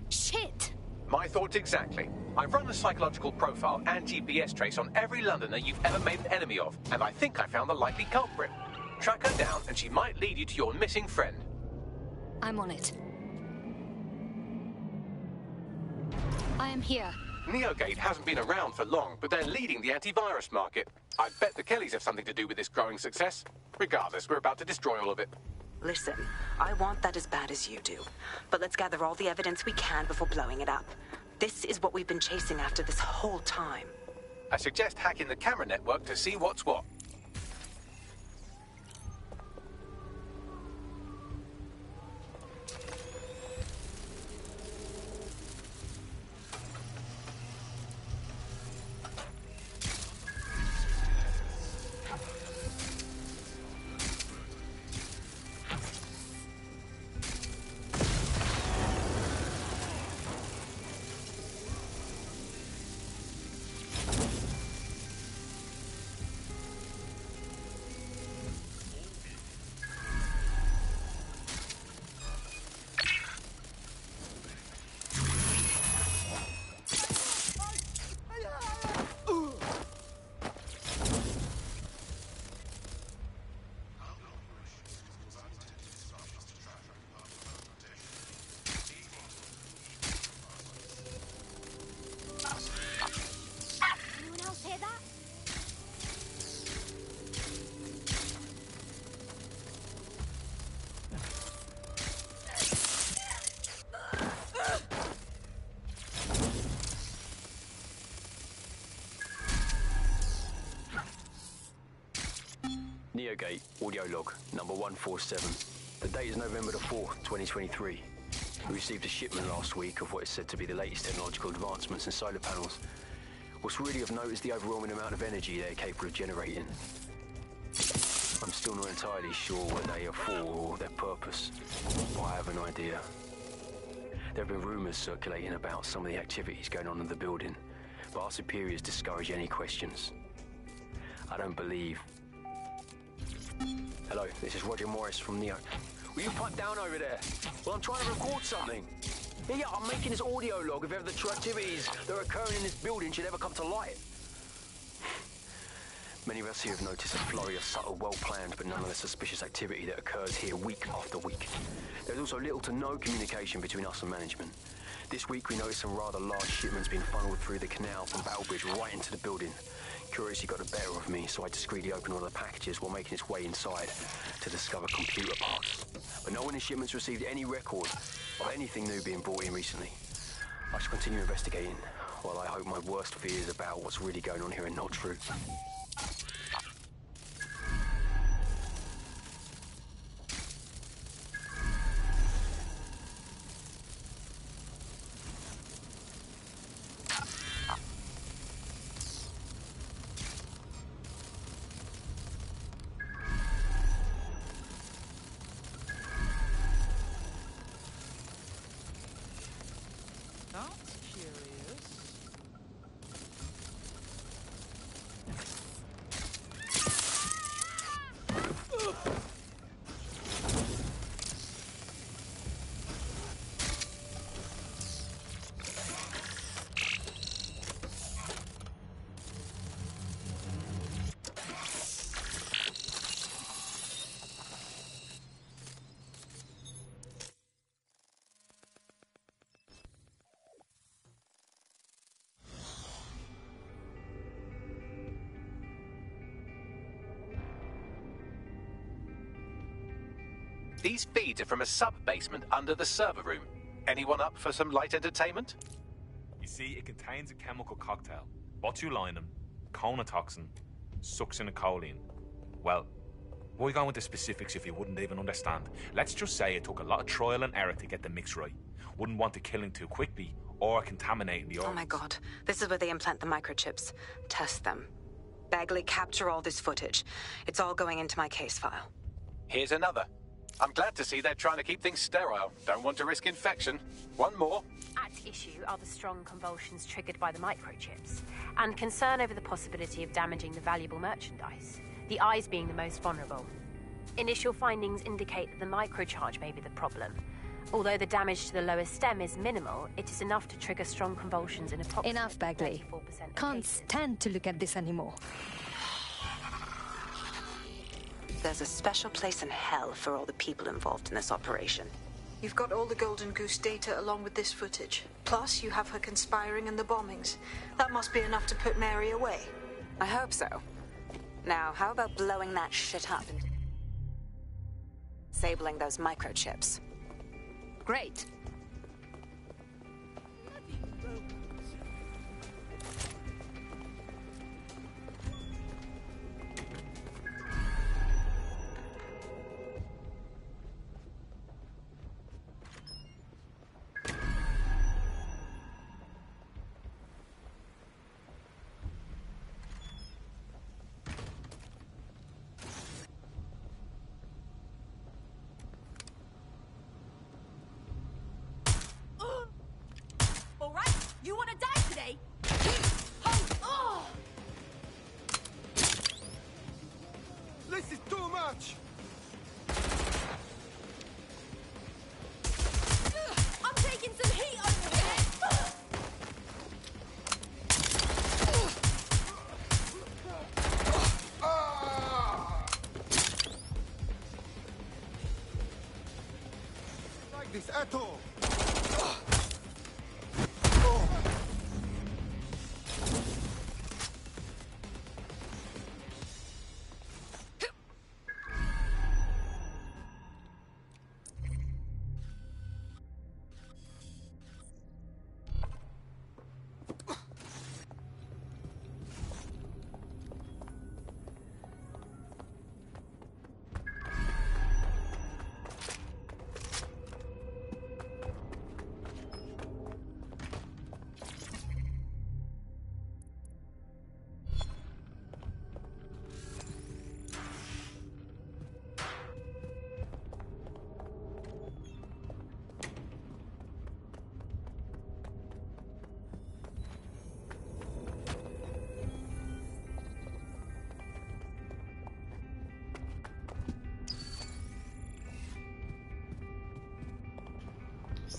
Speaker 2: Shit!
Speaker 1: My thoughts exactly. I've run a psychological profile and GPS trace on every Londoner you've ever made an enemy of, and I think I found the likely culprit. Track her down, and she might lead you to your missing friend.
Speaker 2: I'm on it. I am here.
Speaker 1: Neogate hasn't been around for long, but they're leading the antivirus market. I bet the Kellys have something to do with this growing success. Regardless, we're about to destroy all of it.
Speaker 15: Listen, I want that as bad as you do. But let's gather all the evidence we can before blowing it up. This is what we've been chasing after this whole time.
Speaker 1: I suggest hacking the camera network to see what's what.
Speaker 10: Neogate, audio log, number 147. The date is November the 4th, 2023. We received a shipment last week of what is said to be the latest technological advancements in solar panels. What's really of note is the overwhelming amount of energy they're capable of generating. I'm still not entirely sure what they are for or their purpose, but I have an idea. There have been rumours circulating about some of the activities going on in the building, but our superiors discourage any questions. I don't believe... Hello, this is Roger Morris from Neo. Will you pipe down over there? Well, I'm trying to record something. Yeah, I'm making this audio log of ever the true activities that are occurring in this building should ever come to light. Many of us here have noticed a flurry of subtle, well-planned, but nonetheless suspicious activity that occurs here week after week. There's also little to no communication between us and management. This week we noticed some rather large shipments being funneled through the canal from Battlebridge right into the building. Curiosity got the better of me, so I discreetly opened one of the packages while making its way inside to discover computer parts. But no one in shipments received any record of anything new being brought in recently. I shall continue investigating, while I hope my worst fears about what's really going on here are not true.
Speaker 1: These feeds are from a sub-basement under the server room. Anyone up for some light entertainment?
Speaker 13: You see, it contains a chemical cocktail. Botulinum, conotoxin, succinylcholine. Well, why go into specifics if you wouldn't even understand? Let's just say it took a lot of trial and error to get the mix right. Wouldn't want to kill him too quickly or contaminating the organs.
Speaker 15: Oh my god. This is where they implant the microchips. Test them. Bagley, capture all this footage. It's all going into my case file.
Speaker 1: Here's another. I'm glad to see they're trying to keep things sterile. Don't want to risk infection. One more.
Speaker 8: At issue are the strong convulsions triggered by the microchips, and concern over the possibility of damaging the valuable merchandise, the eyes being the most vulnerable. Initial findings indicate that the microcharge may be the problem. Although the damage to the lower stem is minimal, it is enough to trigger strong convulsions in approximately
Speaker 2: Enough, Bagley.
Speaker 8: 34% of
Speaker 2: Can't
Speaker 8: cases.
Speaker 2: stand to look at this anymore.
Speaker 15: There's a special place in hell for all the people involved in this operation.
Speaker 3: You've got all the Golden Goose data along with this footage. Plus, you have her conspiring and the bombings. That must be enough to put Mary away.
Speaker 15: I hope so. Now, how about blowing that shit up and disabling those microchips?
Speaker 2: Great.
Speaker 4: You want to die today?
Speaker 19: This is too much!
Speaker 4: I'm taking some heat over here!
Speaker 19: Like this at all.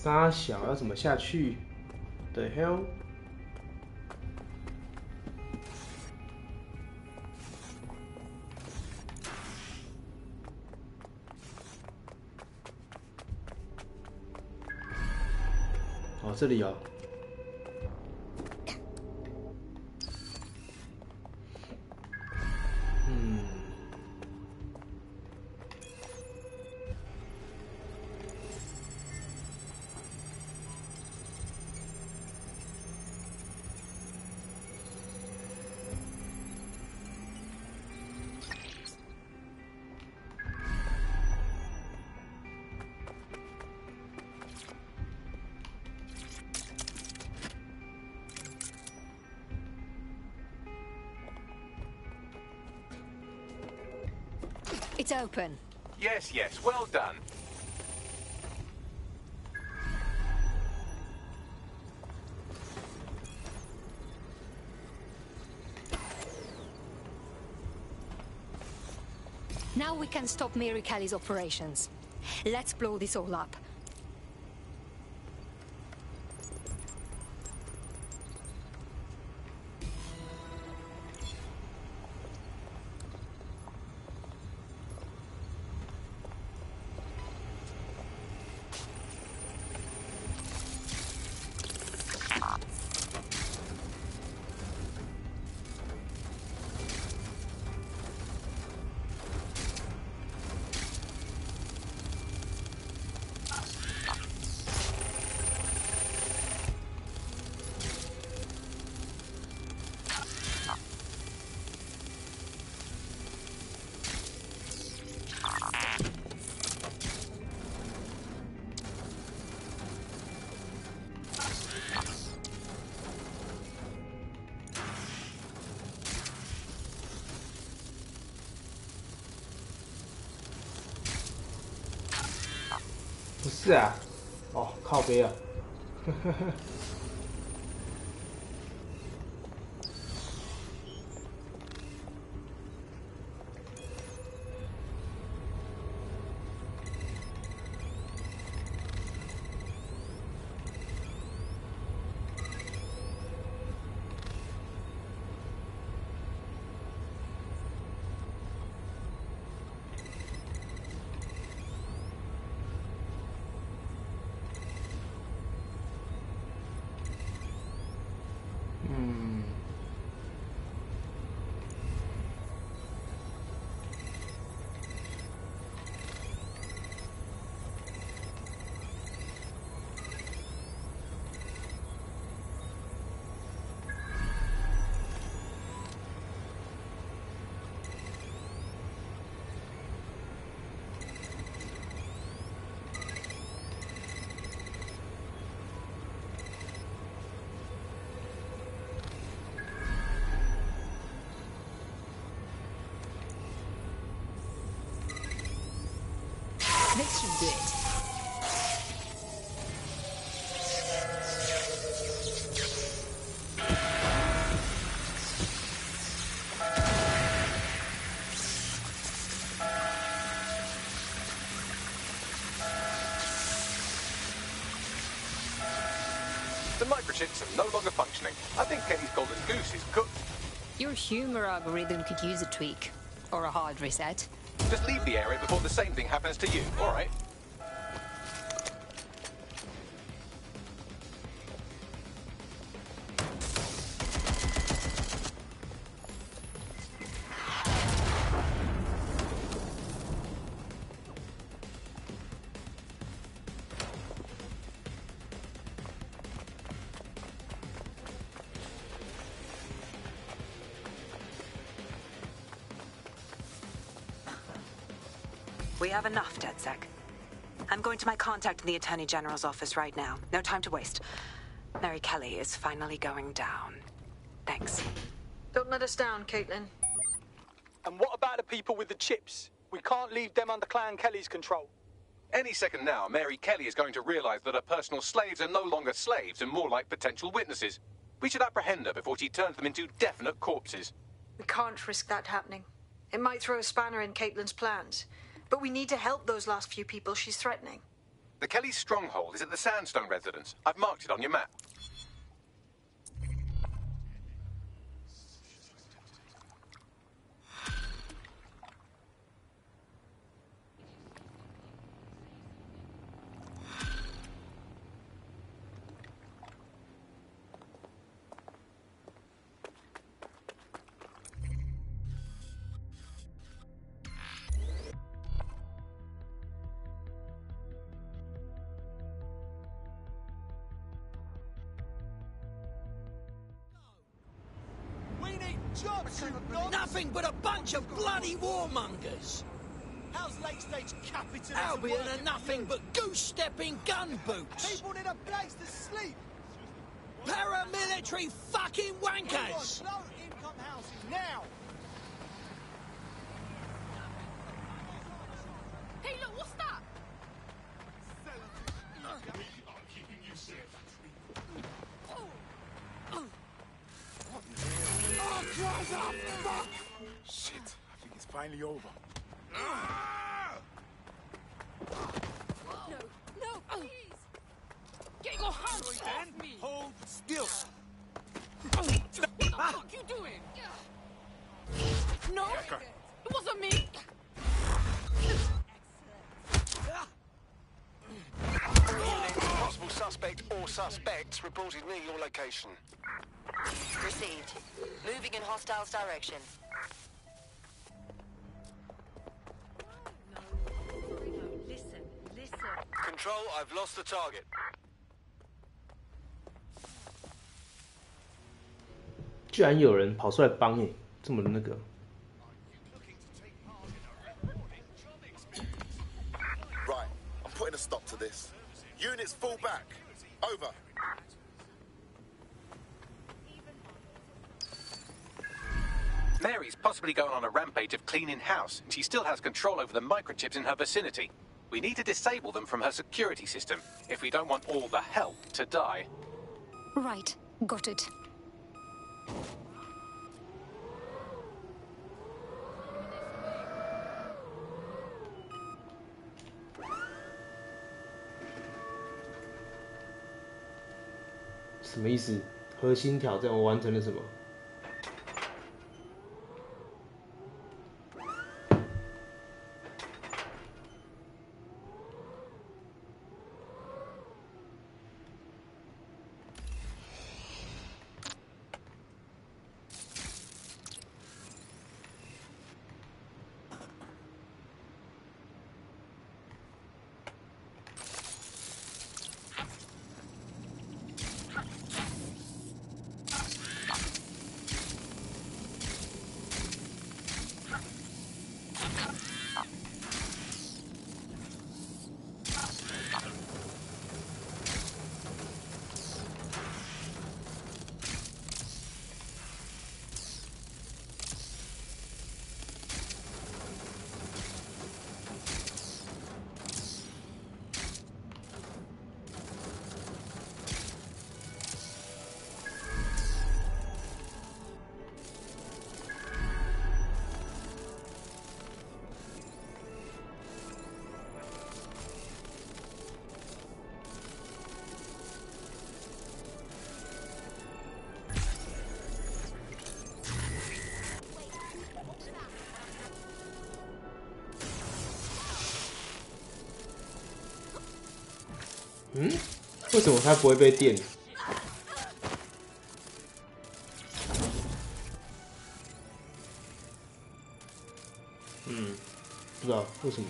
Speaker 5: 沙小要怎么下去 ？The hell？ 哦，这里哦。
Speaker 2: It's open.
Speaker 1: Yes, yes, well done.
Speaker 2: Now we can stop Mary Kelly's operations. Let's blow this all up.
Speaker 5: 不是啊，哦，靠背啊。
Speaker 2: This should do it.
Speaker 1: The microchips are no longer functioning. I think Kenny's golden goose is cooked.
Speaker 2: Your humor algorithm could use a tweak. Or a hard reset.
Speaker 1: Just leave the area before the same thing happens to you, all right?
Speaker 15: We have enough, DedSec. I'm going to my contact in the Attorney General's office right now. No time to waste. Mary Kelly is finally going down. Thanks.
Speaker 3: Don't let us down, Caitlin.
Speaker 12: And what about the people with the chips? We can't leave them under Clan Kelly's control.
Speaker 1: Any second now, Mary Kelly is going to realize that her personal slaves are no longer slaves and more like potential witnesses. We should apprehend her before she turns them into definite corpses.
Speaker 3: We can't risk that happening. It might throw a spanner in Caitlin's plans. But we need to help those last few people she's threatening.
Speaker 1: The Kelly stronghold is at the Sandstone residence. I've marked it on your map.
Speaker 14: Jobs, nothing but a bunch of bloody warmongers.
Speaker 22: How's late-stage capitalism?
Speaker 14: Albion are nothing but goose-stepping gun boots.
Speaker 22: People need a place to sleep.
Speaker 14: Paramilitary fucking wankers.
Speaker 22: Low-income housing now.
Speaker 4: Hey, look, what's that?
Speaker 22: Shit, I think it's finally over.
Speaker 4: No, please! Get your hands off me!
Speaker 22: Hold still.
Speaker 4: What the fuck you doing? No, it wasn't me!
Speaker 10: Possible suspect or suspects reported near your location.
Speaker 24: Received. Moving in hostiles' direction.
Speaker 14: Listen.
Speaker 10: Control, I've lost the target.
Speaker 5: 居然有人跑出来帮你，这么那个。
Speaker 19: Right, I'm putting a stop to this. Units fall back. Over.
Speaker 1: Mary's possibly going on a rampage of cleaning house, and she still has control over the microchips in her vicinity. We need to disable them from her security system if we don't want all the help to die.
Speaker 2: Right, got it.
Speaker 5: "什么意思？核心挑战我完成了什么？"为什么它不会被电？不知道为什么。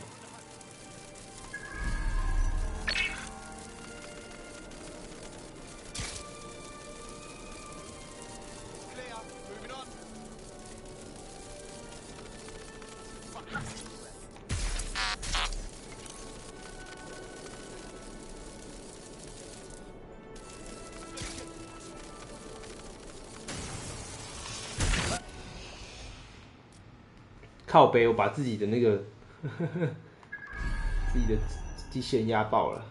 Speaker 5: 靠北，我把自己的那个自己的机器人压爆了。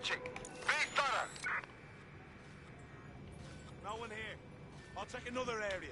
Speaker 21: searching. Be thorough.
Speaker 22: No one here. I'll check another area.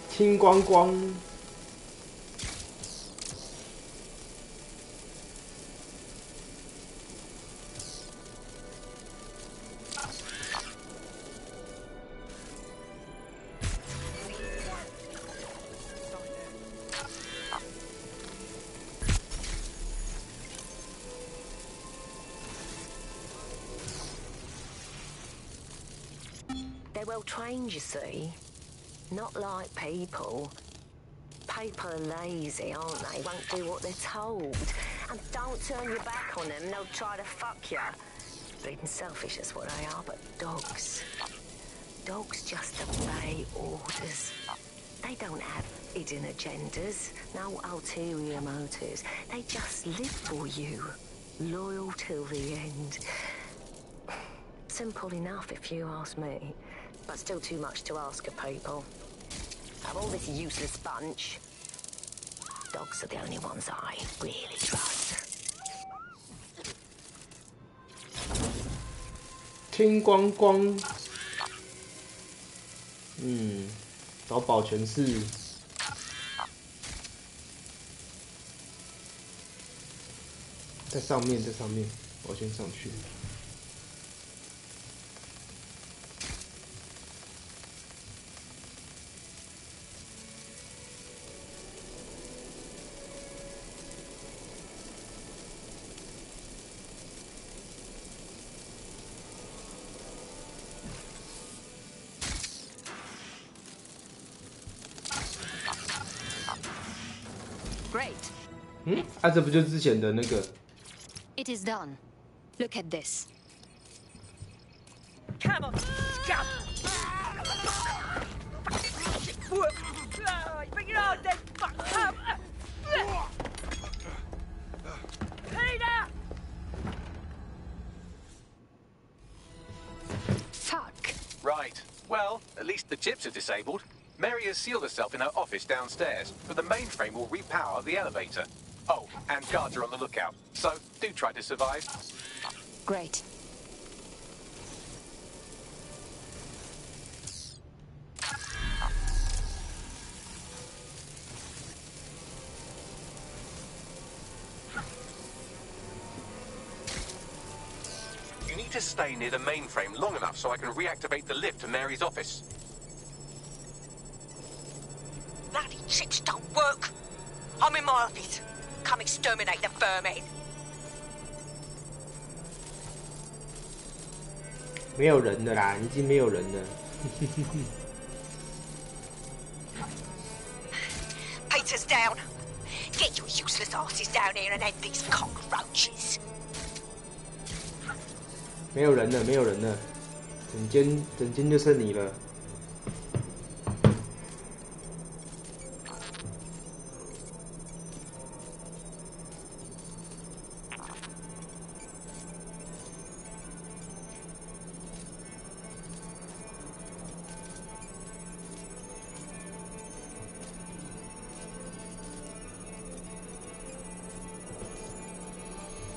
Speaker 5: 清光光。
Speaker 24: They're well trained, you see. Not like people. People are lazy, aren't they? Won't do what they're told. And don't turn your back on them, they'll try to fuck you. Bleeding selfish, that's what they are, but dogs. Dogs just obey orders. They don't have hidden agendas, no ulterior motives. They just live for you, loyal till the end. Simple enough, if you ask me, but still too much to ask of people. Of all this useless bunch, dogs are the only ones I really trust.
Speaker 5: 清光光，找保全室，在上面，在上面，我先上去。这不就之前的那个
Speaker 2: It is done. Look at this.
Speaker 14: Come on, scum! Bring it on then, fuck! Come! Peter!
Speaker 2: Fuck.
Speaker 1: Right. Well, at least the chips are disabled. Mary has sealed herself in her office downstairs, but the mainframe will repower the elevator. Oh, and guards are on the lookout, so do try to survive.
Speaker 2: Great.
Speaker 1: You need to stay near the mainframe long enough so I can reactivate the lift to Mary's office.
Speaker 14: Bloody chips don't work. I'm in my office. Come exterminate the vermin.
Speaker 5: 没有人的啦，已经没有人了。
Speaker 14: Peter's down. Get your useless asses down here and end these cockroaches.
Speaker 5: 没有人了，没有人了，整间就剩你了。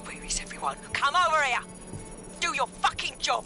Speaker 14: Where is everyone? Come over here. Do your fucking job.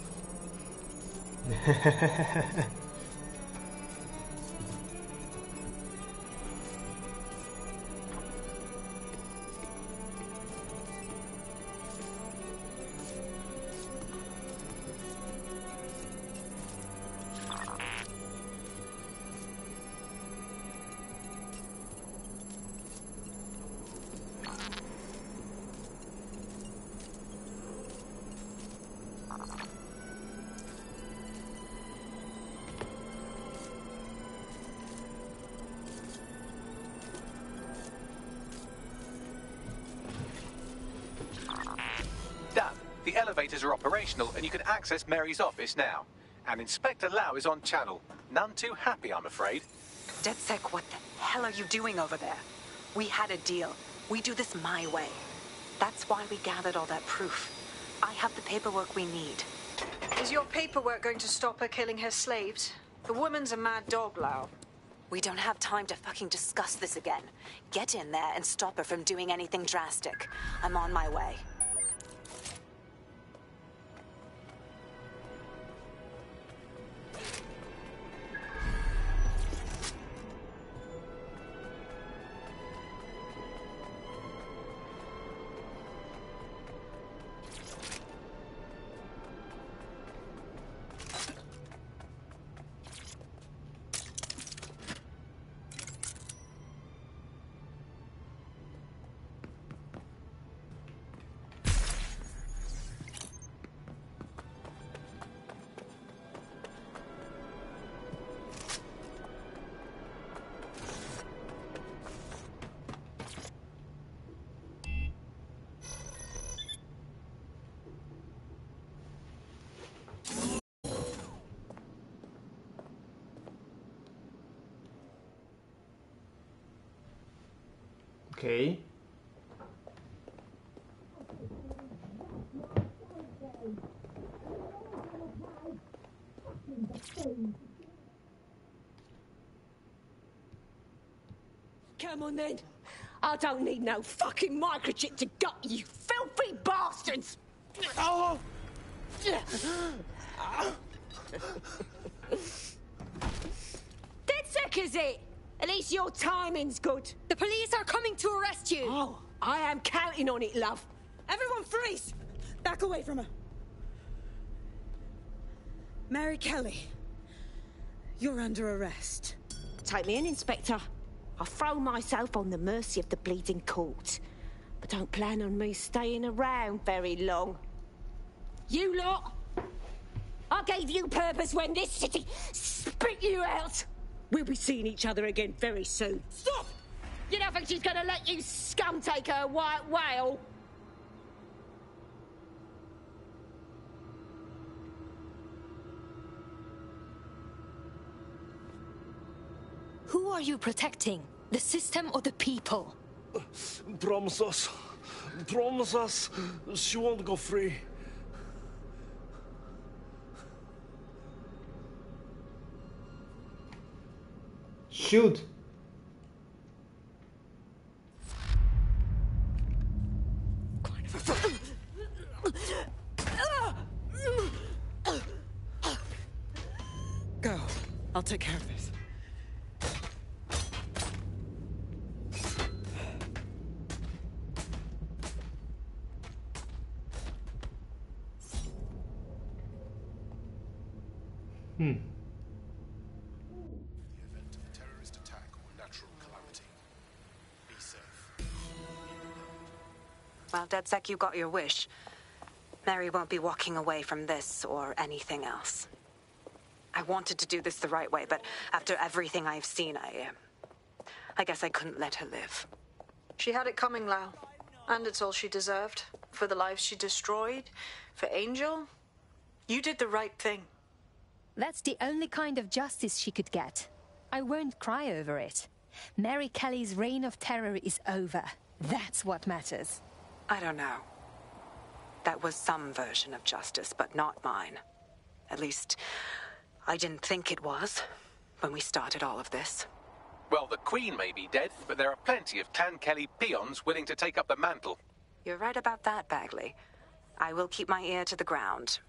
Speaker 1: Done. The elevators are operational and you can access Mary's office now. And Inspector Lau is on channel. None too happy, I'm afraid.
Speaker 15: DedSec, what the hell are you doing over there? We had a deal. We do this my way. That's why we gathered all that proof. I have the paperwork we need.
Speaker 3: Is your paperwork going to stop her killing her slaves? The woman's a mad dog, Lau.
Speaker 15: We don't have time to fucking discuss this again. Get in there and stop her from doing anything drastic. I'm on my way.
Speaker 5: Okay.
Speaker 14: Come on then. I don't need no fucking microchip to gut you filthy bastards. Oh. DedSec, is it? At least your timing's good.
Speaker 2: The police are coming to arrest you.
Speaker 14: Oh, I am counting on it, love.
Speaker 11: Everyone freeze! Back away from her. Mary Kelly, you're under arrest.
Speaker 14: Take me in, Inspector. I'll throw myself on the mercy of the bleeding court. But don't plan on me staying around very long. You lot! I gave you purpose when this city spit you out. We'll be seeing each other again very soon.
Speaker 11: Stop!
Speaker 14: You don't think she's gonna let you scum take her white whale?
Speaker 2: Who are you protecting? The system or the people?
Speaker 6: Promise us. Promise us she won't go free.
Speaker 5: Shoot.
Speaker 11: Go. I'll take care of this.
Speaker 5: Hmm.
Speaker 19: The event of a terrorist attack or natural calamity. Be safe.
Speaker 15: Well, DedSec, you got your wish. Mary won't be walking away from this or anything else. I wanted to do this the right way, but after everything I've seen, I guess I couldn't let her live.
Speaker 3: She had it coming, Lau. And it's all she deserved. For the lives she destroyed, for Angel. You did the right thing.
Speaker 2: That's the only kind of justice she could get. I won't cry over it. Mary Kelly's reign of terror is over. That's what matters.
Speaker 15: I don't know. That was some version of justice, but not mine. At least, I didn't think it was when we started all of this.
Speaker 1: Well, the Queen may be dead, but there are plenty of Clan Kelly peons willing to take up the mantle.
Speaker 15: You're right about that, Bagley. I will keep my ear to the ground.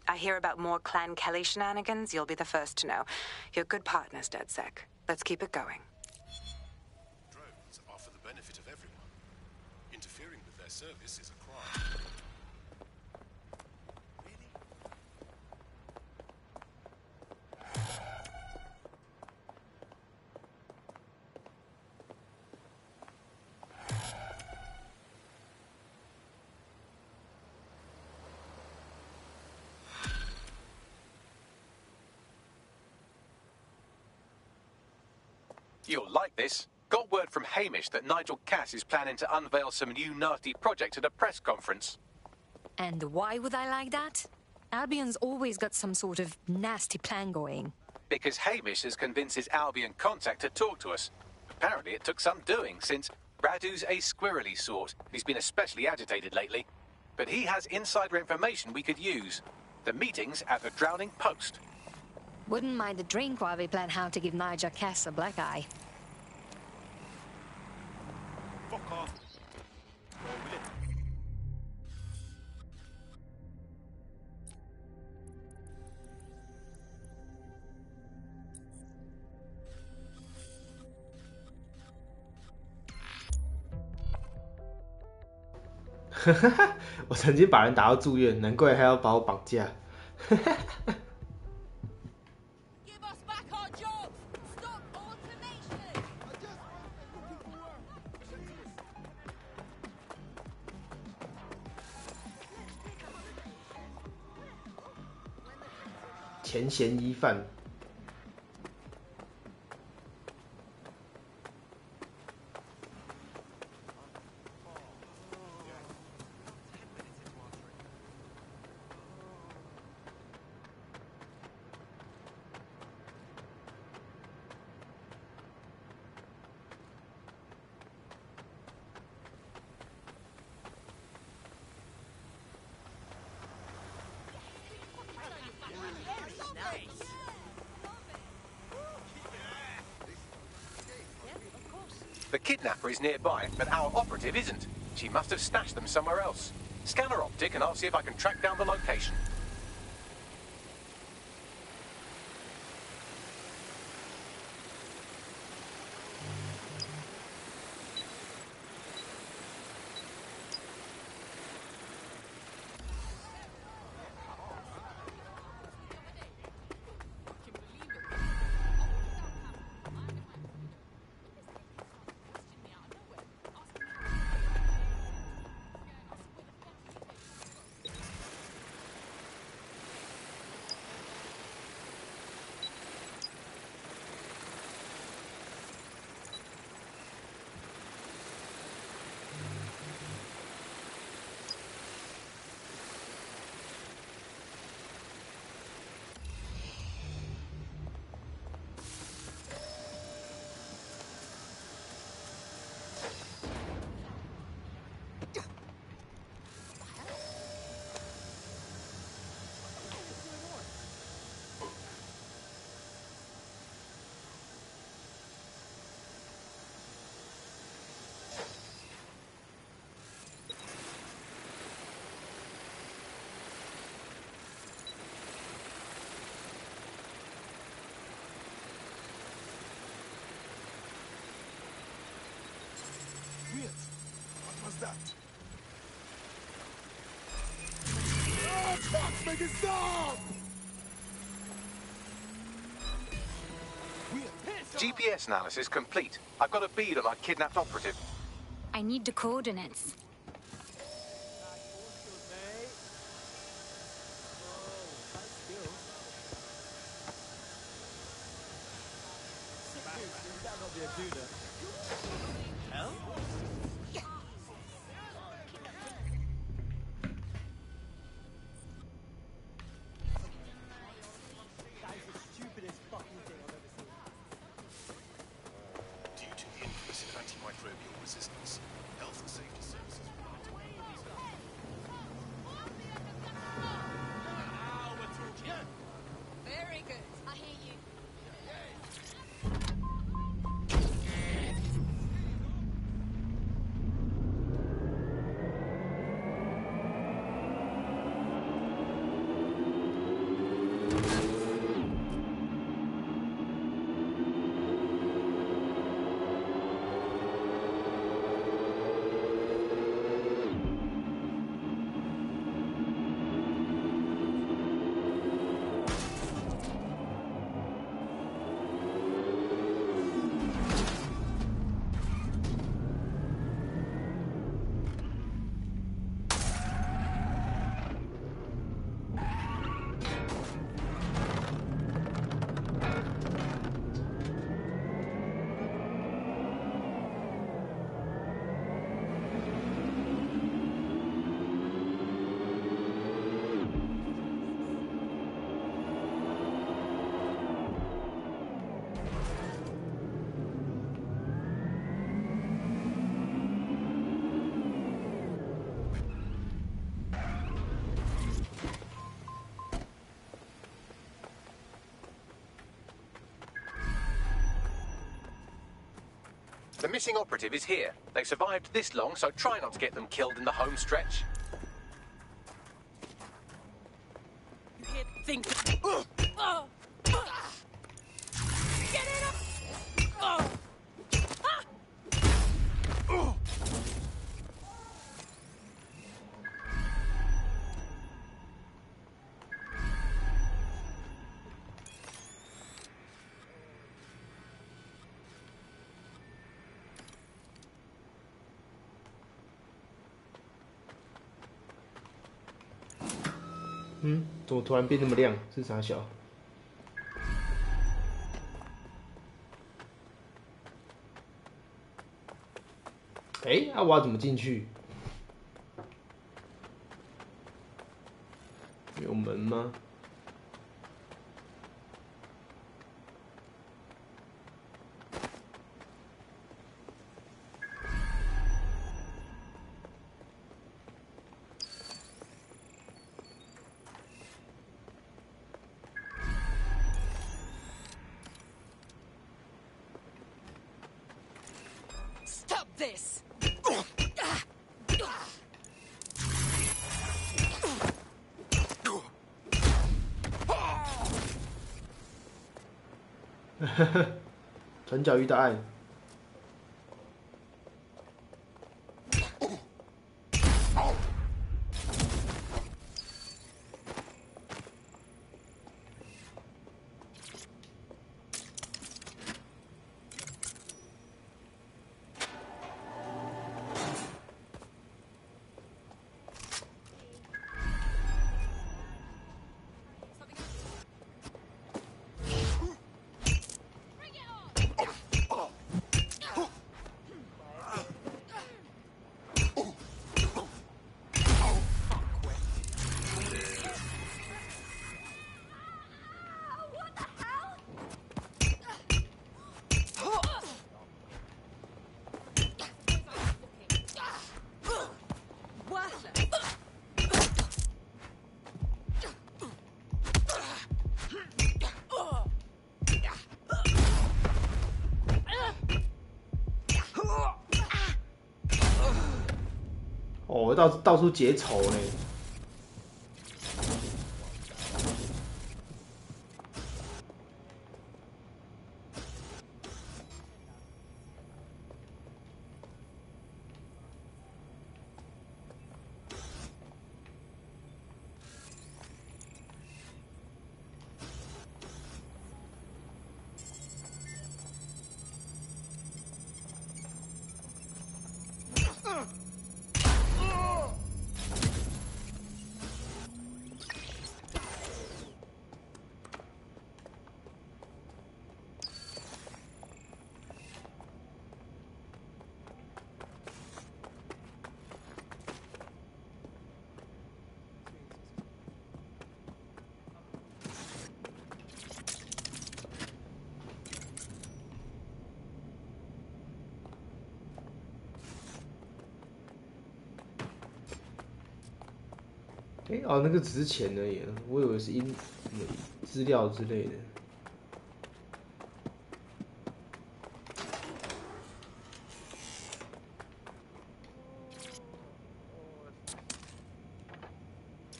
Speaker 15: I hear about more Clan Kelly shenanigans, you'll be the first to know. You're good partners, DedSec. Let's keep it going.
Speaker 19: Drones are for the benefit of everyone. Interfering with their service is a crime.
Speaker 1: You'll like this. Got word from Hamish that Nigel Cass is planning to unveil some new nasty project at a press conference.
Speaker 2: And why would I like that? Albion's always got some sort of nasty plan going.
Speaker 1: Because Hamish has convinced his Albion contact to talk to us. Apparently it took some doing, since Radu's a squirrely sort. He's been especially agitated lately. But he has insider information we could use. The meeting's at the Drowning Post.
Speaker 2: Wouldn't mind a drink while we plan how to give Nigel Cass a black eye.
Speaker 22: Fuck off.
Speaker 5: 我曾经把人打到住院，难怪还要把我绑架。前嫌疑犯。
Speaker 1: The kidnapper is nearby, but our operative isn't. She must have stashed them somewhere else. Scan her optic and I'll see if I can track down the location.
Speaker 22: Oh, fuck, make it stop!
Speaker 1: GPS analysis complete. I've got a bead on our kidnapped operative.
Speaker 2: I need the coordinates.
Speaker 19: Due to the increase in antimicrobial resistance, health and safety services
Speaker 4: Very good. I hear you.
Speaker 1: The missing operative is here. They survived this long, so try not to get them killed in the home stretch.
Speaker 4: Think. Get it up!
Speaker 5: 怎么突然变那么亮？是啥小？我要怎么进去？有门吗？Stop
Speaker 4: this!
Speaker 5: 转角遇到爱。哦，到处结仇呢。哦，那个只是钱而已，我以为是资料之类的。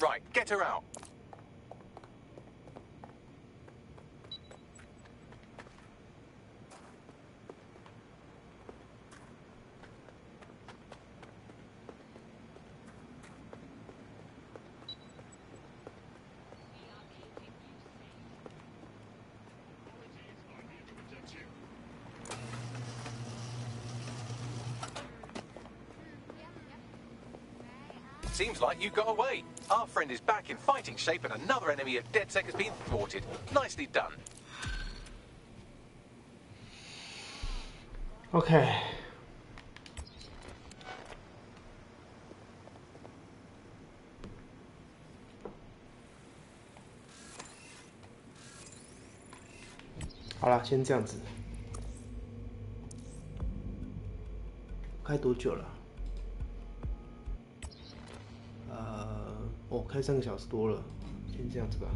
Speaker 1: Right, get her out. Seems like you got away. Our friend is back in fighting shape and another enemy of DedSec has been thwarted. Nicely done.
Speaker 5: OK。好了，先这样子。开多久了？开3个小时多了，先这样子吧。